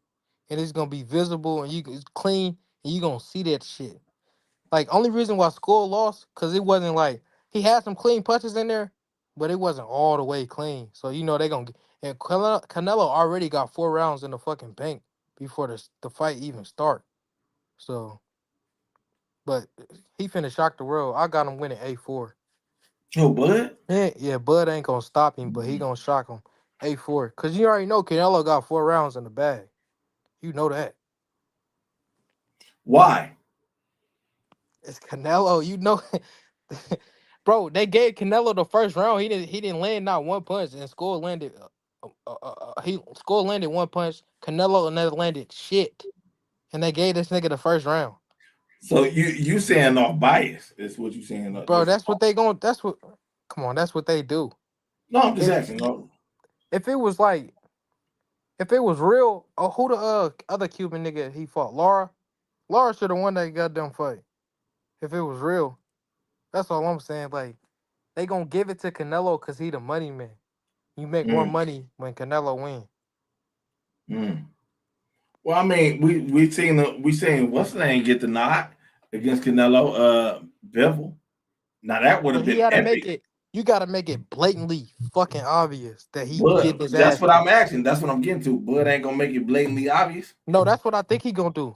And it's gonna be visible and it's clean and you gonna see that shit. Like only reason why Skull lost, cause it wasn't like he had some clean punches in there, but it wasn't all the way clean. So you know they gonna get and Canelo already got 4 rounds in the fucking bank before the fight even start. So but he finna shock the world. I got him winning 8-4. Oh, Bud? Yeah, Bud ain't gonna stop him, but he gonna shock him 8-4. Cause you already know Canelo got 4 rounds in the bag. You know that. Why? It's Canelo. You know, bro. They gave Canelo the first round. He didn't land not one punch, and Skull landed. Skull landed one punch. Canelo never landed shit, and they gave this nigga the first round. So you saying off bias is what you saying? Bro, that's what they going. That's what. Come on, that's what they do. No, I'm just If asking. No. if it was like if it was real, who the other Cuban nigga he fought? Laura should have won that goddamn fight. If it was real, that's all I'm saying. Like they gonna give it to Canelo because he the money man. You make more money when Canelo win. Mm. Well, I mean, we seen what's the name get the nod against Canelo, Bevel. Now that would have But he been gotta make epic. it. You gotta make it blatantly fucking obvious that he But getting his that's ass what I'm kicked. asking. That's what I'm getting to. Bud ain't gonna make it blatantly obvious. No, that's what I think he gonna do.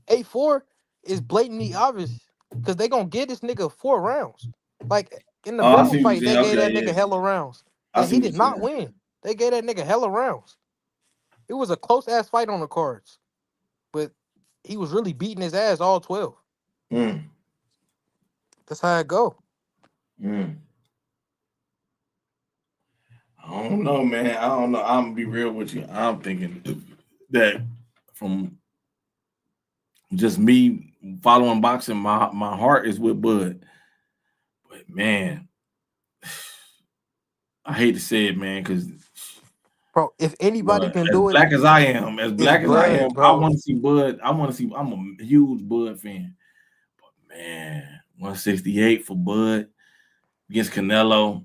8-4 is blatantly obvious because they gonna give this nigga 4 rounds. Like in the Oh, I Bevel see what you're fight, they saying. gave Okay, that nigga yeah, hella rounds, I and see he what did you're not saying. win. They gave that nigga hella rounds. It was a close ass fight on the cards, but he was really beating his ass all 12. Mm. That's how it go. Mm. I don't know, man. I don't know. I'm gonna be real with you. I'm thinking that from just me following boxing, my heart is with Bud. But man, I hate to say it, man, because Bro, if anybody can as do it, black as I am, it's Bud, I bro. want to see Bud. I want to see. I'm a huge Bud fan. But man, 168 for Bud against Canelo.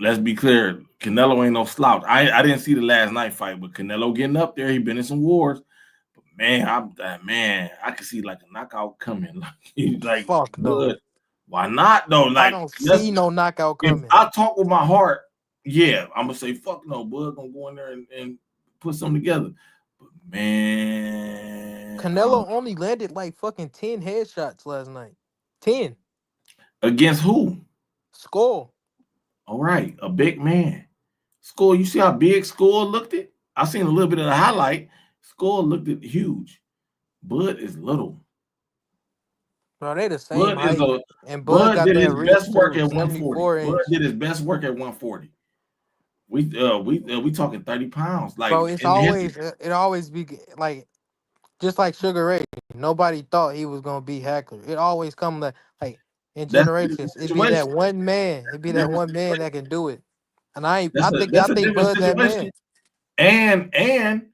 let's be clear. Canelo ain't no slouch. I didn't see the last night fight, but Canelo getting up there. He been in some wars. But man, I could see like a knockout coming. Like Fuck no. Bud. Why not though? I Like don't see no knockout if coming. I talk with my heart, yeah, I'm gonna say fuck no. Bud gonna go in there and put something together. But man, Canelo only landed like fucking 10 headshots last night. 10. against who? Skull. All right, a big man. Skull, you see how big Skull looked it? I seen a little bit of the highlight. Skull looked it huge. Bud is little. Bro, they the same height. And Bud Bud got did that his reach best work too. at 140. 74 Bud inch. did his best work at 140. We talking 30 pounds. Like Bro, it always be like just like Sugar Ray. Nobody thought he was gonna be Hackler. It always come like in that's a different generations. It be that situation. one man. It be that one man that can do it. And I That's a think different Bud's that man. situation. And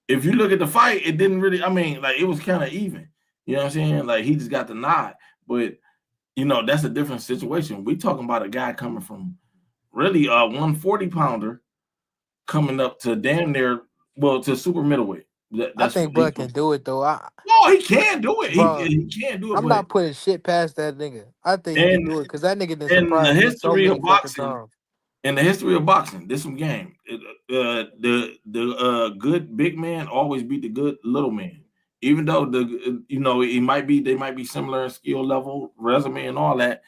if you look at the fight, it didn't really. I mean, like it was kind of even. You know what I'm saying? Like he just got the nod, but you know that's a different situation. We talking about a guy coming from really a 140 pounder coming up to damn near to super middleweight. I That's think what he Bud comes. can do it though. No, he can do it. Bro, He can do it. I'm But not putting shit past that nigga. I think he can in do it because that nigga done in the surprised me so history many of fucking boxing, times. this some game. The good big man always beat the good little man. Even though they might be similar in skill level, resume, and all that.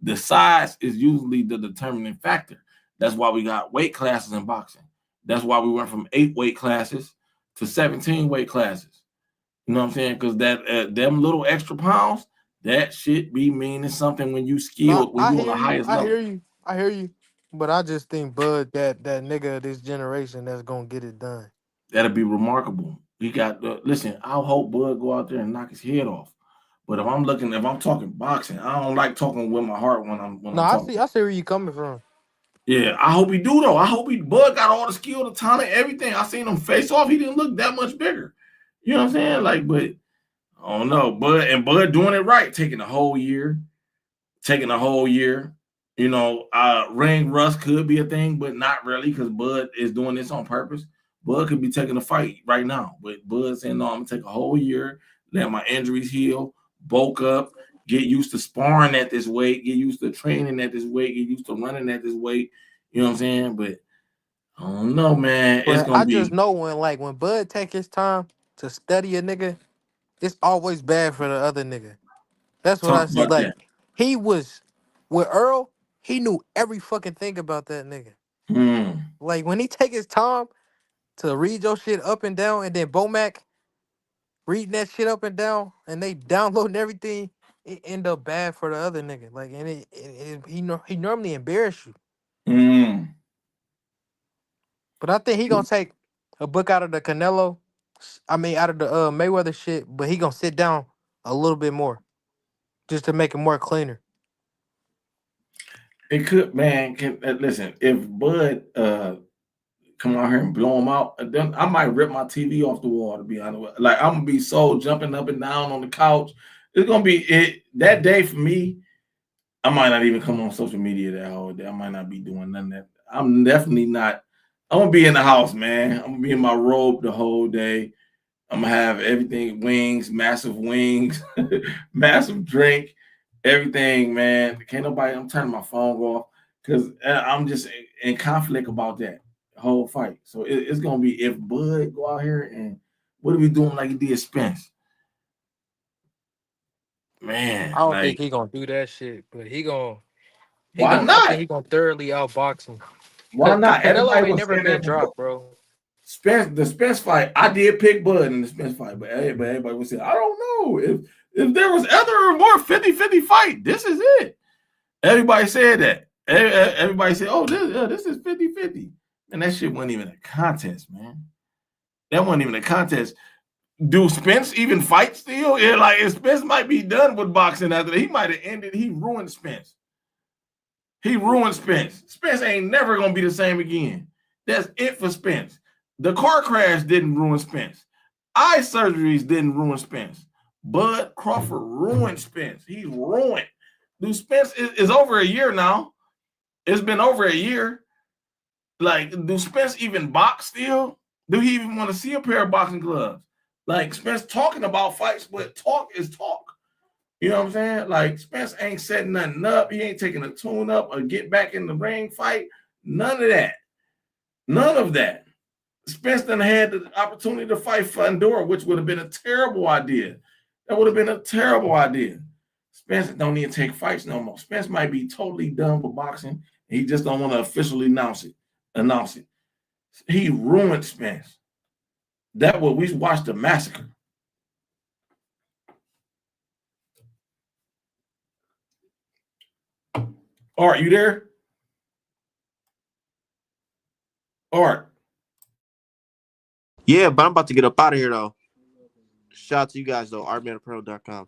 The size is usually the determining factor. That's why we got weight classes in boxing. That's why we went from 8 weight classes to 17 weight classes. You know what I'm saying? Because that them little extra pounds, that shit be meaning something when you No, skilled, when I you on hear the you. highest level. I hear you. But I just think Bud that nigga of this generation that's gonna get it done. That'll be remarkable. He got listen. I hope Bud go out there and knock his head off. But if I'm talking boxing, I don't like talking with my heart when No, I'm talking. I see where you coming from. Yeah, I hope he do though. I hope Bud got all the skill, the talent, everything. I seen him face off. He didn't look that much bigger. You know what I'm saying? Like, but I don't know. Bud doing it right, taking a whole year. You know, ring rust could be a thing, but not really because Bud is doing this on purpose. Bud could be taking a fight right now, but Bud saying, no, I'm going to take a whole year, let my injuries heal, bulk up, get used to sparring at this weight, get used to training at this weight, get used to running at this weight. You know what I'm saying? But I don't know, man. It's But going I to just be know when Bud take his time to study a nigga, it's always bad for the other nigga. That's what talk I see. about that. Like he was with Earl, he knew every fucking thing about that nigga. Like when he take his time to read your shit up and down, and then Bomac reading that shit up and down, and they downloading everything, it end up bad for the other nigga. Like, and he normally embarrass you, but I think he gonna take a book out of the Canelo, out of the Mayweather shit, but he gonna sit down a little bit more, just to make it more cleaner. It could, man. Listen, if Bud come out here and blow him out, then I might rip my TV off the wall. To be honest, like I'm gonna be so jumping up and down on the couch. It's gonna be it that day for me. I might not even come on social media that whole day. I might not be doing none of that. I'm definitely not. I'm gonna be in the house, man. I'm gonna be in my robe the whole day. I'm gonna have everything massive wings, massive drink, everything, man. Can't nobody. I'm turning my phone off because I'm just in conflict about that whole fight. So it's gonna be if Bud go out here and what are we doing like he did Spence, man? I don't think Like he gonna do that shit, but why I think not? he gonna thoroughly outbox him. Why not? Canelo Everybody ain't was never saying been that before. dropped, bro. The Spence fight, I did pick Bud in the Spence fight, but everybody was saying, I don't know if there was other more 50-50 fight. This is it. Everybody said that. Everybody said, oh, this is 50-50. And that shit wasn't even a contest, man. That wasn't even a contest. Do Spence even fight still? Yeah, like if Spence might be done with boxing after that. He might have ended. He ruined Spence. Spence ain't never gonna be the same again. That's it for Spence. The car crash didn't ruin Spence. Eye surgeries didn't ruin Spence. Bud Crawford ruined Spence. He's ruined. Dude, Spence is over a year now. It's been over a year. Like, do Spence even box still? Do he even want to see a pair of boxing gloves? Like, Spence talking about fights, but talk is talk. You know what I'm saying? Like, Spence ain't setting nothing up. He ain't taking a tune up or get back in the ring fight. None of that. None of that. Spence done had the opportunity to fight Fundora, which would have been a terrible idea. That would have been a terrible idea. Spence don't even take fights no more. Spence might be totally done with boxing. He just don't want to officially announce it. He ruined Spence. That what we watched the massacre. Art, you there? Art. Yeah, but I'm about to get up out of here though. Shout out to you guys though. artmanapparel.com.